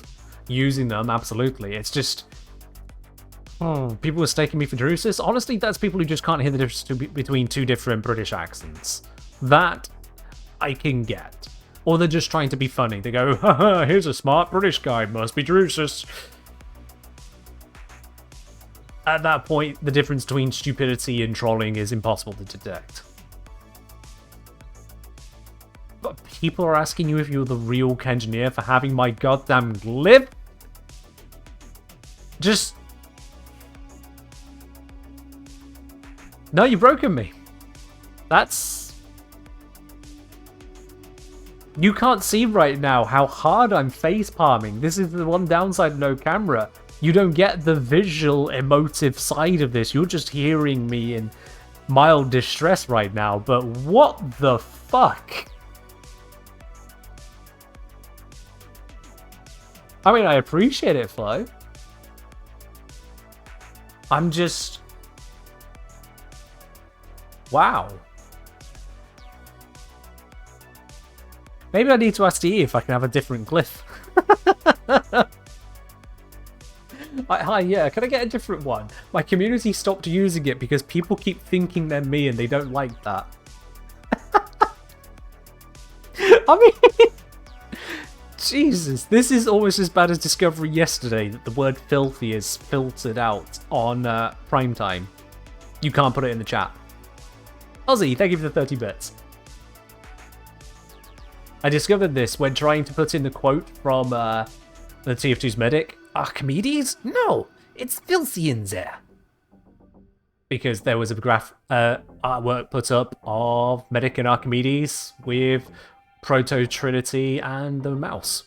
using them, absolutely. It's just... people are staking me for Drusus. Honestly, that's people who just can't hear the difference between two different British accents. That I can get. Or they're just trying to be funny. They go, haha, here's a smart British guy, must be Drusus. At that point, the difference between stupidity and trolling is impossible to detect. But people are asking you if you're the real Kengineer for having my goddamn glyph? Just... No, you've broken me. That's... You can't see right now how hard I'm face palming. This is the one downside of no camera. You don't get the visual, emotive side of this. You're just hearing me in mild distress right now. But what the fuck? I mean, I appreciate it, Flo. I'm just... Wow. Maybe I need to ask E if I can have a different glyph. Hi, yeah, can I get a different one? My community stopped using it because people keep thinking they're me and they don't like that. I mean... Jesus, this is almost as bad as Discovery yesterday that the word filthy is filtered out on primetime. You can't put it in the chat. Ozzy, thank you for the 30 bits. I discovered this when trying to put in the quote from the TF2's medic. Archimedes? No, it's filthy in there. Because there was a artwork put up of Medic and Archimedes with Proto Trinity and the mouse.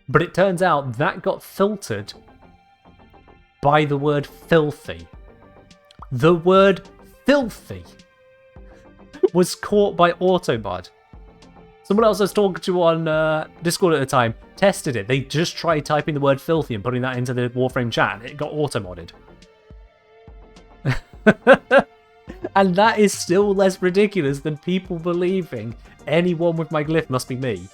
But it turns out that got filtered by the word filthy. The word filthy was caught by Automod. Someone else I was talking to on Discord at the time tested it. They just tried typing the word filthy and putting that into the Warframe chat and it got auto-modded. And that is still less ridiculous than people believing anyone with my glyph must be me.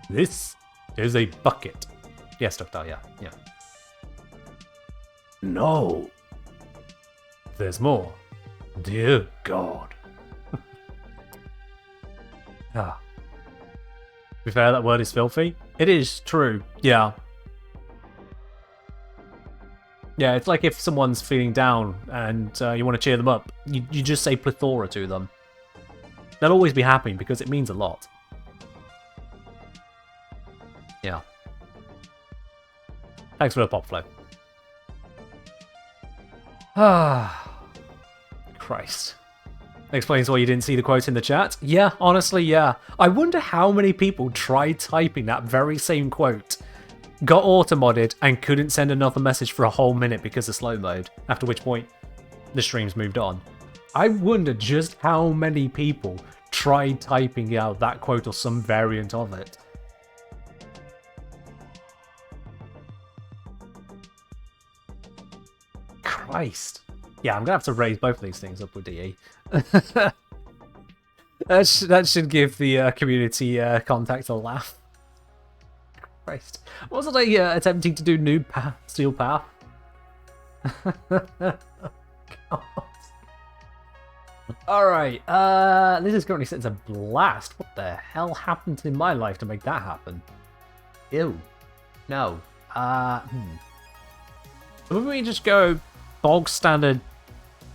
This is a bucket. Yes, Doctor, yeah. No. There's more. Dear God. To be fair, that word is filthy. It is true, yeah. Yeah, it's like if someone's feeling down and you want to cheer them up, you just say plethora to them. They'll always be happy because it means a lot. Yeah. Thanks for the pop flow. Ah, Christ. Explains why you didn't see the quote in the chat. Yeah, honestly, yeah. I wonder how many people tried typing that very same quote, got auto-modded, and couldn't send another message for a whole minute because of slow mode, after which point the streams moved on. I wonder just how many people tried typing out that quote or some variant of it. Christ. Yeah, I'm going to have to raise both of these things up with DE. that should give the community contact a laugh. Christ. Wasn't I attempting to do Noob Path, Steel Path? Alright, this is currently set as a blast. What the hell happened in my life to make that happen? Ew. No. Would we just go bog standard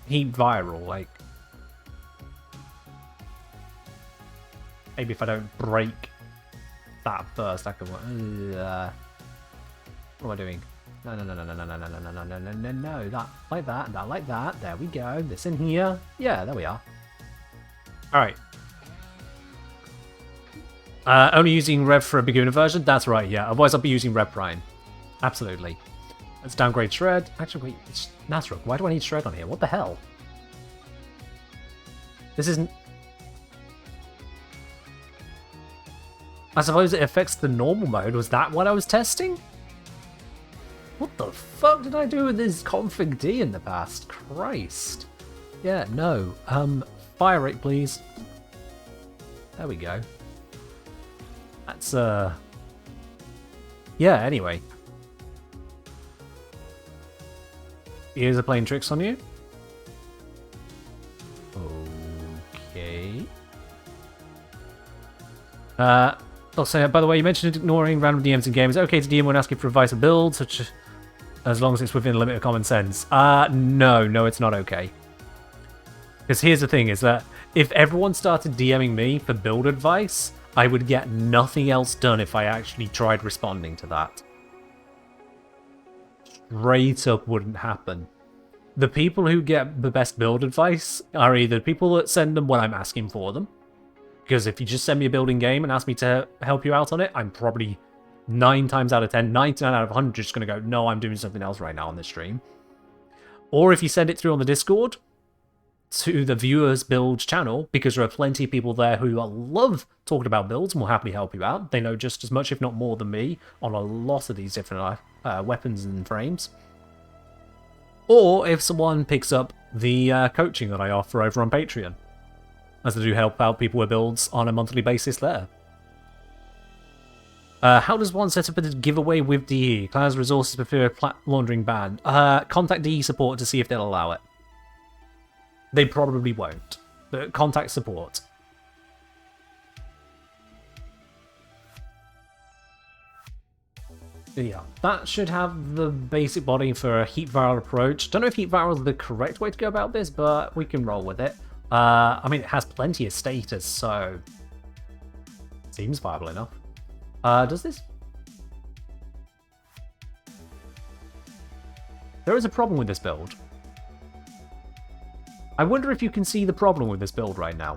heat viral, like... Maybe if I don't break that first, I can... what am I doing? No, that, like that, like that. There we go. This in here. Yeah, there we are. Alright. Only using Rev for a beginner version? That's right, yeah. Otherwise I'll be using Rev Prime. Absolutely. Let's downgrade Shred. Actually, wait, it's Nasruk. Why do I need Shred on here? What the hell? This isn't... I suppose it affects the normal mode. Was that what I was testing? What the fuck did I do with this config D in the past? Christ. Yeah, no. Fire rate, please. There we go. That's, yeah, anyway. Ears are playing tricks on you? Okay. Also, by the way, you mentioned ignoring random DMs in games. Is it okay to DM when asking for advice or build, such as long as it's within the limit of common sense? No, it's not okay. Because here's the thing, is that if everyone started DMing me for build advice, I would get nothing else done if I actually tried responding to that. Straight up wouldn't happen. The people who get the best build advice are either people that send them when I'm asking for them, because if you just send me a building game and ask me to help you out on it, I'm probably 9 times out of 10, 99 out of 100 just going to go, no, I'm doing something else right now on this stream. Or if you send it through on the Discord to the viewers build channel, because there are plenty of people there who love talking about builds and will happily help you out. They know just as much, if not more than me, on a lot of these different weapons and frames. Or if someone picks up the coaching that I offer over on Patreon, as I do help out people with builds on a monthly basis there. How does one set up a giveaway with DE? Cloud's resources prefer a laundering ban. Contact DE support to see if they'll allow it. They probably won't, but contact support. Yeah, that should have the basic body for a heat viral approach. Don't know if heat viral is the correct way to go about this, but we can roll with it. I mean, it has plenty of status, so seems viable enough. Does this? There is a problem with this build. I wonder if you can see the problem with this build right now.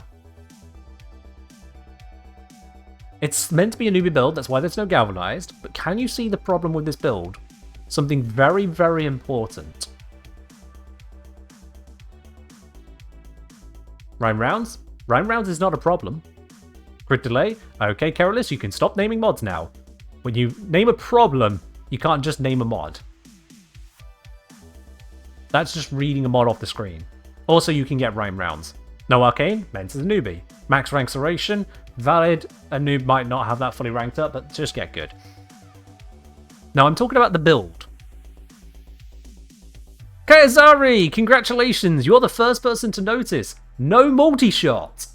It's meant to be a newbie build, that's why there's no galvanized, but can you see the problem with this build? Something very, very important. Rhyme rounds? Rhyme rounds is not a problem. Crit delay? Okay, Carolus, you can stop naming mods now. When you name a problem, You can't just name a mod. That's just reading a mod off the screen. Also, you can get rhyme rounds. No arcane, meant as a newbie. Max rank Serration, valid. A noob might not have that fully ranked up, but just get good. Now, I'm talking about the build. Kaizari, congratulations! You're the first person to notice. No multi-shot.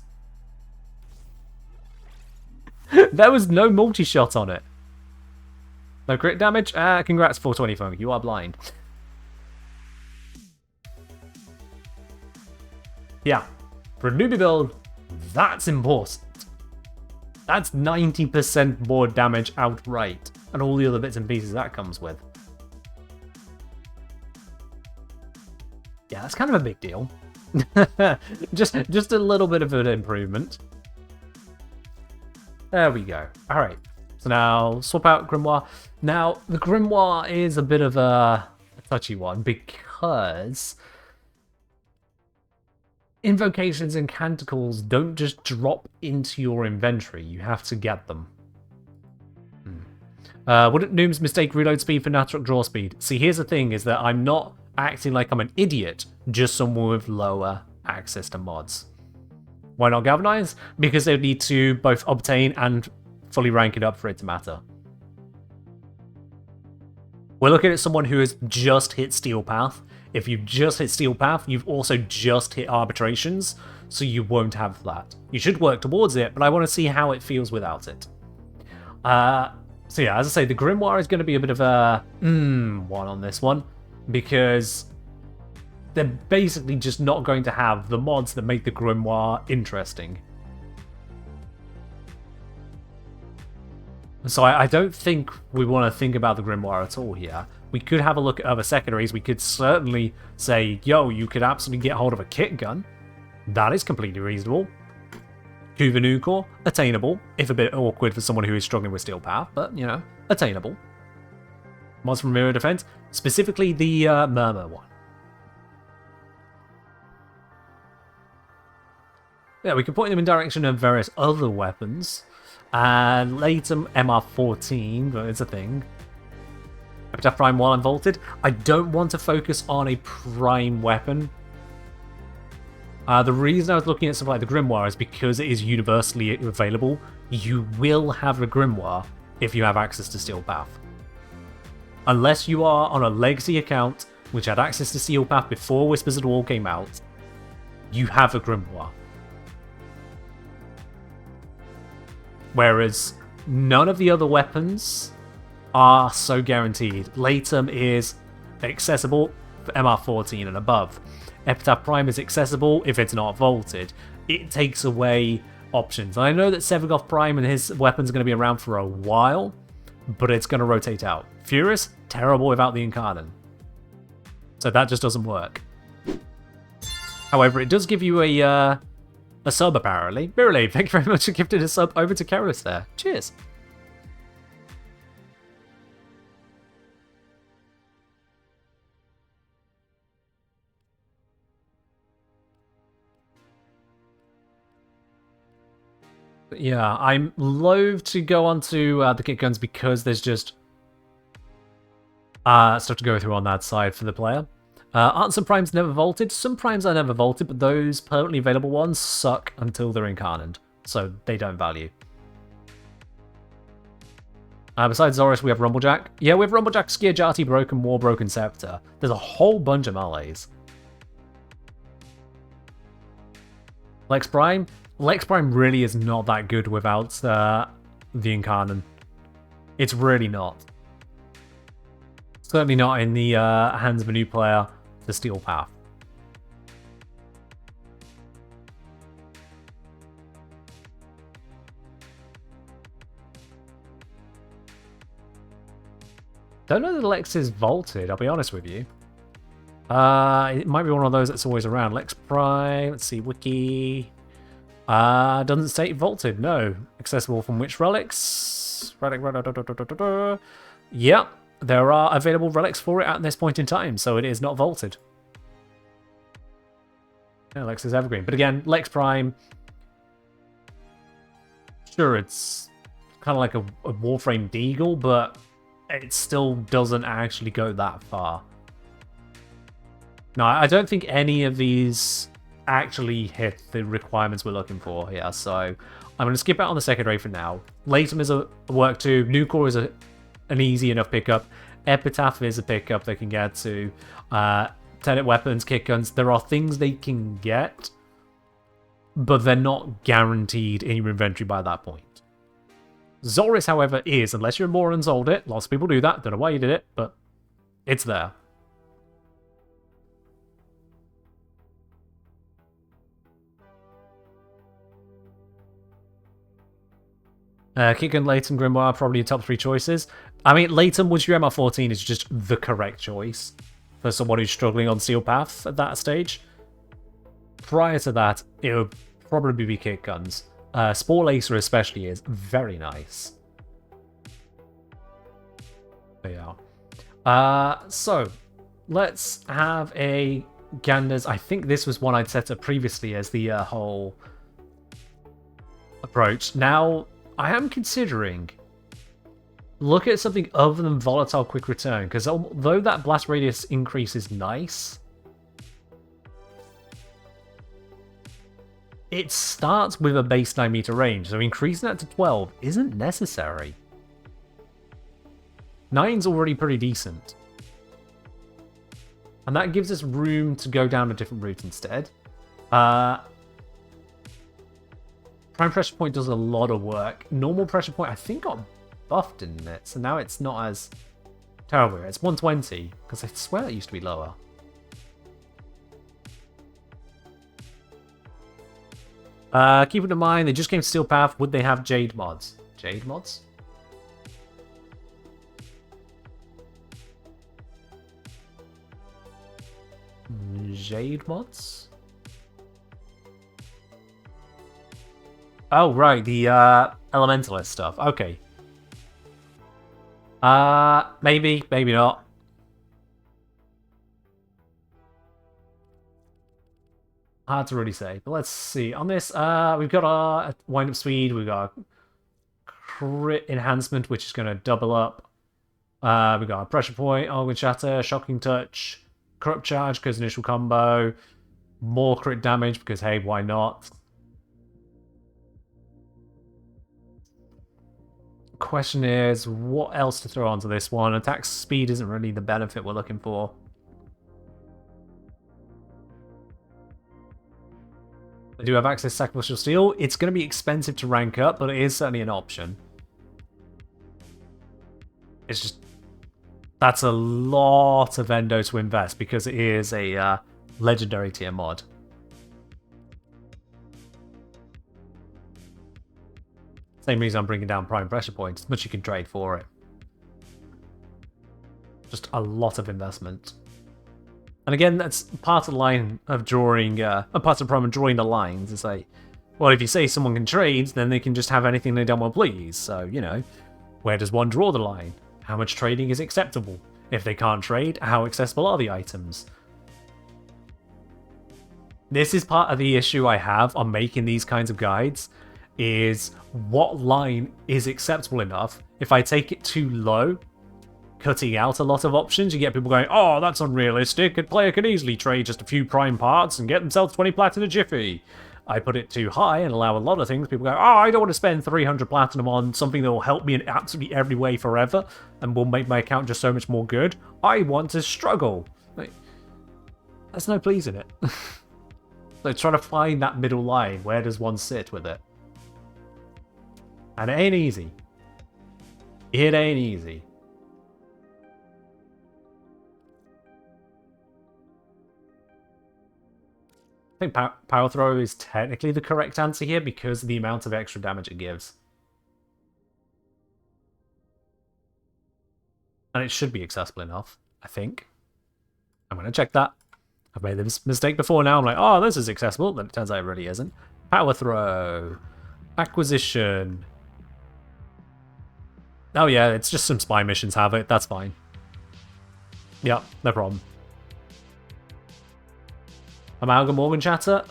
There was no multi-shot on it. No crit damage? Congrats, 420 You are blind. Yeah, for a newbie build, that's important. That's 90% more damage outright, and all the other bits and pieces that comes with. Yeah, that's kind of a big deal. just a little bit of an improvement. There we go. Alright, so now swap out Grimoire. Now, the Grimoire is a bit of a touchy one, because invocations and canticles don't just drop into your inventory, you have to get them. Wouldn't noobs mistake reload speed for natural draw speed? See, here's the thing, is that I'm not acting like I'm an idiot, just someone with lower access to mods. Why not Galvanize? Because they would need to both obtain and fully rank it up for it to matter. We're looking at someone who has just hit Steel Path. If you've just hit Steel Path, you've also just hit Arbitrations, so you won't have that. You should work towards it, but I want to see how it feels without it. So yeah, as I say, the Grimoire is going to be a bit of a one on this one, because they're basically just not going to have the mods that make the Grimoire interesting. So I don't think we want to think about the Grimoire at all here. We could have a look at other secondaries. We could certainly say, yo, you could absolutely get hold of a kit gun. That is completely reasonable. Kuvanukor, attainable. If a bit awkward for someone who is struggling with Steel Path, but, you know, attainable. Mods from Mirror Defense, specifically the Murmur one. Yeah, we can point them in direction of various other weapons. And Latum MR14, but it's a thing. Epitaph Prime while unvaulted. I don't want to focus on a prime weapon. The reason I was looking at something like the Grimoire is because it is universally available. You will have a Grimoire if you have access to Steel Path. Unless you are on a legacy account which had access to Steel Path before Whispers of the Wall came out, you have a Grimoire. Whereas none of the other weapons are so guaranteed. Latum is accessible for MR14 and above. Epitaph Prime is accessible if it's not vaulted. It takes away options. And I know that Sevagoth Prime and his weapons are going to be around for a while, but it's going to rotate out. Furious, terrible without the Incarnate. So that just doesn't work. However, it does give you a sub, apparently. Mirrorly, thank you very much for gifting a sub over to Keros there. Cheers. But yeah, I'm loath to go on to the kit guns because there's just stuff to go through on that side for the player. Aren't some primes never vaulted? Some primes are never vaulted, but those permanently available ones suck until they're incarnate, so they don't value. Besides Zorus, we have Rumblejack. Yeah, we have Rumblejack, Skiajati, Broken War, Broken Scepter. There's a whole bunch of melees. Lex Prime? Lex Prime really is not that good without the Incarnate. It's really not. Certainly not in the hands of a new player to Steel Path. Don't know that Lex is vaulted, I'll be honest with you. It might be one of those that's always around. Lex Prime, let's see, Wiki. Doesn't state vaulted, no. Accessible from which relics? Yep, there are available relics for it at this point in time, so it is not vaulted. Yeah, Lex is evergreen. But again, Lex Prime, sure, it's kind of like a Warframe Deagle, but it still doesn't actually go that far. No, I don't think any of these actually hit the requirements we're looking for here, so I'm going to skip out on the secondary for now. Latum is a work too. Nucor is an easy enough pickup. Epitaph is a pickup they can get to. Tenet weapons, kick guns, there are things they can get, but they're not guaranteed in your inventory by that point. Zoris, however, is, unless you're more and sold it. Lots of people do that. Don't know why you did it, but it's there. Kick-gun, Latum, Grimoire, probably your top 3 choices. I mean, Latum, which your MR14 is just the correct choice for someone who's struggling on Seal Path at that stage. Prior to that, it would probably be kick guns. Spore Lacer especially is very nice. There you are. So, let's have a ganders. I think this was one I'd set up previously as the whole approach. Now, I am considering look at something other than volatile quick return, because although that blast radius increase is nice, it starts with a base 9 meter range, so increasing that to 12 isn't necessary. 9's already pretty decent. And that gives us room to go down a different route instead. Prime Pressure Point does a lot of work. Normal Pressure Point, I think, got buffed, didn't it? So now it's not as terrible. It's 120, because I swear it used to be lower. Keep it in mind, they just came to Steel Path. Would they have Jade mods? Jade mods? Jade mods? Oh, right, the Elementalist stuff. Okay. Maybe, maybe not. Hard to really say, but let's see. On this, we've got our wind-up speed, we've got a crit enhancement, which is going to double up. We've got a pressure point, Organ Shatter, Shocking Touch, Corrupt Charge because initial combo, more crit damage because, hey, why not? Question is, what else to throw onto this one? Attack speed isn't really the benefit we're looking for. They do have access to Sacrificial Steel. It's going to be expensive to rank up, but it is certainly an option. It's just... that's a lot of endo to invest because it is a legendary tier mod. Same reason I'm bringing down Prime Pressure Points. Much you can trade for it. Just a lot of investment. And again, that's part of the line of drawing, part of the problem of drawing the lines is like, well, if you say someone can trade, then they can just have anything they damn well please. So, you know, where does one draw the line? How much trading is acceptable? If they can't trade, how accessible are the items? This is part of the issue I have on making these kinds of guides, is what line is acceptable enough. If I take it too low, cutting out a lot of options, you get people going, oh, that's unrealistic, a player can easily trade just a few prime parts and get themselves 20 plat in a jiffy. I put it too high and allow a lot of things, people go, oh, I don't want to spend 300 platinum on something that will help me in absolutely every way forever and will make my account just so much more good. I want to struggle. Like, there's no please in it. So trying to find that middle line, where does one sit with it? And it ain't easy. It ain't easy. I think Power Throw is technically the correct answer here because of the amount of extra damage it gives. And it should be accessible enough, I think. I'm going to check that. I've made this mistake before now. I'm like, oh, this is accessible. Then it turns out it really isn't. Power Throw. Acquisition. Oh yeah, it's just some spy missions have it. That's fine. Yeah, no problem. Amalgam Organ Chatter.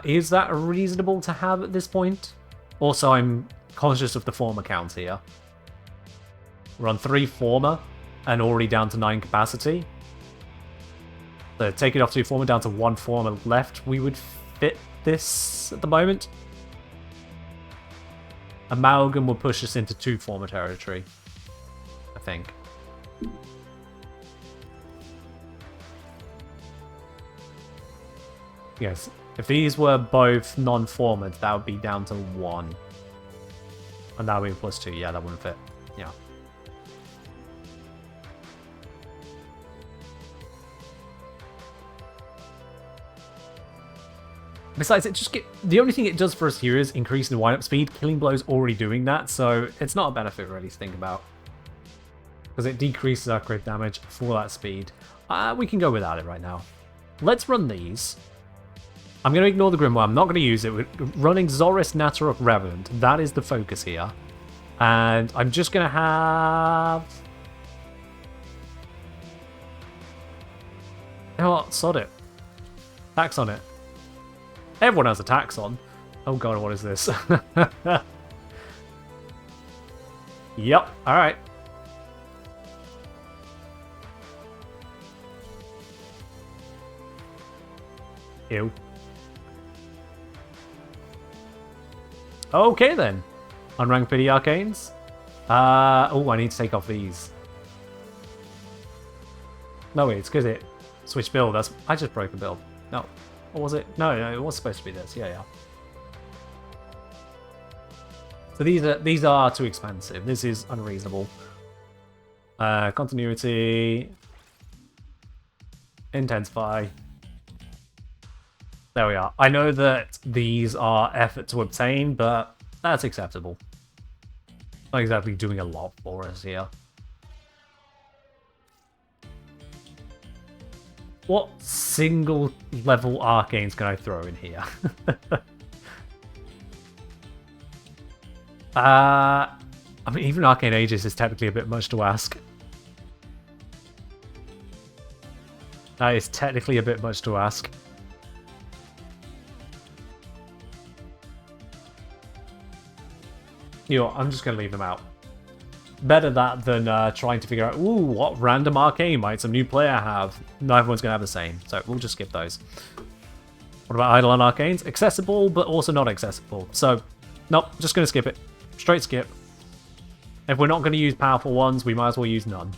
Is that reasonable to have at this point? Also, I'm conscious of the form account here. We're on 3 former and already down to 9 capacity. So take it off 2 former down to 1 former left. We would fit this at the moment. Amalgam will push us into 2 former territory, I think. Yes, if these were both non-formed, that would be down to 1. And that would be +2. Yeah, that wouldn't fit. Yeah. Besides, the only thing it does for us here is increasing the wind-up speed. Killing Blow's already doing that, so it's not a benefit really to think about. Because it decreases our crit damage for that speed. We can go without it right now. Let's run these. I'm going to ignore the Grimoire. I'm not going to use it. We're running Zoris, Natarok, Revenant. That is the focus here. And I'm just going to have... You know what? Sod it. Tax on it. Everyone has a tax on. Oh god, what is this? Yep, alright. Ew. Okay then. Unranked Pity Arcanes. Oh, I need to take off these. No, wait, it's because it switched build. I just broke the build. No. Or was it? No, it was supposed to be this. Yeah. So these are too expensive. This is unreasonable. Continuity. Intensify. There we are. I know that these are effort to obtain, but that's acceptable. Not exactly doing a lot for us here. What single level arcanes can I throw in here? I mean, even Arcane Aegis is technically a bit much to ask. That is technically a bit much to ask. You know, I'm just going to leave them out. Better that than trying to figure out, ooh, what random arcane might some new player have? No, everyone's going to have the same, so we'll just skip those. What about Eidolon Arcanes? Accessible, but also not accessible. So, nope, just going to skip it. Straight skip. If we're not going to use powerful ones, we might as well use none.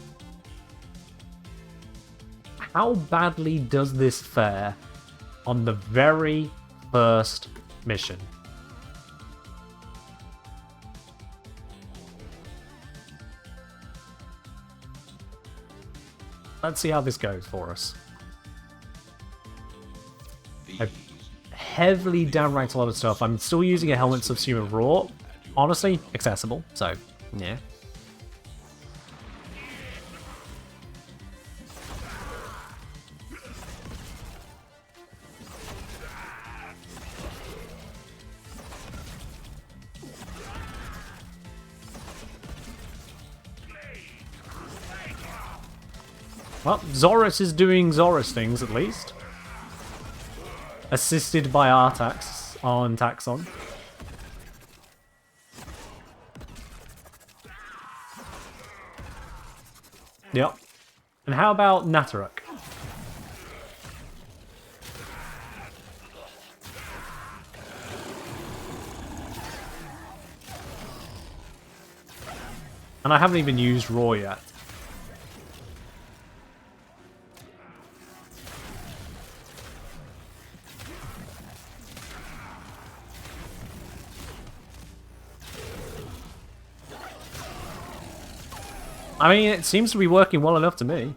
How badly does this fare on the very first mission? Let's see how this goes for us. I've heavily downranked a lot of stuff. I'm still using a Helmet Subsumer Raw. Honestly, accessible, so, yeah. Well, Zoris is doing Zoris things, at least. Assisted by Artax on Taxon. Yep. And how about Natarok? And I haven't even used Raw yet. I mean, it seems to be working well enough to me.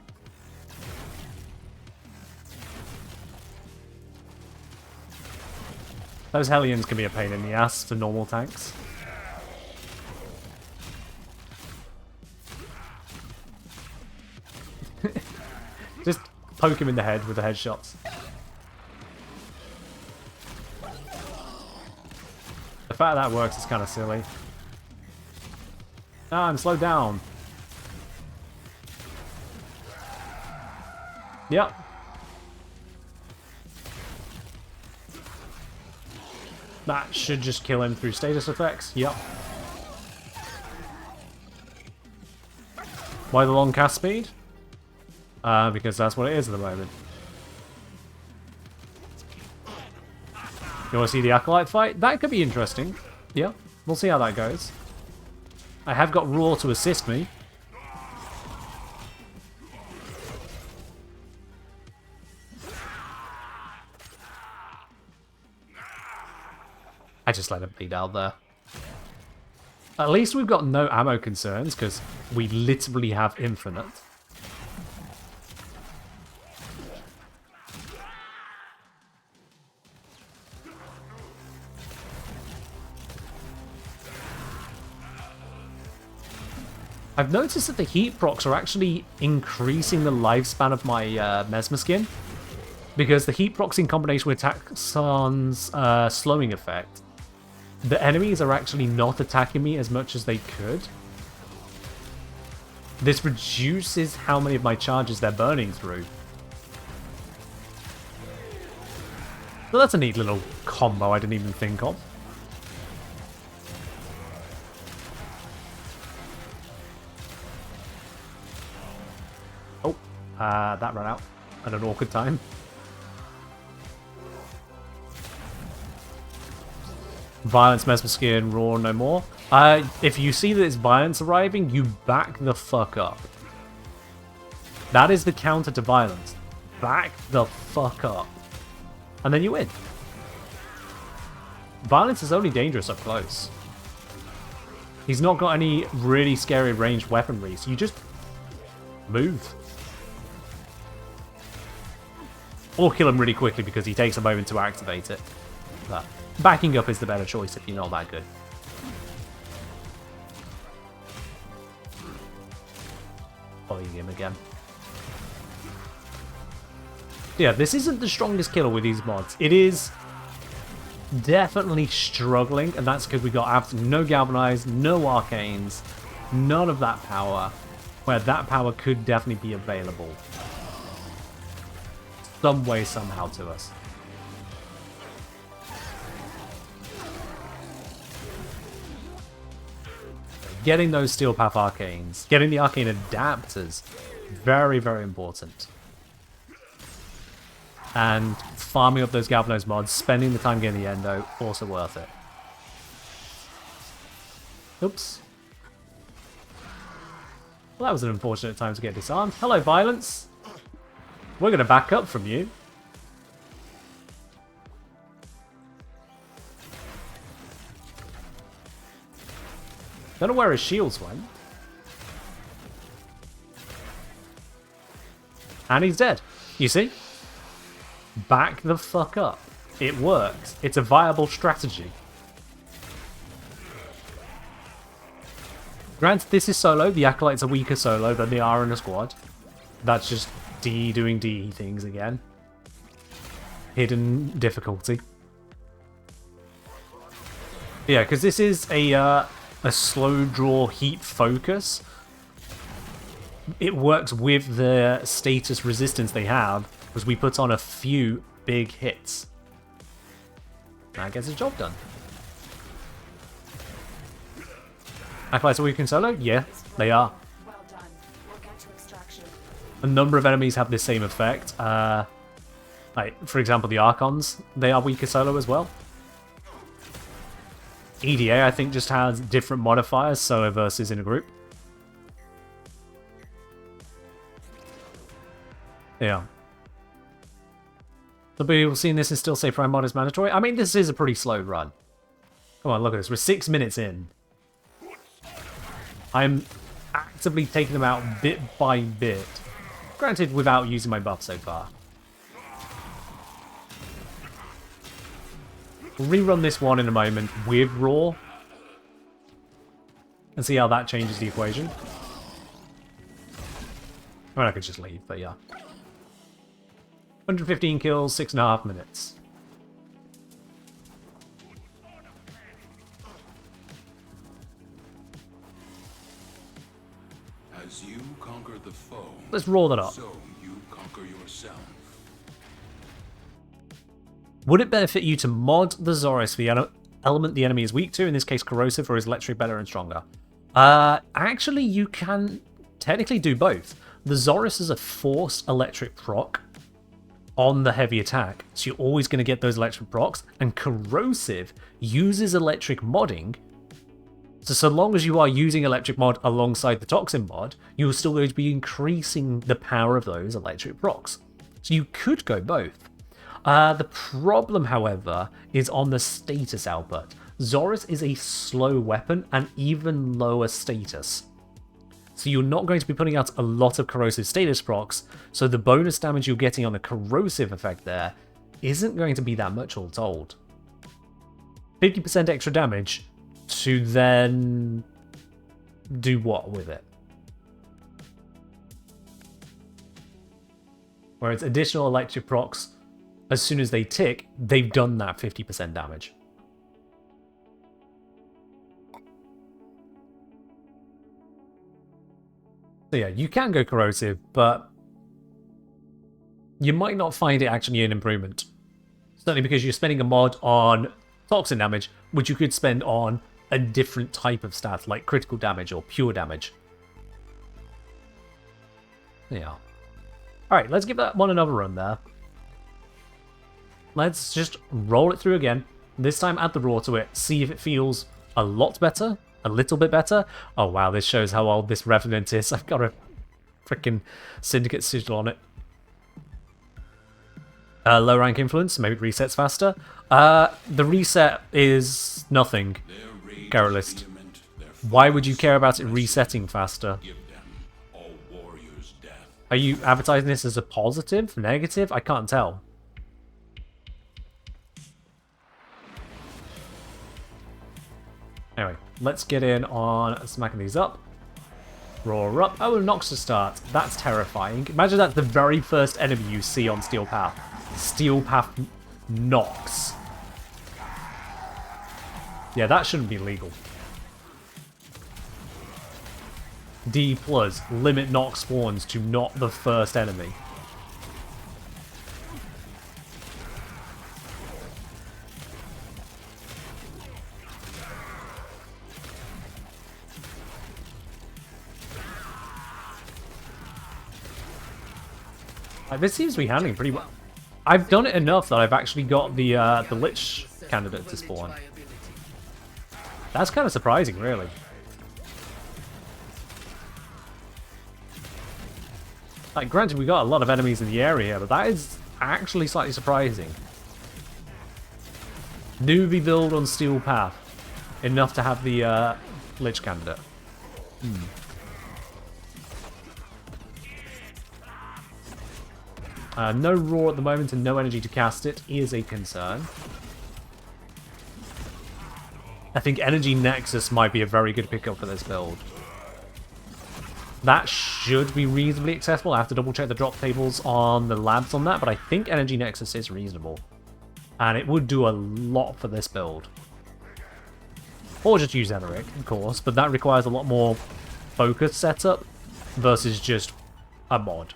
Those Hellions can be a pain in the ass for normal tanks. Just poke him in the head with the headshots. The fact that works is kind of silly. Ah, I'm slowed down. Yep. That should just kill him through status effects. Yep. Why the long cast speed? Because that's what it is at the moment. You want to see the Acolyte fight? That could be interesting. Yeah, we'll see how that goes. I have got Roar to assist me. I just let him bleed out there. At least we've got no ammo concerns, because we literally have infinite. I've noticed that the heat procs are actually increasing the lifespan of my Mesmer skin, because the heat procs in combination with Taxon's slowing effect, the enemies are actually not attacking me as much as they could. This reduces how many of my charges they're burning through. So that's a neat little combo I didn't even think of. Oh, that ran out at an awkward time. Violence, Mesmer Skin, Roar, no more. If you see that it's Violence arriving, you back the fuck up. That is the counter to Violence. Back the fuck up. And then you win. Violence is only dangerous up close. He's not got any really scary ranged weaponry, so you just move. Or kill him really quickly because he takes a moment to activate it. But backing up is the better choice if you're not that good. Following him again. Yeah, this isn't the strongest killer with these mods. It is definitely struggling, and that's because we got absolutely no Galvanize, no Arcanes, none of that power, where that power could definitely be available. Some way, somehow to us. Getting those Steel Path Arcanes, getting the Arcane Adapters, very, very important. And farming up those Galvanized mods, spending the time getting the Endo, also worth it. Oops. Well, that was an unfortunate time to get disarmed. Hello, Violence. We're going to back up from you. Don't know where his shields went. And he's dead. You see? Back the fuck up. It works. It's a viable strategy. Granted, this is solo. The Acolytes are weaker solo than they are in a squad. That's just DE doing DE things again. Hidden difficulty. Yeah, because this is a slow draw heat focus. It works with the status resistance they have, because we put on a few big hits. That gets the job done. Acolytes are weak in solo? Yeah, they are. Well done. We'll get to extraction. A number of enemies have the same effect. Like, for example, the Archons, they are weaker solo as well. EDA, I think, just has different modifiers, solo versus in a group. Yeah. Some people seeing this and still say Prime Mod is mandatory. I mean, this is a pretty slow run. Come on, look at this. We're 6 minutes in. I'm actively taking them out bit by bit. Granted, without using my buff so far. We'll rerun this one in a moment with Roar. And see how that changes the equation. I mean, I could just leave, but yeah. 115 kills, 6.5 minutes. As you conquer the foe, Let's roll that up. so you conquer yourself. Would it benefit you to mod the Zoris for the element the enemy is weak to, in this case corrosive, or is electric better and stronger? Actually, you can technically do both. The Zorus is a forced electric proc on the heavy attack, so you're always going to get those electric procs, and Corrosive uses electric modding, so long as you are using electric mod alongside the toxin mod, you're still going to be increasing the power of those electric procs. So you could go both. The problem, however, is on the status output. Zorus is a slow weapon and even lower status. So you're not going to be putting out a lot of corrosive status procs, so the bonus damage you're getting on the corrosive effect there isn't going to be that much all told. 50% extra damage to then do what with it? Whereas additional electric procs, as soon as they tick, they've done that 50% damage. So yeah, you can go corrosive, but you might not find it actually an improvement. Certainly because you're spending a mod on toxin damage, which you could spend on a different type of stat, like critical damage or pure damage. Yeah. Alright, let's give that one another run there. Let's just roll it through again. This time add the raw to it, see if it feels a lot better. A little bit better. Oh wow, this shows how old this Revenant is. I've got a freaking Syndicate sigil on it. Low rank influence, so maybe it resets faster. The reset is nothing, Garrulist. Why would you care about it resetting faster? Are you advertising this as a positive, negative? I can't tell. Anyway, let's get in on smacking these up. Roar up. Oh, Nox to start. That's terrifying. Imagine that's the very first enemy you see on Steel Path. Steel Path Nox. Yeah, that shouldn't be legal. D+, limit Nox spawns to not the first enemy. This seems to be handling pretty well. I've done it enough that I've actually got the Lich candidate to spawn. That's kind of surprising, really. Like, granted, we got a lot of enemies in the area, but that is actually slightly surprising. Newbie build on Steel Path. Enough to have the Lich candidate. No Roar at the moment and no energy to cast it is a concern. I think Energy Nexus might be a very good pickup for this build. That should be reasonably accessible. I have to double check the drop tables on the labs on that, but I think Energy Nexus is reasonable. And it would do a lot for this build. Or just use Eneric, of course, but that requires a lot more focus setup versus just a mod.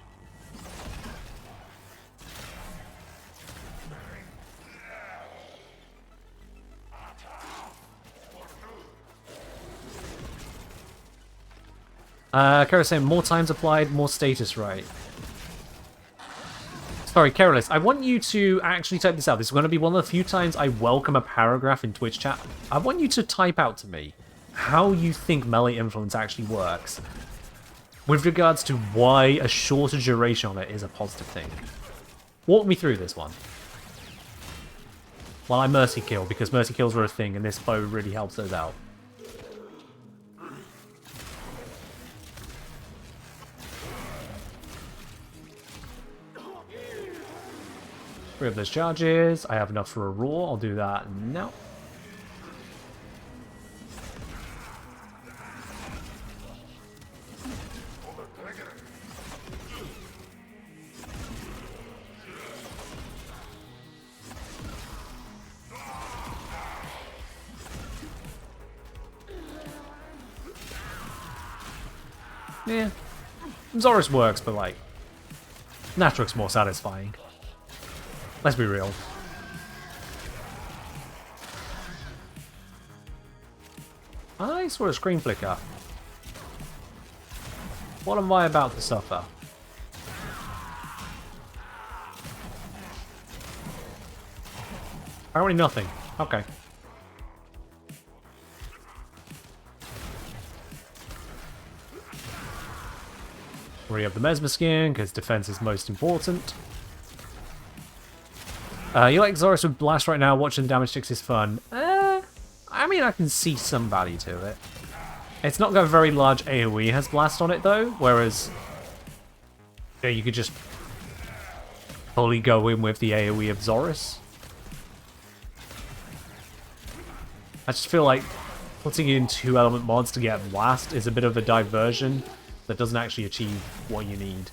Kara saying, more times applied, more status right. Sorry, Carolus, I want you to actually type this out. This is going to be one of the few times I welcome a paragraph in Twitch chat. I want you to type out to me how you think melee influence actually works with regards to why a shorter duration on it is a positive thing. Walk me through this one. Well, I mercy kill, because mercy kills are a thing, and this bow really helps those out. Free up those charges. I have enough for a roar. I'll do that now. Yeah. Zorus works, but like, Natrix's more satisfying. Let's be real. I saw a screen flicker. What am I about to suffer? Apparently nothing. Okay. Re up the Mesmer skin, because defense is most important. You like Zorus with Blast right now, watching the damage ticks is fun. I mean, I can see some value to it. It's not got a very large AoE has Blast on it though, whereas yeah, you could just fully go in with the AoE of Zorus. I just feel like putting in 2 element mods to get Blast is a bit of a diversion that doesn't actually achieve what you need.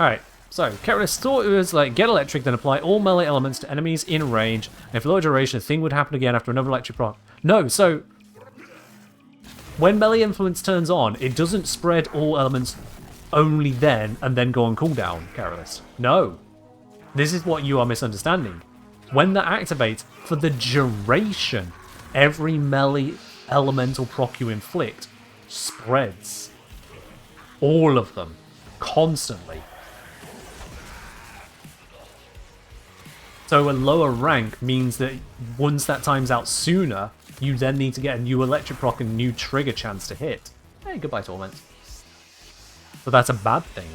Alright, so Keris thought it was like get electric, then apply all melee elements to enemies in range, and if low duration, a thing would happen again after another electric proc. No, so when melee influence turns on, it doesn't spread all elements only then and then go on cooldown, Keris. No. This is what you are misunderstanding. When that activates, for the duration, every melee elemental proc you inflict spreads. All of them. Constantly. So a lower rank means that once that time's out sooner, you then need to get a new electric proc and new trigger chance to hit. Hey, goodbye, Torment. But that's a bad thing.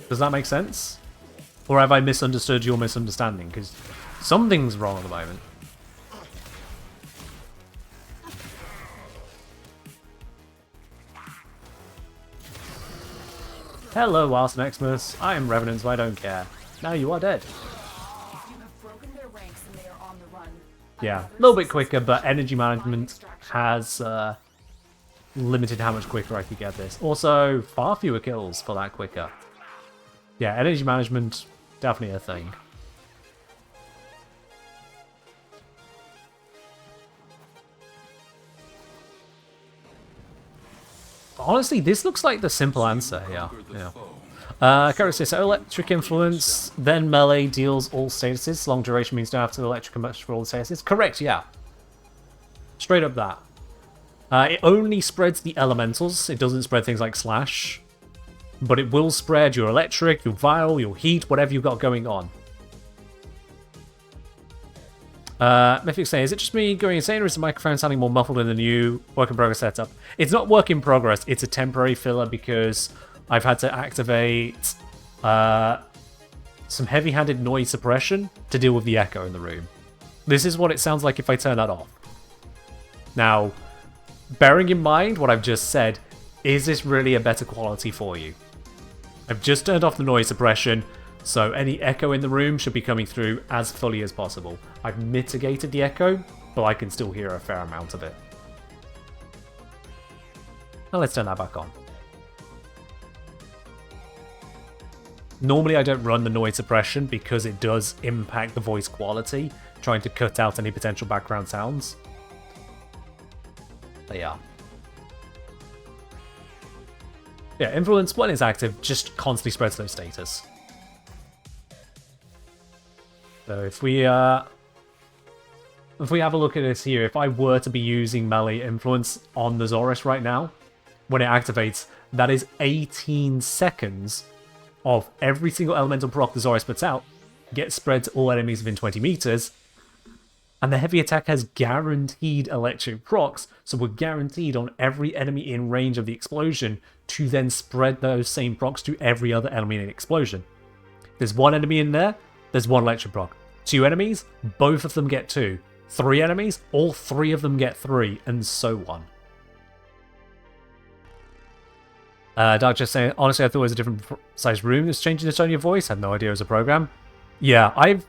Does that make sense? Or have I misunderstood your misunderstanding? Because something's wrong at the moment. Hello, Arson Xmas. I am Revenant, so I don't care. Now you are dead. You have broken their ranks and they are on the run. Yeah, a little bit quicker, but energy management has limited how much quicker I could get this. Also, far fewer kills for that quicker. Yeah, energy management, definitely a thing. Honestly, this looks like the simple answer here. Yeah. Character says, so electric influence, then melee deals all statuses. Long duration means don't have to electric combustion for all the statuses. Correct, yeah. Straight up that. It only spreads the elementals. It doesn't spread things like slash. But it will spread your electric, your vial, your heat, whatever you've got going on. Mythic saying, is it just me going insane or is the microphone sounding more muffled in the new work in progress setup? It's not work in progress, it's a temporary filler because I've had to activate some heavy-handed noise suppression to deal with the echo in the room. This is what it sounds like if I turn that off. Now, bearing in mind what I've just said, is this really a better quality for you? I've just turned off the noise suppression, so any echo in the room should be coming through as fully as possible. I've mitigated the echo, but I can still hear a fair amount of it. Now let's turn that back on. Normally I don't run the noise suppression because it does impact the voice quality, trying to cut out any potential background sounds. But yeah. Yeah, influence when it's active just constantly spreads those status. So if we have a look at this here, if I were to be using melee influence on the Zorus right now, when it activates, that is 18 seconds of every single elemental proc the Zorus puts out gets spread to all enemies within 20 meters, and the heavy attack has guaranteed electric procs, so we're guaranteed on every enemy in range of the explosion to then spread those same procs to every other enemy in the explosion. There's one enemy in there, there's one electric proc. 2 enemies, both of them get 2. 3 enemies, all 3 of them get 3, and so on. Dark just saying, honestly, I thought it was a different sized room that's changing the tone of your voice. Had no idea it was a program. Yeah, I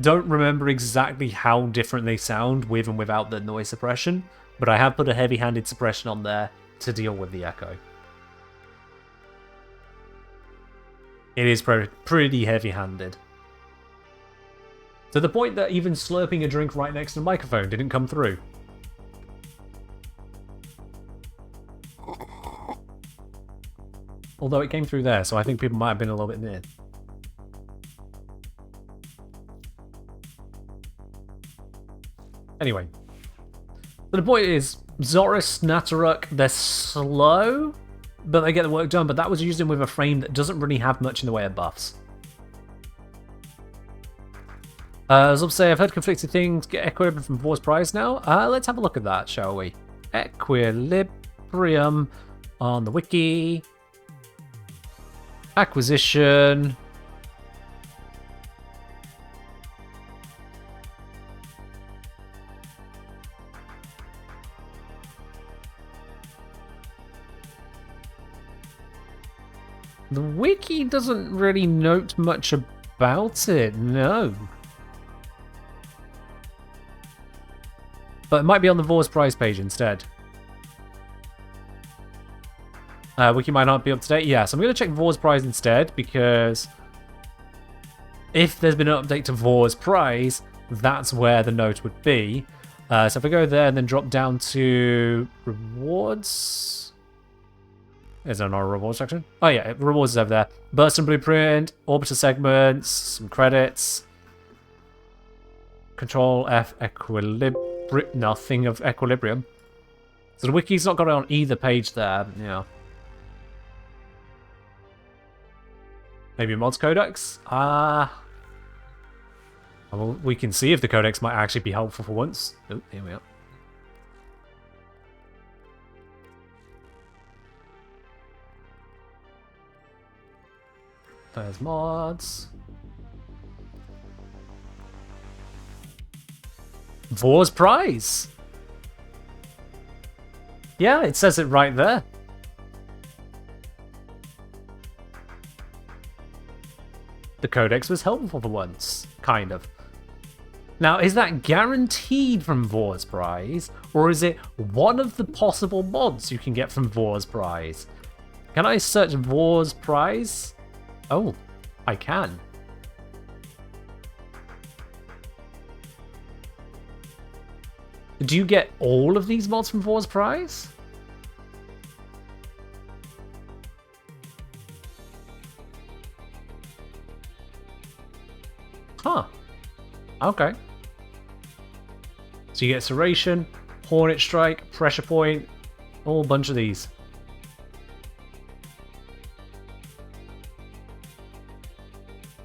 don't remember exactly how different they sound with and without the noise suppression, but I have put a heavy-handed suppression on there to deal with the echo. It is pretty heavy-handed. To the point that even slurping a drink right next to the microphone didn't come through. Although it came through there, so I think people might have been a little bit near. Anyway. But the point is, Zorus, Nataruk, they're slow, but they get the work done. But that was used with a frame that doesn't really have much in the way of buffs. As I'll say, I've heard conflicting things. Get Equilibrium from Vor's Prize now. Let's have a look at that, shall we? Equilibrium on the wiki. Acquisition. The wiki doesn't really note much about it, no. But it might be on the Vor's Prize page instead. Wiki might not be up to date. Yeah, so I'm going to check Vor's Prize instead, because if there's been an update to Vor's Prize, that's where the note would be. So if I go there and then drop down to rewards... Is there not a reward section? Oh yeah, rewards is over there. Burst and Blueprint, Orbiter Segments, some credits. Control F, Equilibrium, nothing of Equilibrium. So the wiki's not got it on either page there, yeah. Maybe mods codex? Well, we can see if the codex might actually be helpful for once. Oh, here we are. There's mods. Vor's Prize. Yeah, it says it right there. The codex was helpful for once, kind of. Now, is that guaranteed from Vor's Prize, or is it one of the possible mods you can get from Vor's Prize? Can I search Vor's Prize? Oh, I can. Do you get all of these mods from Vor's Prize? Huh. Okay. So you get Serration, Hornet Strike, Pressure Point, a whole bunch of these.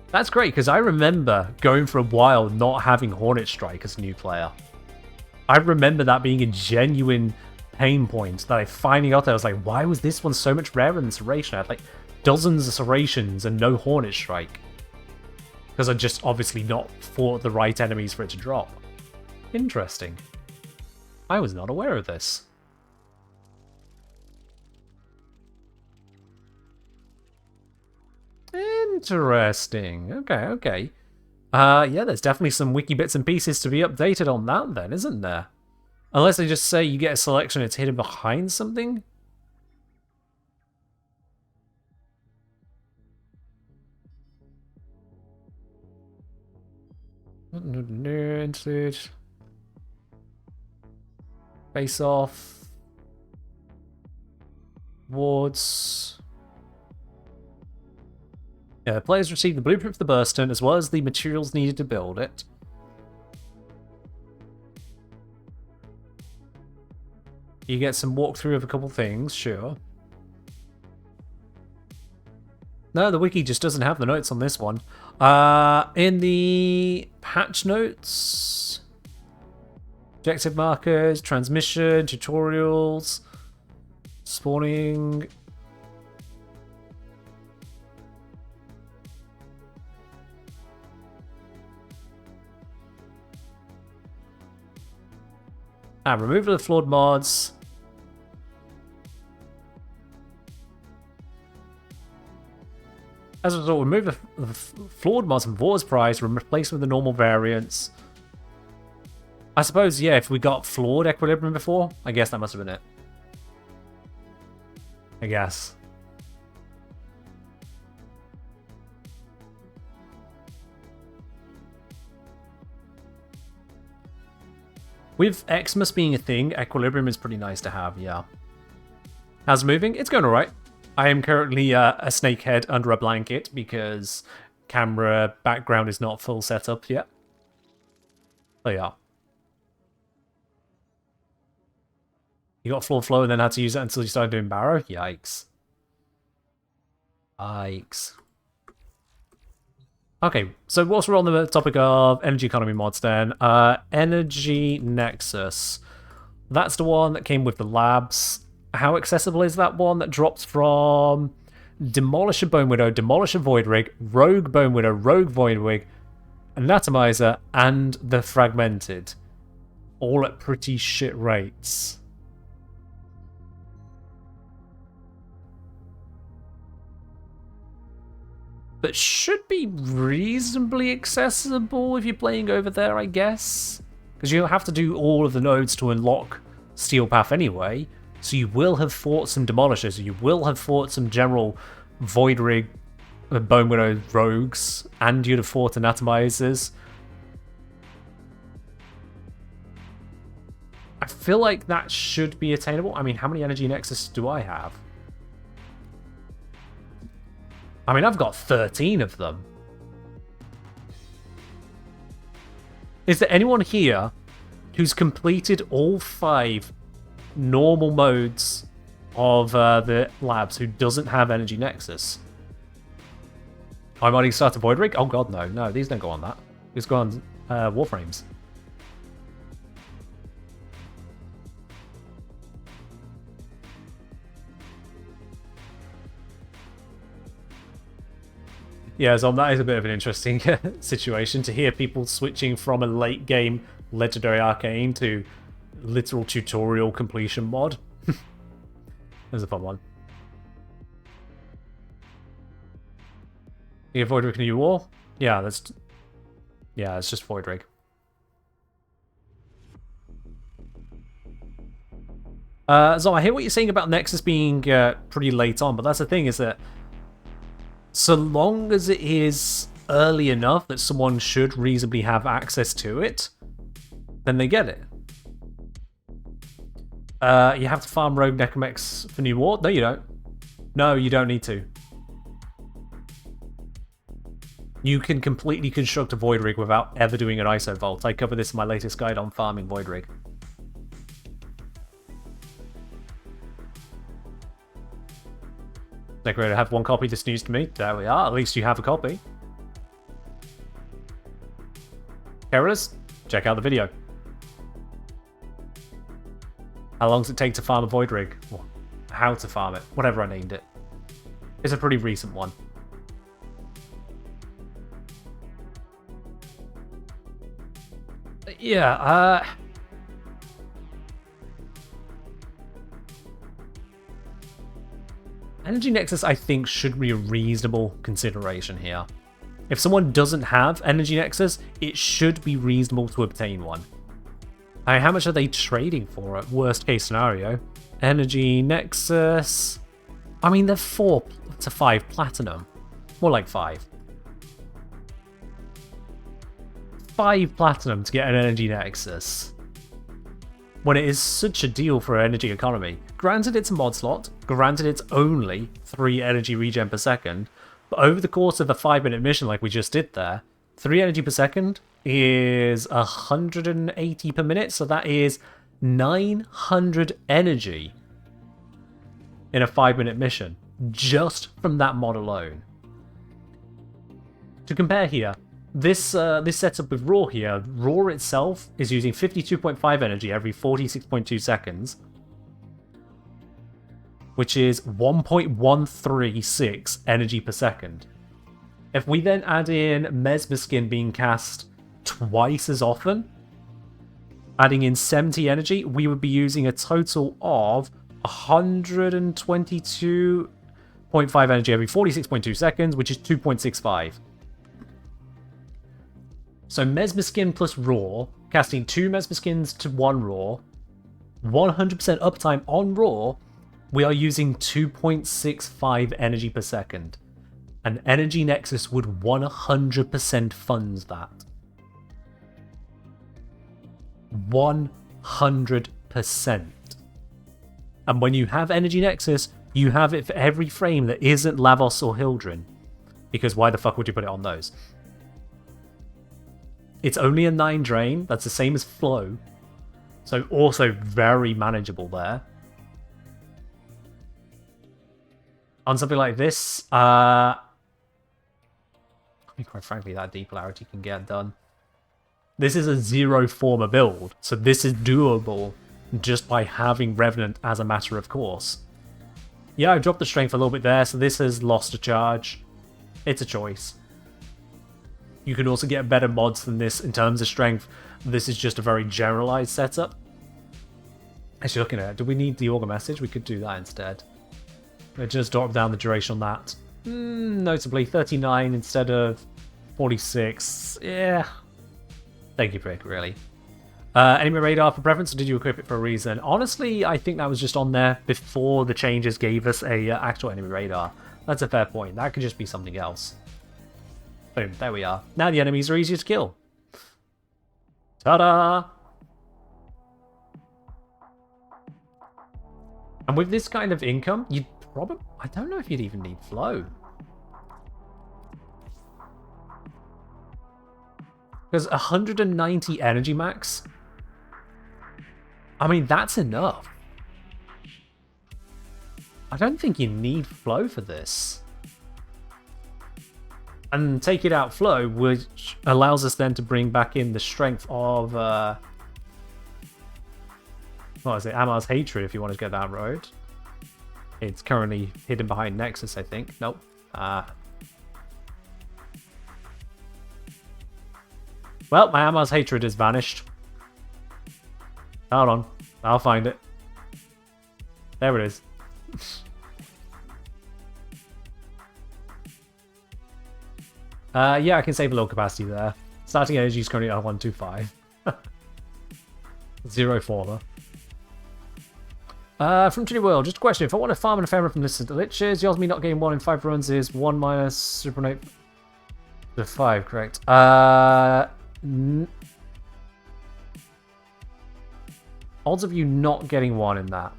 That's great, because I remember going for a while not having Hornet Strike as a new player. I remember that being a genuine pain point that I finally got there. I was like, why was this one so much rarer than Serration? I had like dozens of Serrations and no Hornet Strike. Because I just obviously not fought the right enemies for it to drop. Interesting. I was not aware of this. Interesting. Okay. Yeah, there's definitely some wiki bits and pieces to be updated on that then, isn't there? Unless they just say you get a selection, it's hidden behind something? Face off. Wards. Yeah, players receive the blueprint for the Burstone as well as the materials needed to build it. You get some walkthrough of a couple things, sure. No, the wiki just doesn't have the notes on this one. In the patch notes, objective markers, transmission, tutorials, spawning. Removal of flawed mods. As a result, remove the flawed mods from Vor's Prize and replace them with the normal variants. I suppose, yeah, if we got flawed Equilibrium before, I guess that must have been it. I guess. With Xmas being a thing, Equilibrium is pretty nice to have, yeah. How's it moving? It's going alright. I am currently a snake head under a blanket because camera background is not full setup yet. So yeah. You got floor and then had to use it until you started doing barrow? Yikes. Yikes. Okay, so whilst we're on the topic of energy economy mods then, Energy Nexus. That's the one that came with the labs. How accessible is that one that drops from Demolisher Bone Widow, Demolisher Void Rig, Rogue Bone Widow, Rogue Void Rig, Anatomizer, and the Fragmented? All at pretty shit rates. But should be reasonably accessible if you're playing over there, I guess. Because you'll have to do all of the nodes to unlock Steel Path anyway. So you will have fought some Demolishers, you will have fought some general Void Rig, Bone Widow rogues, and you'd have fought Anatomizers. I feel like that should be attainable. I mean, how many Energy Nexus do I have? I mean, I've got 13 of them. Is there anyone here who's completed all 5 normal modes of the labs who doesn't have Energy Nexus? I'm already started Void Rig? Oh god, no. No, these don't go on that. These go on Warframes. Yeah, so that is a bit of an interesting situation to hear people switching from a late game Legendary Arcane to literal tutorial completion mod. There's a fun one. You get Void Rig New War? Yeah, it's just Void Rig. So I hear what you're saying about Nexus being pretty late on, but that's the thing, is that so long as it is early enough that someone should reasonably have access to it, then they get it. You have to farm Rogue Necromex for New War? No, you don't. No, you don't need to. You can completely construct a Void Rig without ever doing an ISO Vault. I cover this in my latest guide on farming Void Rig. Decorator, have one copy just news to me. There we are. At least you have a copy. Carolers, check out the video. How long does it take to farm a Void Rig? Well, how to farm it. Whatever I named it. It's a pretty recent one. Yeah, Energy Nexus, I think, should be a reasonable consideration here. If someone doesn't have Energy Nexus, it should be reasonable to obtain one. I mean, how much are they trading for at worst case scenario? Energy Nexus... I mean, they're 4 to 5 platinum. More like 5. 5 platinum to get an Energy Nexus. When it is such a deal for energy economy. Granted, it's a mod slot. Granted, it's only 3 energy regen per second. But over the course of a 5-minute mission like we just did there, 3 energy per second is 180 per minute. So that is 900 energy in a 5-minute mission. Just from that mod alone. To compare here, this setup with Raw here, Raw itself is using 52.5 energy every 46.2 seconds, which is 1.136 energy per second. If we then add in Mesmer Skin being cast twice as often, adding in 70 energy, we would be using a total of 122.5 energy every 46.2 seconds, which is 2.65. So Mesmer Skin plus Raw, casting 2 Mesmer Skins to 1 Raw, 100% uptime on Raw, we are using 2.65 energy per second. An Energy Nexus would 100% fund that. 100%. And when you have Energy Nexus, you have it for every frame that isn't Lavos or Hildrin. Because why the fuck would you put it on those? It's only a 9 drain, that's the same as Flow. So also very manageable there. on something like this, I mean, quite frankly, that deep polarity can get done. This is a zero former build, so this is doable just by having Revenant as a matter of course. Yeah, I dropped the strength a little bit there, so this has lost a charge. It's a choice. You can also get better mods than this in terms of strength. This is just a very generalized setup. Actually, looking at it, do we need the Augur Message? We could do that instead. It just drop down the duration on that. Notably, 39 instead of 46. Yeah. Thank you, Prick, really. Enemy radar for preference, or did you equip it for a reason? Honestly, I think that was just on there before the changes gave us a actual enemy radar. That's a fair point. That could just be something else. Boom, there we are. Now the enemies are easier to kill. Ta-da! And with this kind of income, you'd probably... I don't know if you'd even need flow. Because 190 energy max... I mean, that's enough. I don't think you need flow for this. And take it out flow, which allows us then to bring back in the strength of... what is it? Amar's Hatred, if you want to go that road. It's currently hidden behind Nexus, I think. Nope. Well, my Amar's Hatred has vanished. Hold on. I'll find it. There it is. Yeah, I can save a little capacity there. Starting energy is currently at 125. Zero former. From Trinity World, just a question. If I want to farm an ephemera from listed liches, the odds of me not getting 1 in 5 runs is 1 minus supernate to 5, correct? Odds of you not getting 1 in that.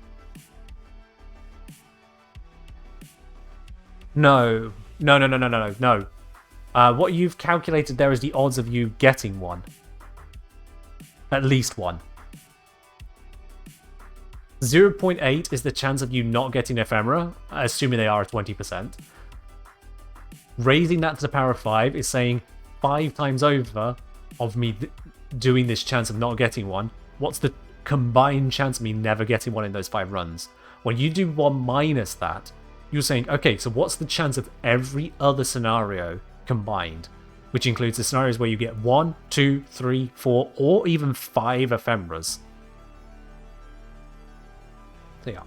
No. No. What you've calculated there is the odds of you getting 1. At least 1. 0.8 is the chance of you not getting ephemera, assuming they are 20%. Raising that to the power of 5 is saying 5 times over of me doing this chance of not getting 1. What's the combined chance of me never getting 1 in those 5 runs? When you do 1 minus that, you're saying, okay, so what's the chance of every other scenario combined? Which includes the scenarios where you get 1, 2, 3, 4, or even 5 ephemeras. So yeah.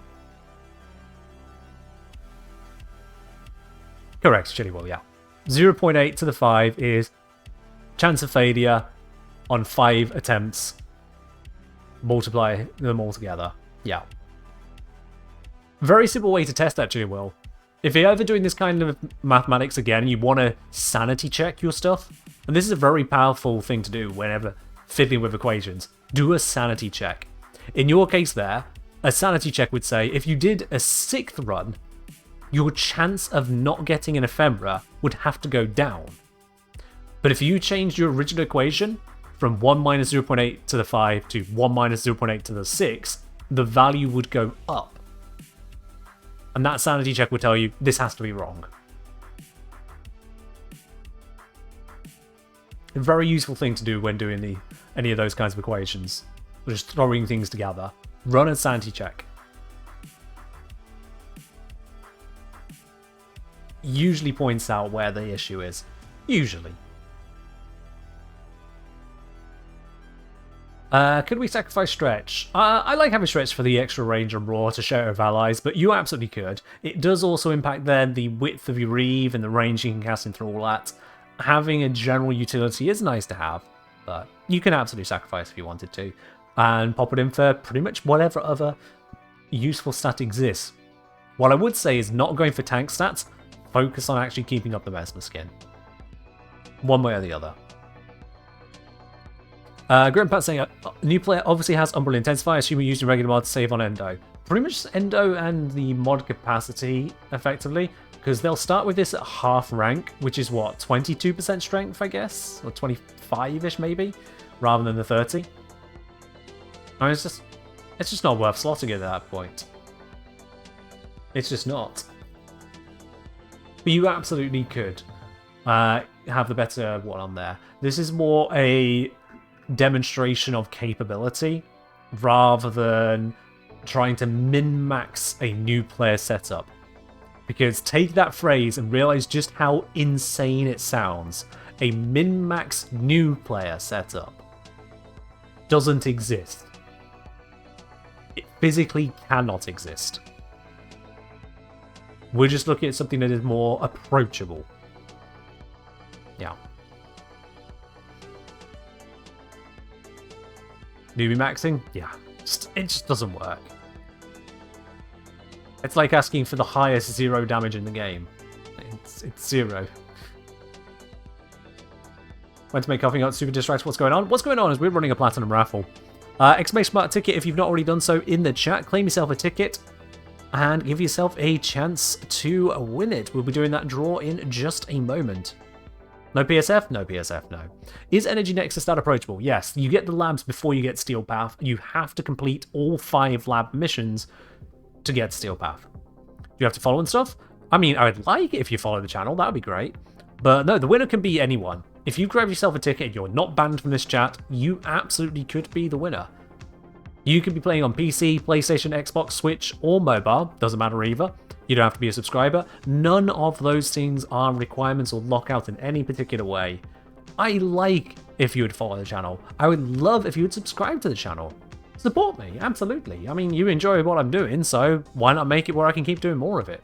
Correct, Chilly Will, yeah. 0.8 to the 5 is chance of failure on 5 attempts. Multiply them all together. Yeah. Very simple way to test that, Chilly Will. If you're ever doing this kind of mathematics again, you want to sanity check your stuff, and this is a very powerful thing to do whenever fiddling with equations. Do a sanity check. In your case there, a sanity check would say if you did a 6th run, your chance of not getting an ephemera would have to go down. But if you changed your original equation from 1 minus 0.8 to the 5 to 1 minus 0.8 to the 6, the value would go up. And that sanity check would tell you this has to be wrong. A very useful thing to do when doing any of those kinds of equations. Just throwing things together. Run a sanity check. Usually points out where the issue is. Usually. Could we sacrifice Stretch? I like having Stretch for the extra range and Raw to share with allies, but you absolutely could. It does also impact then the width of your Reeve and the range you can cast in through all that. Having a general utility is nice to have, but you can absolutely sacrifice if you wanted to. And pop it in for pretty much whatever other useful stat exists. What I would say is not going for tank stats, focus on actually keeping up the Mesmer skin. One way or the other. Grandpa saying, a new player obviously has Umbral Intensify, assuming using regular mod to save on Endo. Pretty much Endo and the mod capacity, effectively, because they'll start with this at half rank, which is what, 22% strength, I guess? Or 25-ish, maybe? Rather than the 30. I mean, it's just not worth slotting it at that point. It's just not. But you absolutely could have the better one on there. This is more a demonstration of capability rather than trying to min-max a new player setup. Because take that phrase and realize just how insane it sounds. A min-max new player setup doesn't exist. It physically cannot exist. We're just looking at something that is more approachable. Yeah. Newbie maxing? Yeah. It just doesn't work. It's like asking for the highest 0 damage in the game. It's 0. Went to make coffee, got super distracted. What's going on? What's going on is we're running a platinum raffle. Exclamation mark ticket if you've not already done so in the chat. Claim yourself a ticket and give yourself a chance to win it. We'll be doing that draw in just a moment. No PSF? No PSF, no. Is Energy Nexus that approachable? Yes. You get the labs before you get Steel Path. You have to complete all 5 lab missions to get Steel Path. Do you have to follow and stuff? I mean, I would like it if you follow the channel. That would be great. But no, the winner can be anyone. If you grab yourself a ticket and you're not banned from this chat, you absolutely could be the winner. You could be playing on PC, PlayStation, Xbox, Switch, or mobile. Doesn't matter either. You don't have to be a subscriber. None of those things are requirements or lockout in any particular way. I like if you would follow the channel. I would love if you would subscribe to the channel. Support me, absolutely. I mean, you enjoy what I'm doing, so why not make it where I can keep doing more of it?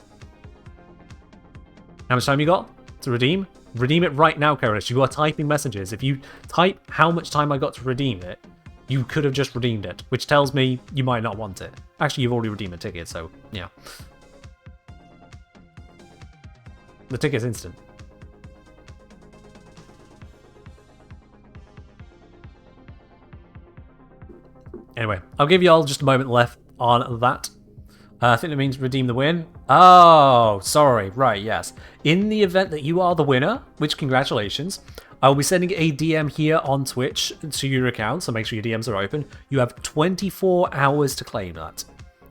How much time you got to redeem? Redeem it right now, Carolus. You are typing messages. If you type how much time I got to redeem it, you could have just redeemed it, which tells me you might not want it. Actually, you've already redeemed a ticket, so yeah. The ticket's instant. Anyway, I'll give you all just a moment left on that. I think that means redeem the win. Oh, sorry. Right, yes. In the event that you are the winner, which congratulations, I will be sending a DM here on Twitch to your account, so make sure your DMs are open. You have 24 hours to claim that.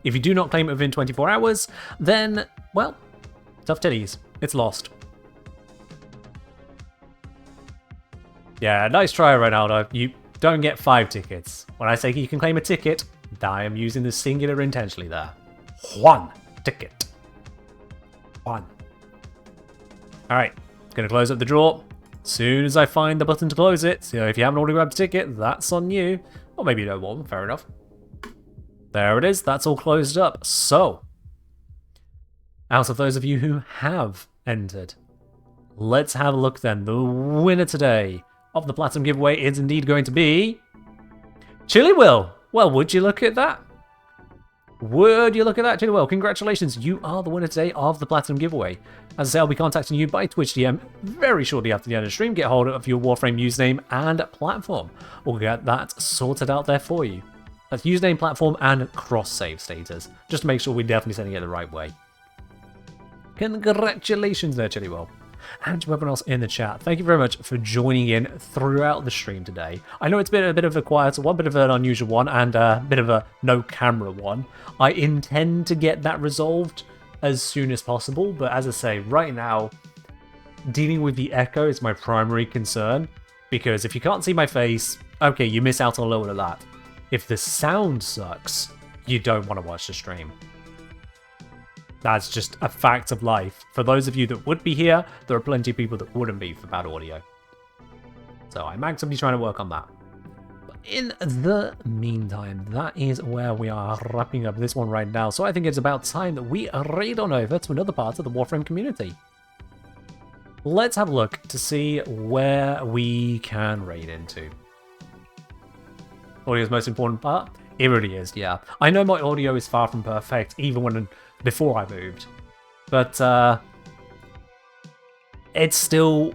If you do not claim it within 24 hours, then, well, tough titties. It's lost. Yeah, nice try, Ronaldo. You don't get 5 tickets. When I say you can claim a ticket, I am using the singular intentionally there. 1 ticket. 1. Alright, gonna close up the draw. Soon as I find the button to close it, so if you haven't already grabbed a ticket, that's on you. Or maybe you don't want one, fair enough. There it is, that's all closed up. So, out of those of you who have entered, let's have a look then. The winner today of the Platinum giveaway is indeed going to be Chili Will. Well, would you look at that? Would you look at that, Chili Will? Congratulations, you are the winner today of the Platinum giveaway. As I say, I'll be contacting you by Twitch DM very shortly after the end of the stream. Get hold of your Warframe username and platform. We'll get that sorted out there for you. That's username, platform, and cross-save status. Just to make sure we're definitely sending it the right way. Congratulations there, Chili Will. And to everyone else in the chat, thank you very much for joining in throughout the stream today. I know it's been a bit of a quieter one, bit of an unusual one, and a bit of a no-camera one. I intend to get that resolved as soon as possible, but as I say, right now, dealing with the echo is my primary concern, because if you can't see my face, okay, you miss out on a little bit of that. If the sound sucks, you don't want to watch the stream. That's just a fact of life. For those of you that would be here, there are plenty of people that wouldn't be for bad audio. So I'm actively trying to work on that. But in the meantime, that is where we are wrapping up this one right now. So I think it's about time that we raid on over to another part of the Warframe community. Let's have a look to see where we can raid into. Audio's most important part? It really is, yeah. I know my audio is far from perfect, even when before I moved. But it's still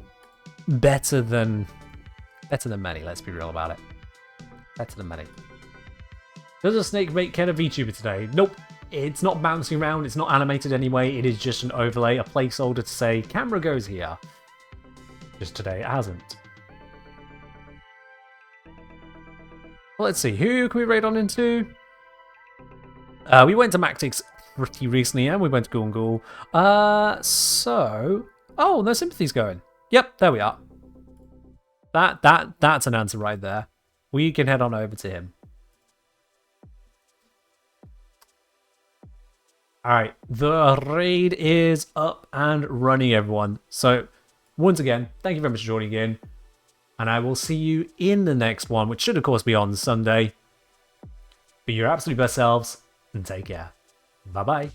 better than many, let's be real about it. Better than many. Does a snake make Ken a VTuber today? Nope. It's not bouncing around, it's not animated anyway, it is just an overlay, a placeholder to say camera goes here. Just today it hasn't. Well, let's see, who can we raid on into? We went to Mactix pretty recently, and we went to Ghoul. So... Oh, no sympathy's going. Yep, there we are. That's an answer right there. We can head on over to him. Alright, the raid is up and running, everyone. So, once again, thank you very much for joining in. And I will see you in the next one, which should, of course, be on Sunday. Be your absolute best selves, and take care. Bye-bye.